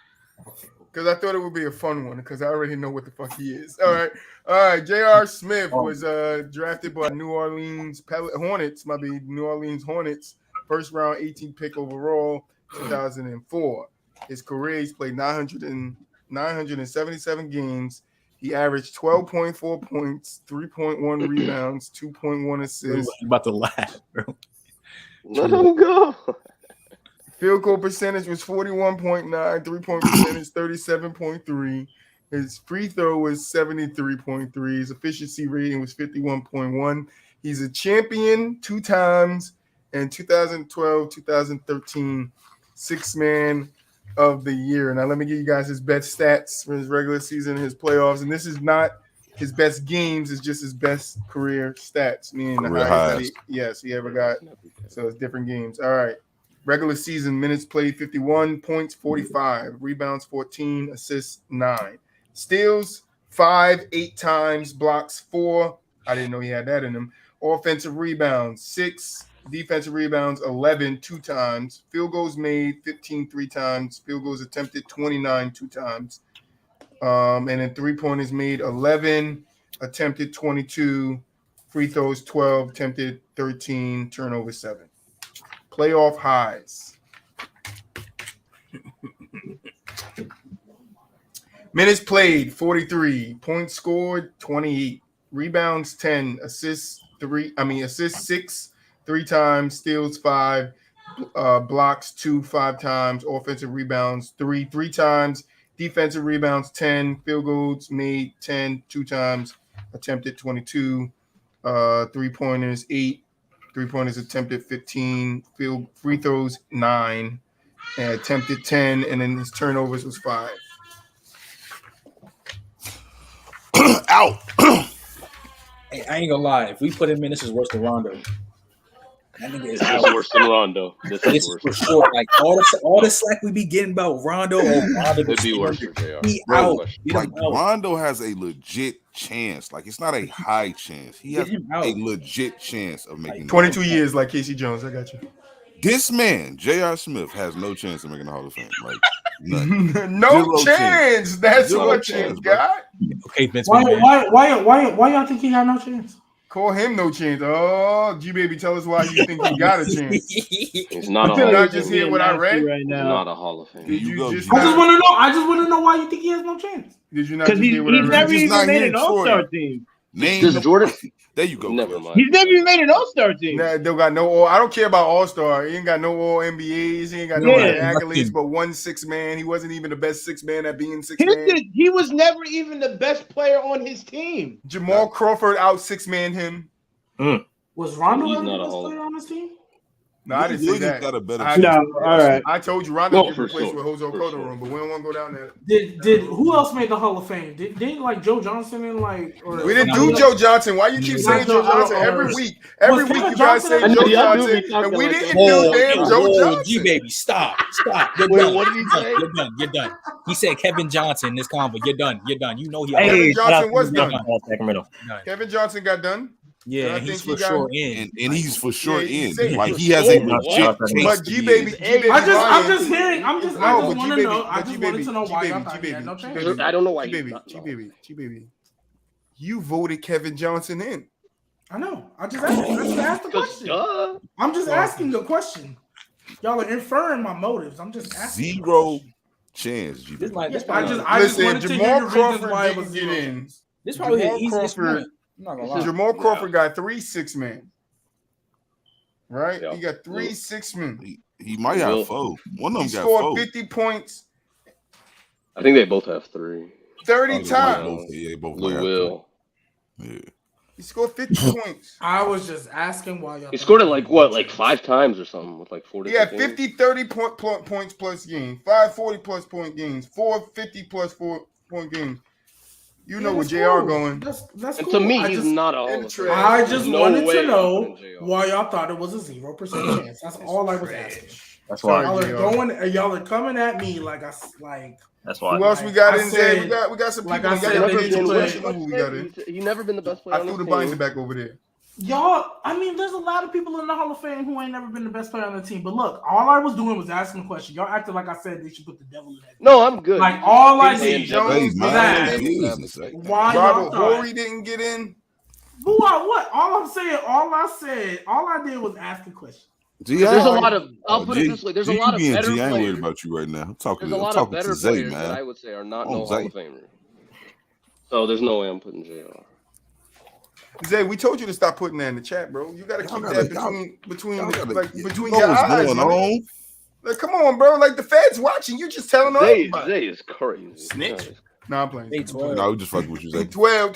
Because I thought it would be a fun one because I already know what the fuck he is. All right. J.R. Smith was drafted by New Orleans Hornets, New Orleans Hornets, first round 18th pick overall, 2004. His career, he's played 977 games. He averaged 12.4 points, 3.1 rebounds, 2.1 assists. I'm about to laugh, bro. Let him go. Field goal percentage was 41.9, 3-point percentage 37.3. His free throw was 73.3. His efficiency rating was 51.1. He's a champion 2 times, and 2012, 2013, six-man of the year. Now, let me give you guys his best stats for his regular season and his playoffs. And this is not his best games, it's just his best career stats, meaning the highest that he ever got. So it's different games. All right. Regular season minutes played 51, points 45, rebounds 14, assists 9, steals 5, 8 times, blocks 4. I didn't know he had that in him. Offensive rebounds 6, defensive rebounds 11, 2 times. Field goals made 15, 3 times. Field goals attempted 29, 2 times. And then 3-pointers made 11, attempted 22, free throws 12, attempted 13, turnover 7. Playoff highs. Minutes played 43, points scored 28, rebounds 10, assists 6, 3 times, steals 5, blocks 2, 5 times, offensive rebounds 3 times, defensive rebounds 10, field goals made 10, 2 times, attempted 22, 3-pointers 8. 3-pointers attempted 15, free throws 9, and attempted 10, and then his turnovers was 5. Out. Hey, I ain't gonna lie. If we put him in, this is worse than Rondo. That nigga is out. Worse than Rondo. This is worse for sure. Like all the slack we be getting about Rondo, it'd be worse for JR. He out. Like Rondo has a legit chance. Like it's not a high chance. He has a legit chance of making 22 years like Casey Jones. I got you. This man, J.R. Smith, has no chance of making the Hall of Fame. Like none. No chance. That's what you got. Okay, Vince. Why y'all think he got no chance? Call him no chance. Oh, Gbaby, tell us why you think he got a chance. He's not a Hall of Fame. Fame. Just hear what I read Right now. Not a Hall of Fame. Did you just I just want to know why you think he has no chance. Did you not just hear what I read? He's never even made an All-Star team. Does Jordan? There you go. Never mind. He's never even made an All-Star team. Nah, they got no all. I don't care about All-Star. He ain't got no all NBAs. He ain't got no accolades, but 1 6-man. He wasn't even the best 6-man at being 6-man. He was never even the best player on his team. Jamal Crawford out 6-man him. Was Rondo the best player on his team? No, I didn't say that. Got a better all right. I told you Rondo could replace with Jose Calderon, but we don't want to go down there. Did who else made the Hall of Fame? Didn't like Joe Johnson and we didn't do Joe Johnson. Why you keep saying Joe Johnson every week? Every week you guys say Joe Johnson, and we didn't do damn Joe Johnson. Gbaby, stop. You're done. What did he say? You're done. He said Kevin Johnson in this convo. You're done. You know he. Kevin Johnson was done. Sacramento. Kevin Johnson got done. Yeah, he's for sure in. And he's for sure in. Like he has a legit chance. But Gbaby, I'm just hearing. I just want to know. I just wanted to know why y'all thought he had no chance. I don't know why. Gbaby, you voted Kevin Johnson in. I know. I just asked the question. I'm just asking the question. Y'all are inferring my motives. I'm just asking. 0 chance. Listen, Jamal Crawford didn't get in. This probably his easiest one. I'm not gonna lie. Jamal Crawford got 3 6-man. right? He got 3 6-man. He might have 4. One of them got scored 4. 50 points. I think they both have 3. 30 times. They both Will. Yeah. He scored 50 points. I was just asking why y'all. He scored it like 5 times or something with like 40. He had 50, 30 points plus games, 5 40 plus point games, 4 50 plus 4 point games. You know where JR going. That's and cool. to me, he's not all. I just wanted to know why y'all thought it was a 0% chance. That's all I was asking. That's why y'all are coming at me like That's why. Who else we got in there? We got some people. He never been the best player. I threw the binder back over there. Y'all, I mean, there's a lot of people in the Hall of Fame who ain't never been the best player on the team. But look, all I was doing was asking a question. Y'all acted like I said they should put the devil in that. No, I'm good. Like all I did was why Robert Horry didn't get in. What? All I did was ask a question. There's a lot of. I'll put it this way. There's a lot of better players. I ain't worried about you right now. I'm talking. There's a lot of better players that I would say are not no Hall of Famer. So there's no way I'm putting JR. Zay, we told you to stop putting that in the chat, bro. You gotta keep that between your eyes. Like, come on, bro. Like the Fed's watching. You just telling them. Zay is crazy. Snitch. No, I'm playing. No, we just fucking with you, Zay. 12.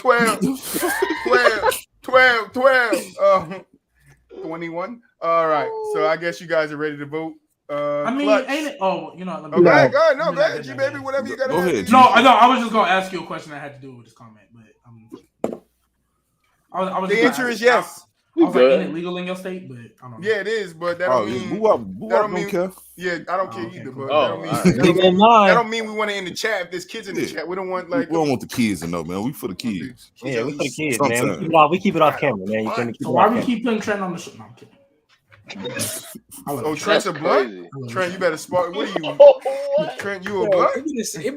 21. All right. So I guess you guys are ready to vote. I mean, Clutch. ain't it? Oh, you know. Go ahead. Gbaby, whatever you gotta go ahead. No, I was just gonna ask you a question that had to do with this comment, but I was the answer is yes. I was like, ain't it legal in your state? But I don't know. Yeah, it is, but that don't mean BooWop don't care. Yeah, I don't care either. Cool. But that don't mean we want to in the chat. If there's kids in the chat, we don't want we don't want the kids to know, man. We for the kids. Yeah, we for the kids, man. We keep it off camera, man. Why we keep putting Trent on the show? No, I'm kidding. Trent's a blunt? Trent, you better spark. What are you? Trent, you a blunt? It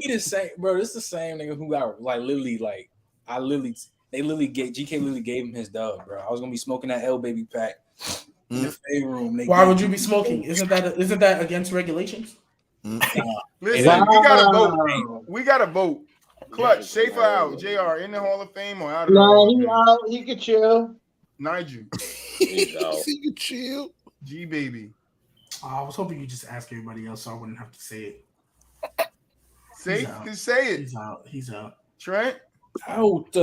be the same, bro. It's the same nigga who got they literally GK literally gave him his dub, bro. I was gonna be smoking that Baby pack in the fade room. Why would you be smoking? Isn't that against regulations? Listen, we gotta vote. We gotta vote. Clutch, safe or out? JR in the Hall of Fame or out of he out. He can chill. Nigel. He can chill. Gbaby. I was hoping you just ask everybody else so I wouldn't have to say it. Say it. He's out. Trent. Out.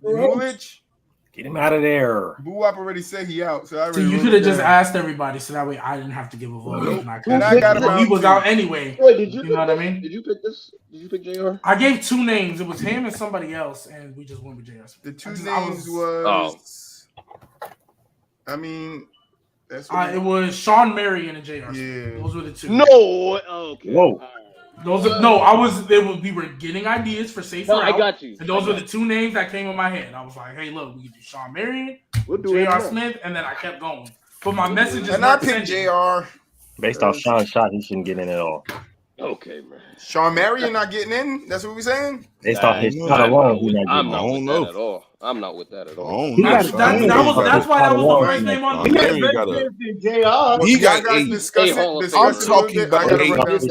Woolwich. Get him out of there. BooWop already said he out, so you could have just asked everybody, so that way I didn't have to give a vote. And I got him. He was out anyway. Wait, did you know what I mean? Did you pick this? Did you pick JR? I gave 2 names. It was him and somebody else, and we just went with JR. The 2 names was. I mean, that's it was Sean Marion and JR. Yeah, those were the 2. No, okay. Whoa. We were getting ideas for safer. No, I got you. And those were the 2 names that came in my head. I was like, hey, look, we can do Sean Marion, JR Smith, and then I kept going. But my messages. And I picked JR. Based off Sean's shot, he shouldn't get in at all. Okay, man. Sean Marion not getting in? That's what we're saying? Based off his shot alone, he's not getting in. I'm not with that at all. That's why that was the first name on the list. He got 8. I'm talking about a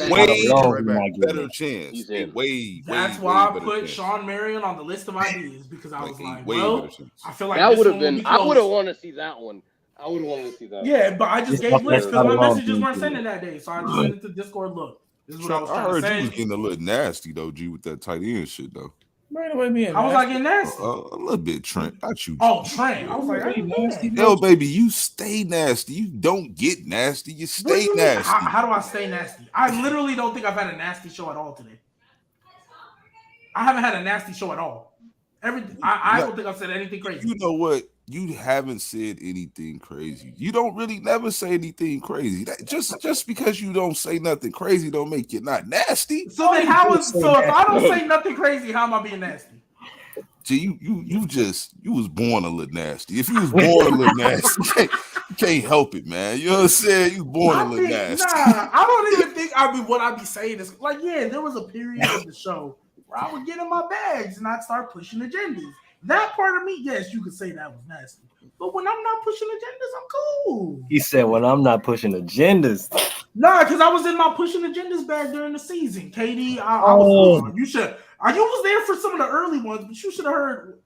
way better chance. That's why I put Sean Marion on the list of ideas because I was like, well, I feel like that would have been. I would have wanted to see that one. Yeah, but I just gave lists because my messages weren't sending that day, so I just sent it to Discord. Look. This is what I heard you was getting a little nasty though, G, with that tight end shit though. I was like getting nasty. A little bit, Trent. Not you. Oh, Trent. I was like, nasty. Baby, you stay nasty. You don't get nasty. You stay nasty. How do I stay nasty? I literally don't think I've had a nasty show at all today. I haven't had a nasty show at all. I don't think I've said anything crazy. You know what? You haven't said anything crazy. You don't really never say anything crazy. Just because you don't say nothing crazy don't make you not nasty. So then if I don't say nothing crazy, how am I being nasty? See, you was born a little nasty. If you was born a little nasty, you can't help it, man. You know what I'm saying? You born a little nasty. I don't even think what I'd be saying is like, yeah, there was a period of the show where I would get in my bags and I'd start pushing agendas. That part of me, yes, you could say that was nasty. But when I'm not pushing agendas, I'm cool. He said, when I'm not pushing agendas. Nah, because I was in my pushing agendas bag during the season. KD, you was there for some of the early ones, but you should have heard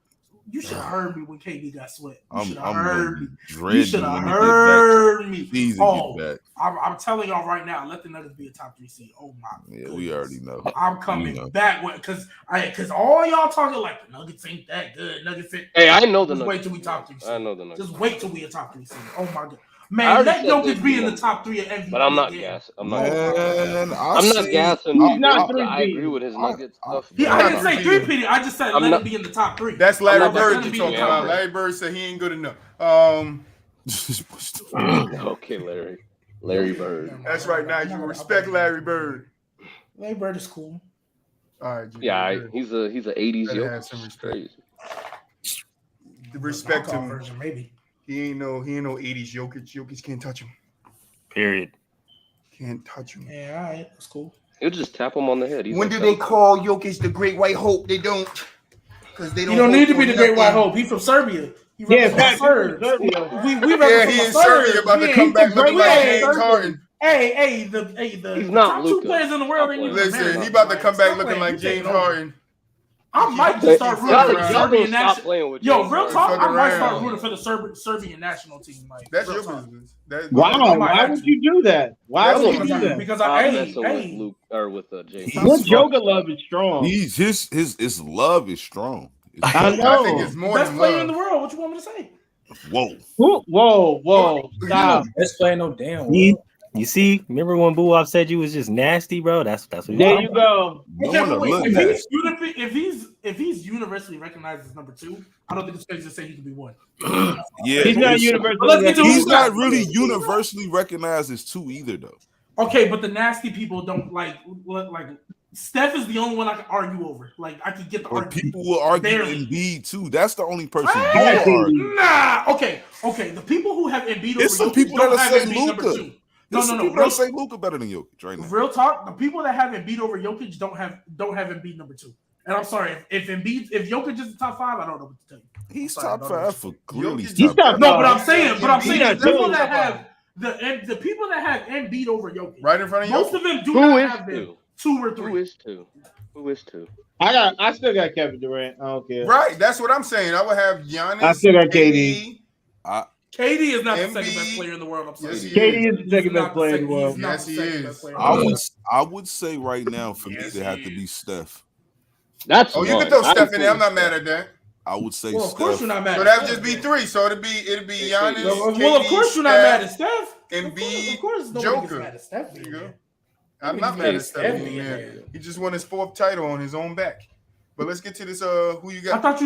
You should have heard me when KD got swept. You should have I'm heard me. dreading You should have when they heard me. Season Oh, get back. I'm telling y'all right now, let the Nuggets be a top 3 seed. Oh my Yeah, we already know. I'm coming back because all y'all talking like the Nuggets ain't that good. Nuggets ain't. Hey, I know the Nuggets. Nuggets. Wait till we top 3 seed. I know the Nuggets. Just wait till we a top 3 seed. Oh my god. Man, let Jokic be in the top 3 of MVP. But I'm not gassing. I'm not gassing. He's not 3. I agree with his Nuggets stuff. I didn't say 3-peat. I just said let him be in the top 3. That's Larry Bird you're talking about. Larry Bird said he ain't good enough. Okay, Larry Bird. That's right. Now you respect Larry Bird. Larry Bird is cool. All right. Yeah, he's a 80s Jokic. Crazy. Respect him. Version, maybe. He ain't no 80s Jokic. Jokic can't touch him. Period. Can't touch him. Yeah, all right. That's cool. He'll just tap him on the head. When do they call Jokic the Great White Hope? They don't. Because they don't. You don't need to be the Great White Hope. He's from Serbia. He represents Serbia. We represent he in Serbia about to come back looking like James Harden. Hey, the He's not top Luka. 2 players in the world. Listen, he about to come back looking like James Harden. I might just start rooting for the Serbian national. Yo, real talk, I might start rooting for the Serbian national team. Like, that's your business. Wow, why would you do that? Why would you do that? Because with Luke or with James. His yoga love is strong. His love is strong. I know. I think it's more best than player love. in the world. What you want me to say? Whoa! Stop. Best player, no damn. Well. You see, remember when BooWop said you was just nasty, bro? That's what he's there you go. If he's universally recognized as number 2, I don't think it's fair to say he could be 1. Yeah, he's not universally. He's not really universally recognized as 2 either, though. Okay, but the nasty people don't like Steph is the only one I can argue over. Like I could get the argument. People will argue Embiid too. That's the only person. Nah. Okay. The people who have Embiid over some Jokic people don't that have say Embiid number 2. No. People that say Luka better than Jokic right now. Real talk. The people that have Embiid over Jokic don't have Embiid number 2. And I'm sorry if Jokic is the top 5, I don't know what to tell you. He's top 5 for clearly. He's top. No, but I'm saying the people that have the people that have Embiid over Jokic right in front of you. Most of them do not have them 2 or 3. Who is 2? I still got Kevin Durant. I don't care. Right, that's what I'm saying. I would have Giannis. I still got KD. KD is not the second best player in the world. I'm sorry. Yes, KD is the second best player in the world. Yes, he is. I would say right now for me to have to be Steph. You can throw Steph in there. I'm not mad at that. I would say Steph. Of course you're not mad. So that would just be 3. So it'd be Giannis. Well, of course you're not mad at Steph. Embiid, of course Joker. Mad at Steph. There you go. I'm not mad at Steph. He just won his 4th title on his own back. But let's get to this. Who you got? I thought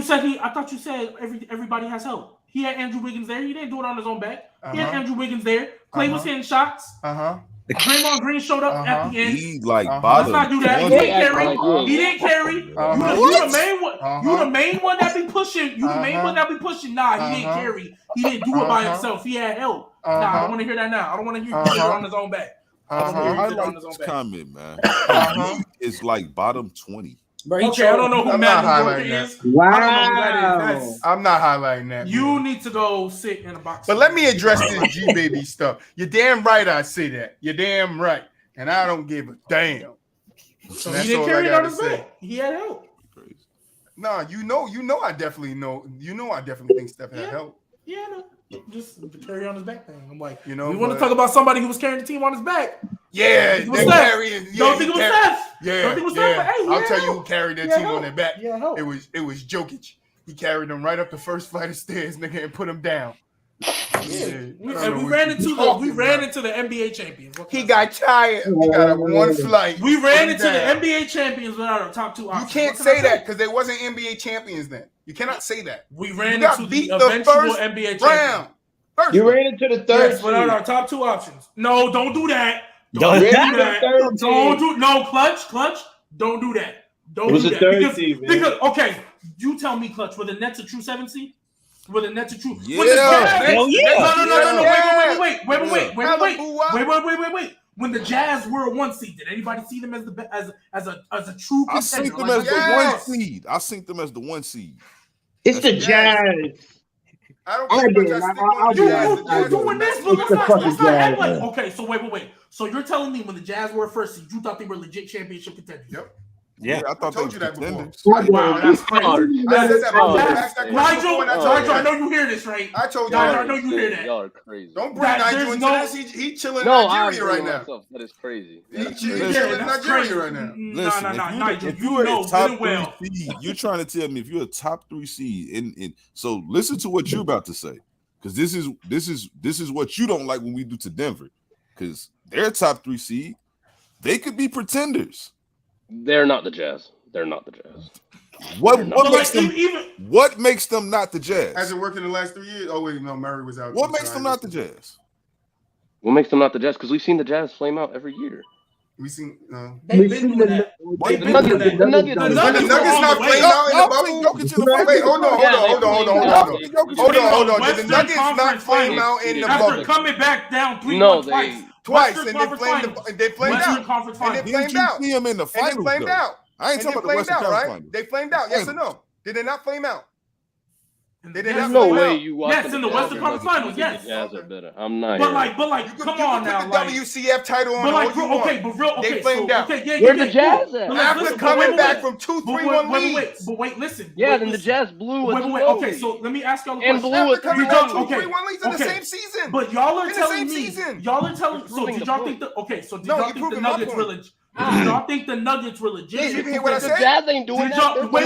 you said everybody has help. He had Andrew Wiggins there. He didn't do it on his own back. He had Andrew Wiggins there. Clay was hitting shots. Draymond Green showed up at the end. He let's not do that. He didn't carry. You the main one that be pushing. You the main one that be pushing. Nah, he didn't carry. He didn't do it by himself. He had help. Nah, I don't want to hear that now. I don't want to hear it on his own back. I like this comment, man. It's like bottom 20. Okay, I don't know who Matt Walker is. Wow. I'm not highlighting that. You need to go sit in a box. But let me address this Gbaby stuff. You're damn right I say that. You're damn right. And I don't give a damn. So he didn't carry it on his back. He had help. Nah, you know I definitely know. I definitely think Steph had help. Yeah, no. Just the carry on his back thing. I'm like, we want to talk about somebody who was carrying the team on his back. Yeah, don't think it was Steph. Yeah, don't think it was Steph. Hey, I'll tell you who carried their team on their back. Yeah, it was Jokic. He carried them right up the first flight of stairs, nigga, and put them down. We ran into the NBA champions. He got tired. He got one flight. We ran into the NBA champions without our top 2 options. You can't say that because they wasn't NBA champions then. You cannot say that. We ran into the eventual NBA champions. You ran into the 3rd without our top 2 options. No, don't do that. Don't do that. Clutch. Don't do that. Don't do that. Because okay, you tell me, Clutch, were the Nets a true 7 seed? Were the Nets a true? Yeah. No. Wait. When the Jazz were a 1 seed, did anybody see them as a true contender? I seen them as the 1 seed. I seen them as the 1 seed. It's the Jazz. I don't think you're doing this, but let's not act like. Okay, so wait. So you're telling me when the Jazz were 1st seed, you thought they were legit championship contenders? Yep. Yeah, I told you that before. Wow, that's crazy. I said that before. Ask that question before, and I told you. I know you hear this, right? I told you. I know you hear that. Y'all are crazy. Don't bring Nigel into this. He chilling in Nigeria right now. That is crazy. He's chilling in Nigeria right now. Listen, Nigel, if you are a top 3 seed, you're trying to tell me if you're a top 3 seed, and so listen to what you're about to say, because this is what you don't like when we do to Denver, because they're a top 3 seed. They could be pretenders. They're not the Jazz. They're not the Jazz. What makes them not the Jazz? Has it worked in the last 3 years? Oh wait, no, Murray was out. What makes them not the Jazz? What makes them not the Jazz? Because we've seen the Jazz flame out every year. We've seen they've been doing that. The Nuggets not playing out in the bubble. Wait, hold on. Did the Nuggets not flame out in the bubble? After coming back down 3-1 twice, and they flamed out. And they flamed out. See them in the finals, and they flamed out. I ain't talking about the Western Conference Finals. They flamed out, yes or no? Did they not flame out? There's no way you watch. Yes, in the Western Conference Finals. Yes, the Jazz are better. I'm not. But like, come on now. You put the WCF title on. They flamed out. Where the Jazz at? After coming back from 2-3-1 leads. But wait, listen. Yeah, then the Jazz blew it. Wait. Okay, so let me ask y'all a question. And blew it 2-3-1 leads in the same season. But y'all are telling me. So did y'all think the Nuggets were legit? Did y'all think the Nuggets were legitimate? You hear what I said? The Jazz ain't doing that. Wait.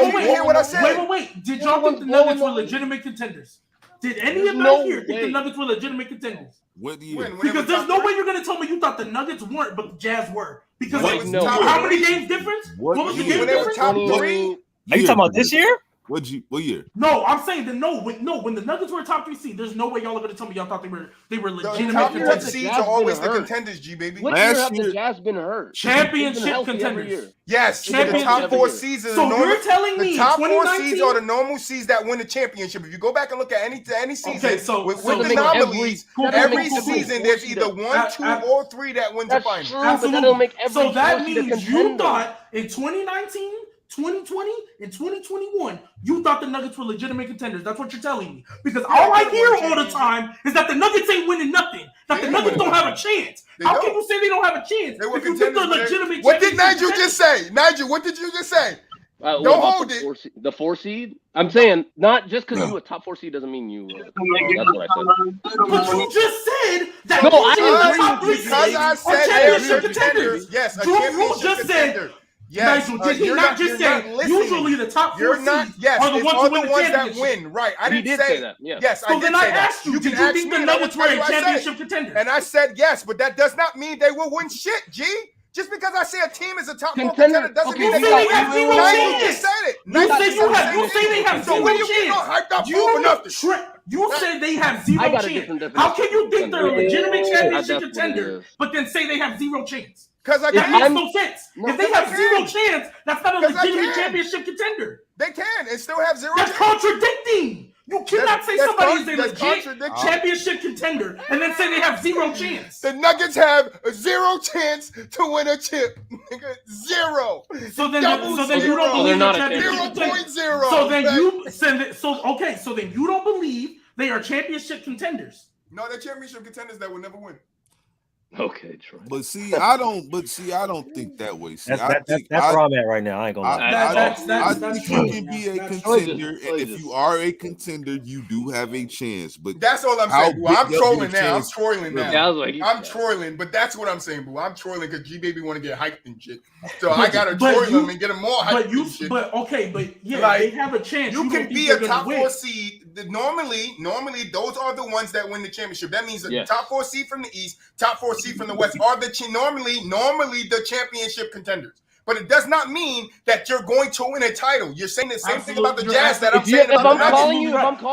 Did y'all think the Nuggets were legitimate contenders? Did any of us here think the Nuggets were legitimate contenders? What year? Because there's no way you're going to tell me you thought the Nuggets weren't, but the Jazz were. Because how many games difference? What was the game difference? Top 3? Are you talking about this year? What year? No, I'm saying that when the Nuggets were a top 3 seed, there's no way y'all are going to tell me y'all thought they were legitimate. The top 3 seeds are always the contenders, Gbaby. What year have the Jazz been hurt? Championship contenders. Yes, the top 4 seeds. So you're telling me the top 4 seeds are the normal seeds that win the championship. If you go back and look at any season, with the anomalies, every season there's either 1, 2, or 3 that wins the final. Absolutely. So that means you thought in 2019. 2020 and 2021, you thought the Nuggets were legitimate contenders. That's what you're telling me. Because all I hear all the time is that the Nuggets ain't winning nothing. That the Nuggets don't have a chance. How can you say they don't have a chance? They were if you think they're legitimate. What did Nigel just say? Nigel, what did you just say? Don't hold it. The 4 seed? I'm saying not just because you a top 4 seed doesn't mean you. That's what I said. But you just said that. No, I didn't. Because I said championship contenders. Yes, a championship contender. Yes, Nigel, did he not just say usually the top 4 seeds are the ones that win? Right. I didn't say that. Yes, I did say that. So then I asked you, did you think the Nuggets were a championship contender? And I said yes, but that does not mean they will win shit, G. Just because I say a team is a top 4 contender doesn't mean they have zero chance. You just said it. You say they have zero chance. You say they have zero chance. How can you think they're a legitimate championship contender, but then say they have zero chance? Because that makes no sense. If they have zero chance, that's not a legitimate championship contender. They can and still have 0 chance. That's contradicting. You cannot say somebody is a legit championship contender and then say they have 0 chance. The Nuggets have 0 chance to win a chip. 0. So then you don't believe they're championship contenders. 0.0. So then you don't believe they are championship contenders. No, they're championship contenders that will never win. Okay, Troy. But I don't think that way. See, that's where I'm at right now. I ain't gonna lie. I think you can be a contender, and if you are a contender, you do have a chance. But that's all I'm saying, boo. I'm trolling now. I'm trolling. Trolling, but that's what I'm saying, boo. I'm trolling because Gbaby want to get hyped and shit. So I gotta troll him and get him more hyped. But they have a chance. You can be a top 4 seed. Normally, those are the ones that win the championship. That means the top 4 seed from the East, top 4 seed from the West are normally the championship contenders. But it does not mean that you're going to win a title. You're saying the same thing about the Jazz that I'm saying about the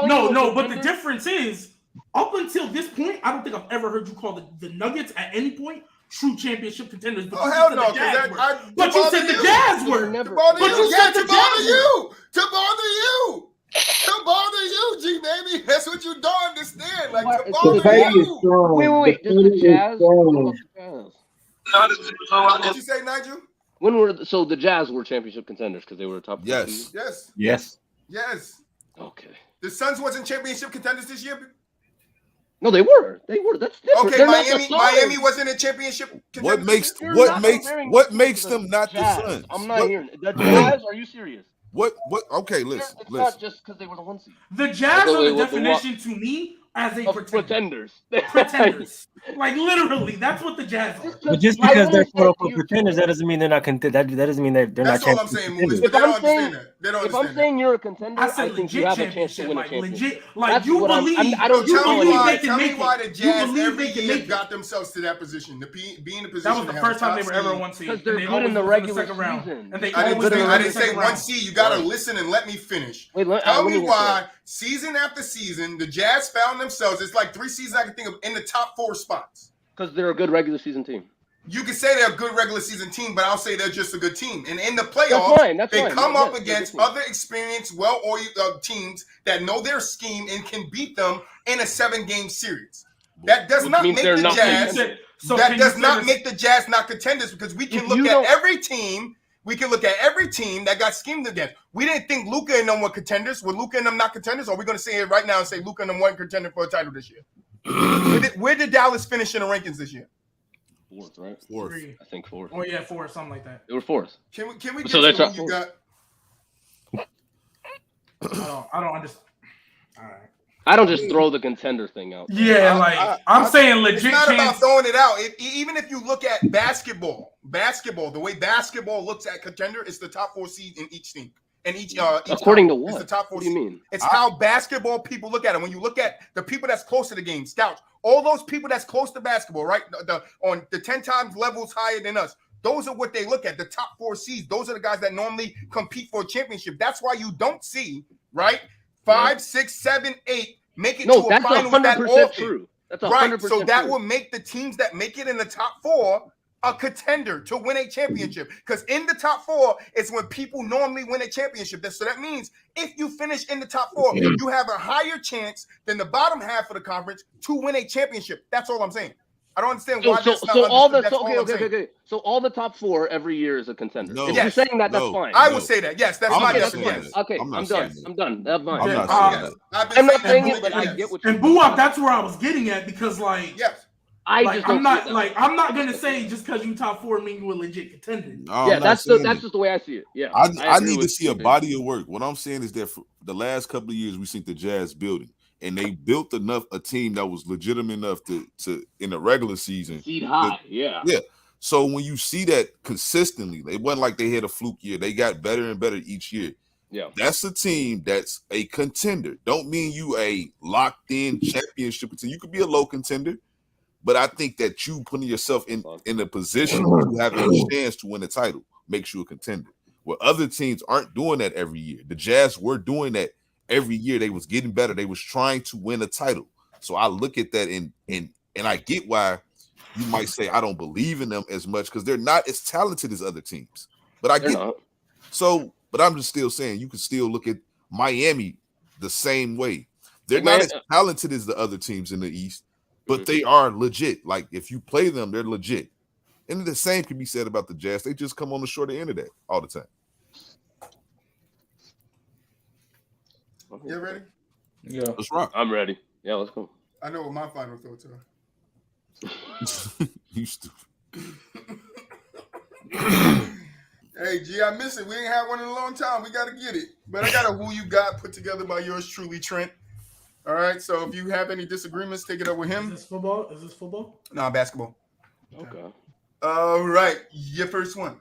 Nuggets. No, but the difference is, up until this point, I don't think I've ever heard you call the Nuggets at any point true championship contenders. But hell no, but you said the Jazz were. To bother you. To bother you, Gbaby. That's what you don't understand. Like, to bother you. Wait. Just the Jazz? What did you say, Nigel? When were the Jazz were championship contenders because they were top 4 seed? Yes. Okay. The Suns wasn't championship contenders this year? No, they were. That's different. Okay, Miami wasn't a championship. What makes them not the Suns? I'm not hearing it. The Jazz? Are you serious? What? Okay, listen. It's not just because they were the 1 seed. The Jazz are the definition to me as a pretenders. Pretenders. Like literally, that's what the Jazz are. But just because they're quote unquote pretenders, that doesn't mean they're not that doesn't mean they're that's not. That's all I'm saying, Moose. But if I'm saying you're a contender, I think you have a chance to win a championship. Like you believe. I don't believe they can make it. Tell me why the Jazz every year got themselves to that position, to be in the position. That was the first time they were ever 1 seed. Because they're good in the regular season. I didn't say 1 seed. You got to listen and let me finish. Tell me why season after season the Jazz found themselves. It's like 3 seasons I can think of in the top 4 spots. Because they're a good regular season team. You can say they're a good regular season team, but I'll say they're just a good team. And in the playoffs, they come up against other experienced, well-oiled teams that know their scheme and can beat them in a 7-game series. That does not make the Jazz. That does not make the Jazz not contenders, because we can look at every team. We can look at every team that got schemed against. We didn't think Luka and them were contenders. Were Luka and them not contenders? Or are we going to say it right now and say Luka and them weren't contender for a title this year? Where did Dallas finish in the rankings this year? 4th, right? 4th. I think 4th. Oh yeah, 4th, something like that. They were 4th. Can we get to who you got? I don't understand. All right. I don't just throw the contender thing out. Yeah, I'm saying legit. It's not about throwing it out. Even if you look at basketball, the way basketball looks at contender, it's the top 4 seed in each team. And each according to what? It's the top 4 What do you mean? It's how basketball people look at it. When you look at the people that's close to the game, scouts, all those people that's close to basketball, right? On the 10 times levels higher than us. Those are what they look at. The top 4 seeds. Those are the guys that normally compete for a championship. That's why you don't see, right? 5, 6, 7, 8 make it to a final with that all true. That's 100% right. So that true. will make the teams that make it in the top 4 a contender to win a championship, because in the top 4 is when people normally win a championship. So that means if you finish in the top 4, you have a higher chance than the bottom half of the conference to win a championship. That's all I'm saying. I don't understand why. So all the top 4 every year is a contender. No, if you're saying that, that's fine. I would say that. Yes, that's my definition. Okay, I'm done. That's fine. I'm not saying it, but I get what you're saying. And BooWop, that's where I was getting at, because yes. I'm not gonna say just because you top 4 mean you a legit contender. No, that's just the way I see it. Yeah, I need to see a body of work. What I'm saying is that for the last couple of years, we seen the Jazz building, and they built a team that was legitimate enough to in the regular season. Seed high, yeah. So when you see that consistently, it wasn't like they had a fluke year. They got better and better each year. Yeah, that's a team that's a contender. Don't mean you a locked in championship team. You could be a low contender. But I think that you putting yourself in a position to have a chance to win a title makes you a contender. Where other teams aren't doing that every year. The Jazz were doing that every year. They was getting better. They was trying to win a title. So I look at that and I get why you might say I don't believe in them as much, because they're not as talented as other teams. But I get it. So, but I'm just still saying you can still look at Miami the same way. They're not as talented as the other teams in the East. But they are legit. Like, if you play them, they're legit. And the same can be said about the Jazz. They just come on the shorter end of that all the time. You ready? Yeah. Let's rock. I'm ready. Yeah, let's go. I know what my final thoughts are. You stupid. Hey, G, I miss it. We ain't had one in a long time. We got to get it. But I got a who you got put together by yours truly, Trent. All right, so if you have any disagreements, take it up with him. Is this football? No, basketball. Okay. All right, your first one.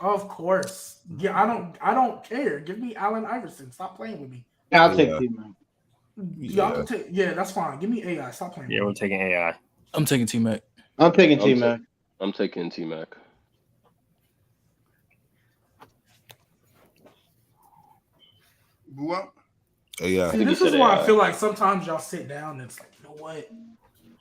Of course. Yeah, I don't care. Give me Allen Iverson. Stop playing with me. Yeah, I'll take T-Mac. Y'all can take. Yeah, that's fine. Give me AI. Stop playing. Yeah, we're taking AI. I'm taking T-Mac. I'm taking T-Mac. I'm taking T-Mac. BooWop? Yeah. See, this is why I feel like sometimes y'all sit down and it's like, you know what?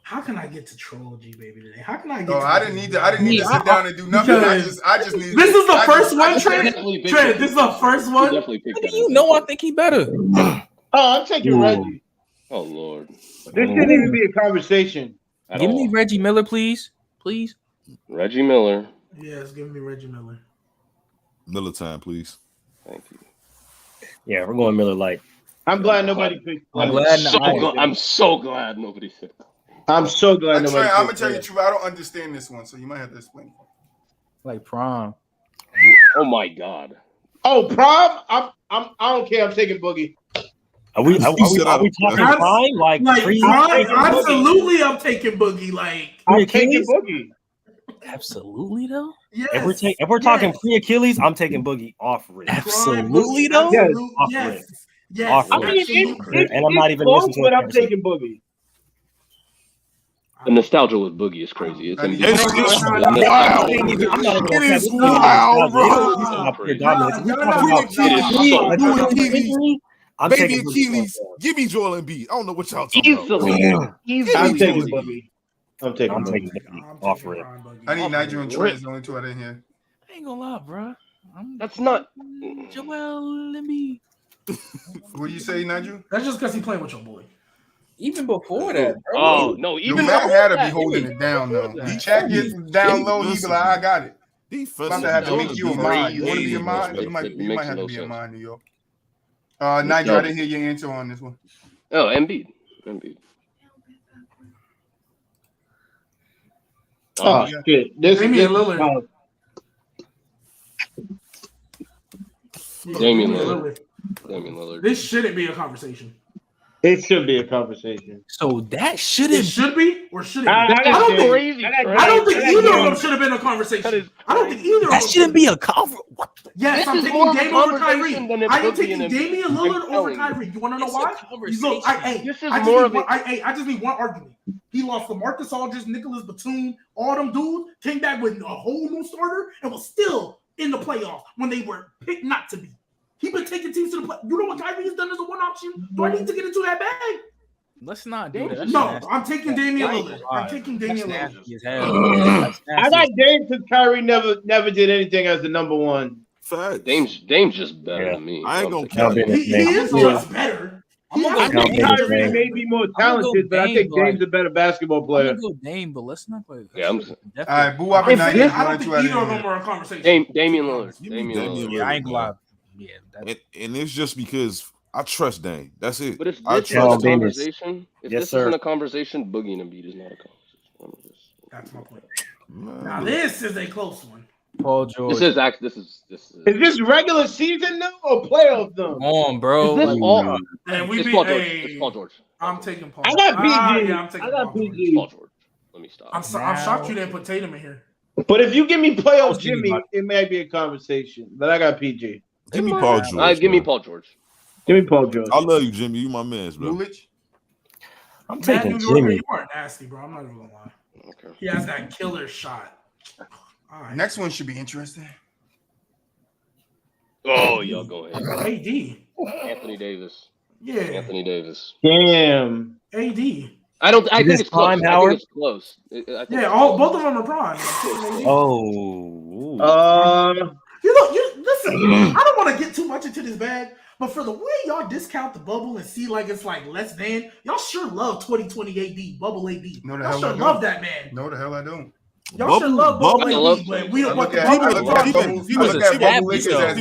How can I get to troll Gbaby today? How can I get? I didn't need to sit down and do nothing. I just need. This is the first one, Trent. Trent, this is the first one. You know, I think he better. Oh, I'm taking Reggie. Oh Lord, this shouldn't even be a conversation. Give me Reggie Miller, please. Reggie Miller. Yes, give me Reggie Miller. Miller time, please. Thank you. Yeah, we're going Miller Lite. I'm glad nobody picked. I'm so glad nobody picked. I'm so glad nobody. I'm gonna tell you the truth. I don't understand this one, so you might have to explain. Like Prime. Oh my God. Oh, Prime. I don't care. I'm taking Boogie. Are we talking Prime? Like Prime? Absolutely, I'm taking Boogie. Like I'm taking Boogie. Absolutely though. Yes. If we're talking pre-Achilles, I'm taking Boogie off rip. Absolutely though. Yes. Off rip. Yes. Off rip. I mean, and I'm not even close, listening to but it. I'm taking Boogie. The nostalgia with Boogie is crazy. It's wow. It is wild, bro. Baby Achilles, give me Joel Embiid. I don't know what y'all talking about. I'm taking Boogie. I'm taking Boogie. Off rip. I need Nigel and Trey. Only two I didn't hear. I ain't gonna lie, bro. That's not Joel Embiid. What do you say, Nigel? That's just because he playing with your boy. Even before that, bro. Oh no! Even Matt had to be holding it down though. Chat gets down low. He be like, "I got it." I'm about to have to make you a mind. You want to be a mind? You might have to be a mind, New York. Nigel, I didn't hear your answer on this one. Oh, Embiid. Oh shit! Damian Lillard. Damian Lillard. This shouldn't be a conversation. It should be a conversation. So that shouldn't. It should be or should it be? I don't think either of them should have been a conversation. I don't think either of them. That shouldn't be a conversation. Yes, I'm taking Damian over Kyrie. I am taking Damian Lillard over Kyrie. You want to know why? Look, I just need one argument. He lost LaMarcus Aldridge, Nicholas Batum, all them dudes, came back with a whole new starter, and was still in the playoffs when they were picked not to be. He's been taking teams to the play. You know what Kyrie has done as a one option? Do I need to get into that bag? Let's not do that. No, I'm taking Damian Lillard. I'm taking Damian Lillard. I got Dame because Kyrie never did anything as the number one. Facts. Dame's just better than me. I ain't gonna count. He is just better. I think Kyrie may be more talented, but I think Dame's a better basketball player. I'm gonna go Dame, but let's not play. Yeah, all right, BooWop and I don't think either of them are a conversation. Damian Lillard. Yeah, I ain't gonna lie. Yeah, and it's just because I trust Dame. That's it. But if this isn't a conversation, isn't a conversation, Boogie and Embiid is not a conversation. That's my point. Now this is a close one. Paul George. This is this regular season though or playoff though? Come on, bro. Is this all? It's Paul George. I'm taking Paul. I got PG. Yeah, I'm taking I got Paul PG. Paul George. Let me stop. I'm shocked you didn't put Tatum in here. But if you give me playoff Jimmy, it may be a conversation. But I got PG. Give me Paul George. Give me Paul George. Give me Paul George. I love you, Jimmy. You my man, bro. I'm taking Jimmy. You are nasty, bro. I'm not even gonna lie. Okay. He has that killer shot. All right. Next one should be interesting. Oh, y'all go ahead. AD. Anthony Davis. Yeah. Anthony Davis. Damn. AD. I think it's prime, close. Howard? I think it's close. Both of them are prime. Oh. Listen, I don't want to get too much into this bag, but for the way y'all discount the bubble and see like it's like less than, y'all sure love 2020 AD, bubble AD. Y'all sure love that man. No, the hell I don't. Y'all sure love bubble AD, but we don't want the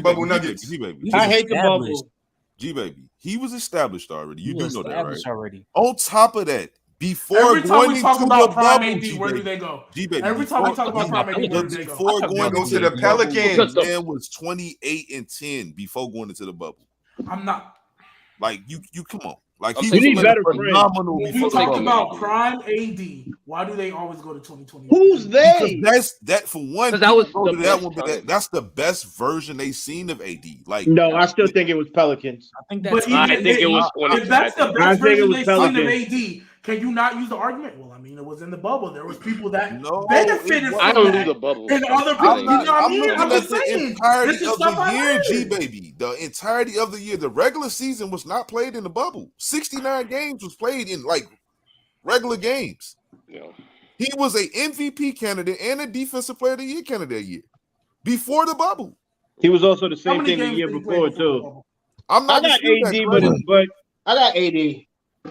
bubble nuggets. I hate the bubble. Gbaby, he was established already. You do know that, right? Already. On top of that, before every time going we talk into about the prime bubble, AD, where do they go? Gbaby, Every time we talk about prime AD, where do they go? Before going into the Pelicans, man was 28-10 before going into the bubble. I'm not. Like you come on. Like he was better phenomenal. When we talk about prime AD, why do they always go to 2020? Who's they? Because that for one. That was that's the best version they've seen of AD. Like no, I still think it was Pelicans. I think that's. I think it was. If that's the best version they've seen of AD, can you not use the argument? Well, I mean, it was in the bubble. There was people that benefited from I don't that. do the bubble. And other people, you know what I mean? I'm just the saying. entirety of the year, Gbaby. The entirety of the year. The regular season was not played in the bubble. 69 games was played in like regular games. Yeah. He was an MVP candidate and a Defensive Player of the Year candidate that year. Before the bubble. He was also the same thing the year before, too. I got AD, but I got AD.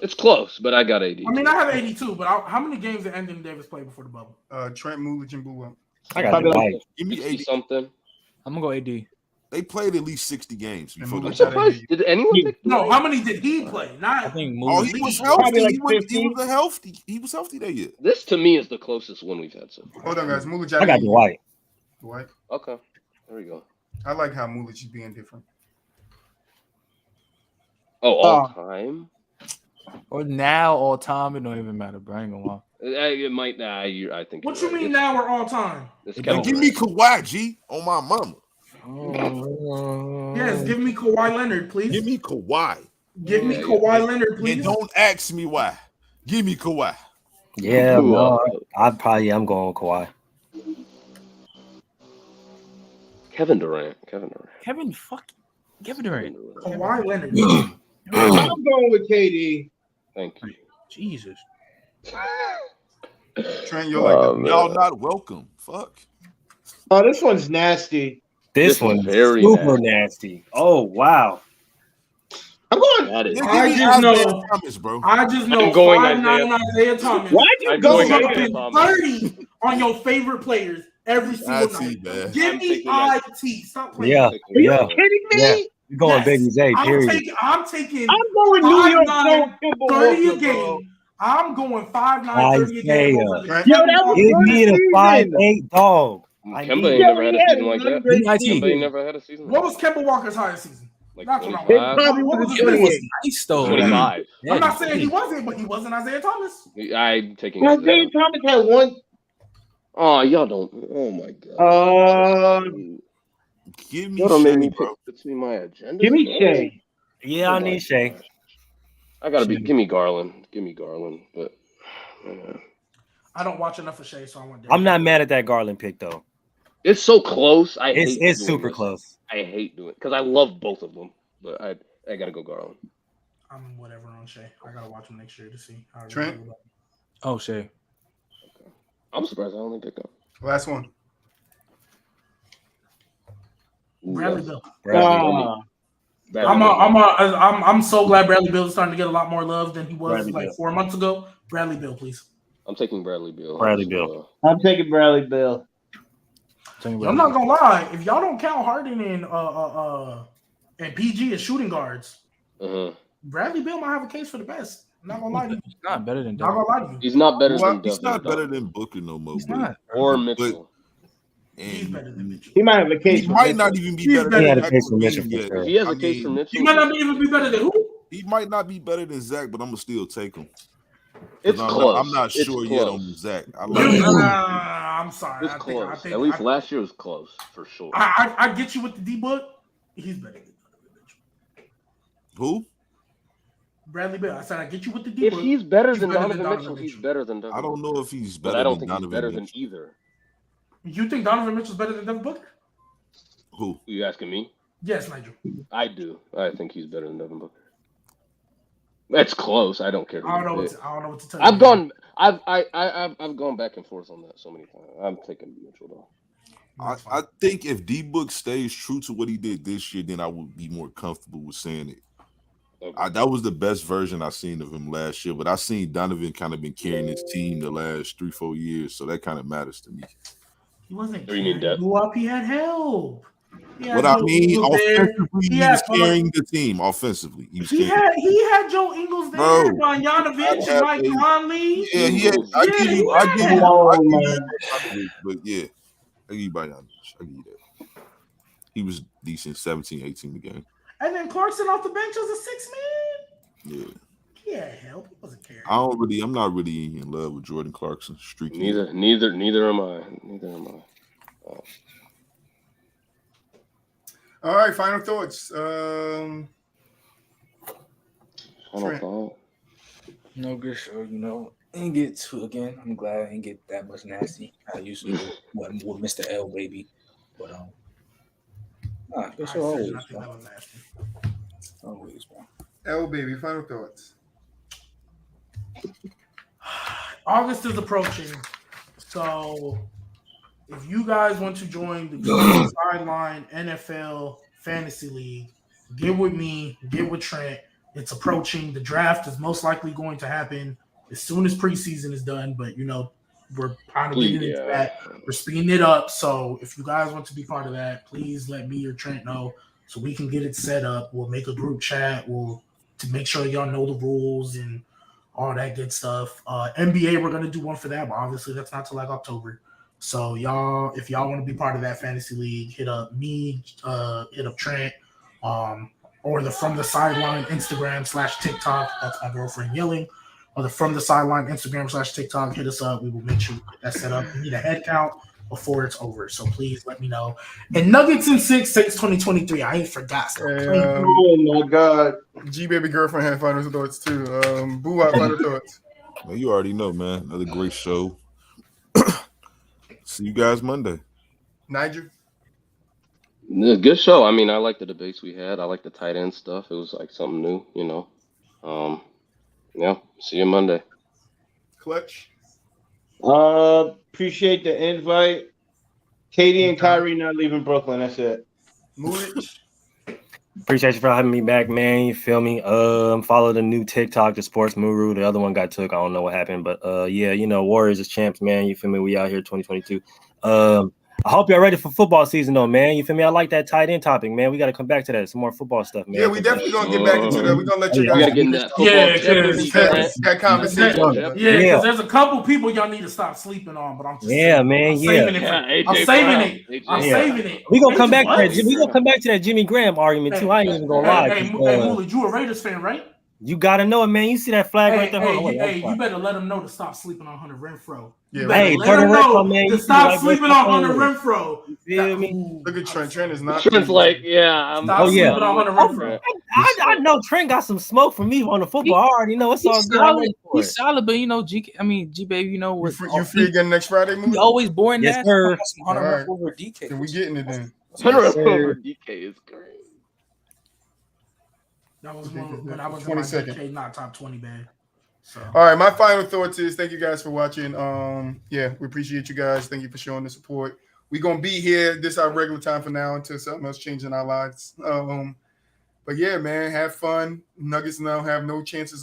It's close, but I got 80. I mean, I have 82, but how many games did Anthony Davis play before the bubble? Trent Mulich and BooWop. I got Give me 80 something. I'm gonna go AD. They played at least 60 games before. I'm surprised. Did anyone pick? No, how many did he play? Not. I think. Oh, he was healthy. He was healthy that year. This to me is the closest one we've had so far. Hold on, guys. I got Dwight. Dwight. Okay, there we go. I like how Mulich is being different. Oh, all time. Or now all time, it don't even matter, bro. I ain't gonna lie. It might. I think. What you mean now we're all time? Give me Kawhi, G, on my mama. Yes, give me Kawhi Leonard, please. Give me Kawhi. Give me Kawhi Leonard, please. And don't ask me why. Give me Kawhi. Yeah, no, I'm going with Kawhi. Kevin Durant. Kevin Durant. Kawhi Leonard. I'm going with KD. Thank you. Jesus. Trent, you're like, y'all not welcome. Fuck. Oh, this one's nasty. This one's very super nasty. Oh, wow. I'm going. I just know. Thomas, bro. I just know. I'm going 5'9" Isaiah Thomas. Why'd you go up in 30 on your favorite players every single night? Man. Give me IT. Stop playing. Yeah. Are you kidding me? Yeah. You're going Baby J, period. I'm taking. I'm going New York 30 a game. I'm going 5'9", 30 a game. Yo, that was Give me the 5'8" dog. Kemba ain't never had a season like that. Kemba ain't never had a season. What was Kemba Walker's highest season? Like that's what I'm probably was 28. Nice though. 25. I'm not saying he wasn't, but he wasn't Isaiah Thomas. I'm taking Isaiah Thomas had one. Oh, y'all don't. Oh my god. Give me y'all don't make Shea, me bro. pick between my agenda. Give me Shea. Yeah, I need Shea. I gotta be. Give me Garland. Give me Garland. But I don't watch enough of Shea, so I want. I'm not mad at that Garland pick though. It's so close. It's super close. I hate doing it because I love both of them, but I gotta go Garland. I'm whatever on Shea. I gotta watch him next year to see how. Trent? Oh, Shea. Okay. I'm surprised I only picked up. Last one. Bradley Beal. Bradley. I'm so glad Bradley Beal is starting to get a lot more love than he was Bradley like Beal. 4 months ago. Bradley Beal, please. I'm taking Bradley Beal. Bradley Beal. I'm taking Bradley Beal. I'm not gonna lie. If y'all don't count Harden and PG as shooting guards, Bradley Beal might have a case for the best. I'm not gonna lie to you. He's not better than. Not gonna lie to you. He's not better than. He's not better than Booker no more. He's not. Or Mitchell. He's better than Mitchell. He might have a case. He might not even be better than He had a case for Mitchell for sure. If he has a case for Mitchell, He might not even be better than who? He might not be better than Zach, but I'm gonna still take him. It's close. I'm not It's sure close. yet on Zach. I like I'm sorry. It's close. At least last year was close for sure. I get you with the D book. He's better than Mitchell. Who? Bradley Beal. I said I get you with the D If book. he's better than Donovan Mitchell, he's better than Donovan. I don't know if he's better. But I don't than think he's better Donovan than either. You think Donovan Mitchell's better than Devin Booker? Who? Are you asking me? Yes, Nigel. I do. I think he's better than Devin Booker. That's close. I don't care. I don't know what to tell you. I've gone back and forth on that so many times. I'm taking Mitchell though. I think if D Book stays true to what he did this year, then I would be more comfortable with saying it. Okay. That was the best version I seen of him last year, but I seen Donovan kind of been carrying his team the last 3-4 years, so that kind of matters to me. He wasn't. What do you mean, Dev? He had help. What I mean, offensively, he was carrying the team. Offensively, he had Joe Ingles there, Bogdanovich, and Mike Conley. Yeah, he had. I give you, but yeah, I give you Bogdanovich. I give you that. He was decent, 17, 18 a game. And then Clarkson off the bench was a 6 man. Yeah. Yeah, help. He wasn't carrying. I'm not really in love with Jordan Clarkson. Streaky. Neither am I. Oh. All right, final thoughts. Final thought. No good show, Ain't get to again. I'm glad I didn't get that much nasty. I usually do with Mr. L baby, but good show always. Always, bro. L baby, final thoughts. August is approaching, so if you guys want to join the Sideline NFL Fantasy League, get with me, get with Trent. It's approaching. The draft is most likely going to happen as soon as preseason is done, but we're kind of getting into that. We're speeding it up. So if you guys want to be part of that, please let me or Trent know so we can get it set up. We'll make a group chat. We'll to make sure y'all know the rules and all that good stuff. NBA, we're gonna do one for that, but obviously that's not till like October. So y'all, if y'all want to be part of that fantasy league, hit up me, hit up Trent, or the From the Sideline Instagram/TikTok. That's my girlfriend yelling. Or the From the Sideline Instagram/TikTok. Hit us up. We will make sure we get that set up. We need a head count before it's over. So please let me know. And Nuggets in 6 since 2023. I ain't forgot. Oh my God. Gbaby girlfriend had final thoughts too. BooWop final thoughts. Well, you already know, man. Another great show. See you guys Monday. Nigel? Good show. I mean, I like the debates we had. I like the tight end stuff. It was like something new, you know. Yeah, see you Monday. Clutch? Appreciate the invite. Katie and Kyrie not leaving Brooklyn. That's it. Moolich? Appreciate you for having me back, man. You feel me? Follow the new TikTok, the Sports Muru. The other one got took. I don't know what happened, but yeah, you know, Warriors is champs, man. You feel me? We out here 2022. I hope y'all ready for football season, though, man. You feel me? I like that tight end topic, man. We got to come back to that. Some more football stuff, man. Yeah, we definitely gonna get back into that. We're gonna let you guys get in that football that conversation. Yeah, because there's a couple people y'all need to stop sleeping on, but I'm just saying, man. I'm saving it. We gonna come back to that. We gonna come back to that Jimmy Graham argument too. I ain't even gonna lie. Hey, Moolie, you a Raiders fan, right? You gotta know it, man. You see that flag right there? You better let them know to stop sleeping on Hunter Renfrow. Hey, let them know man, to stop sleeping on Hunter Renfrow. You feel me? Look at Trent. Trent is not. Trent's like, yeah. Stop sleeping on Hunter Renfrow. I know Trent got some smoke from me on the football. I already know it's all good. He's solid, but you know, Gbaby, you know what? You free again next Friday, Moolie? He always boring. Yes, sir. Hunter Renfrow over DK. Can we getting it then? Hunter Renfrow over DK is great. That was when I was 22nd, not top 20, man. So. All right, my final thoughts is thank you guys for watching. Yeah, we appreciate you guys. Thank you for showing the support. We're gonna be here. This is our regular time for now until something else changes in our lives. But yeah, man, have fun. Nuggets now have no chances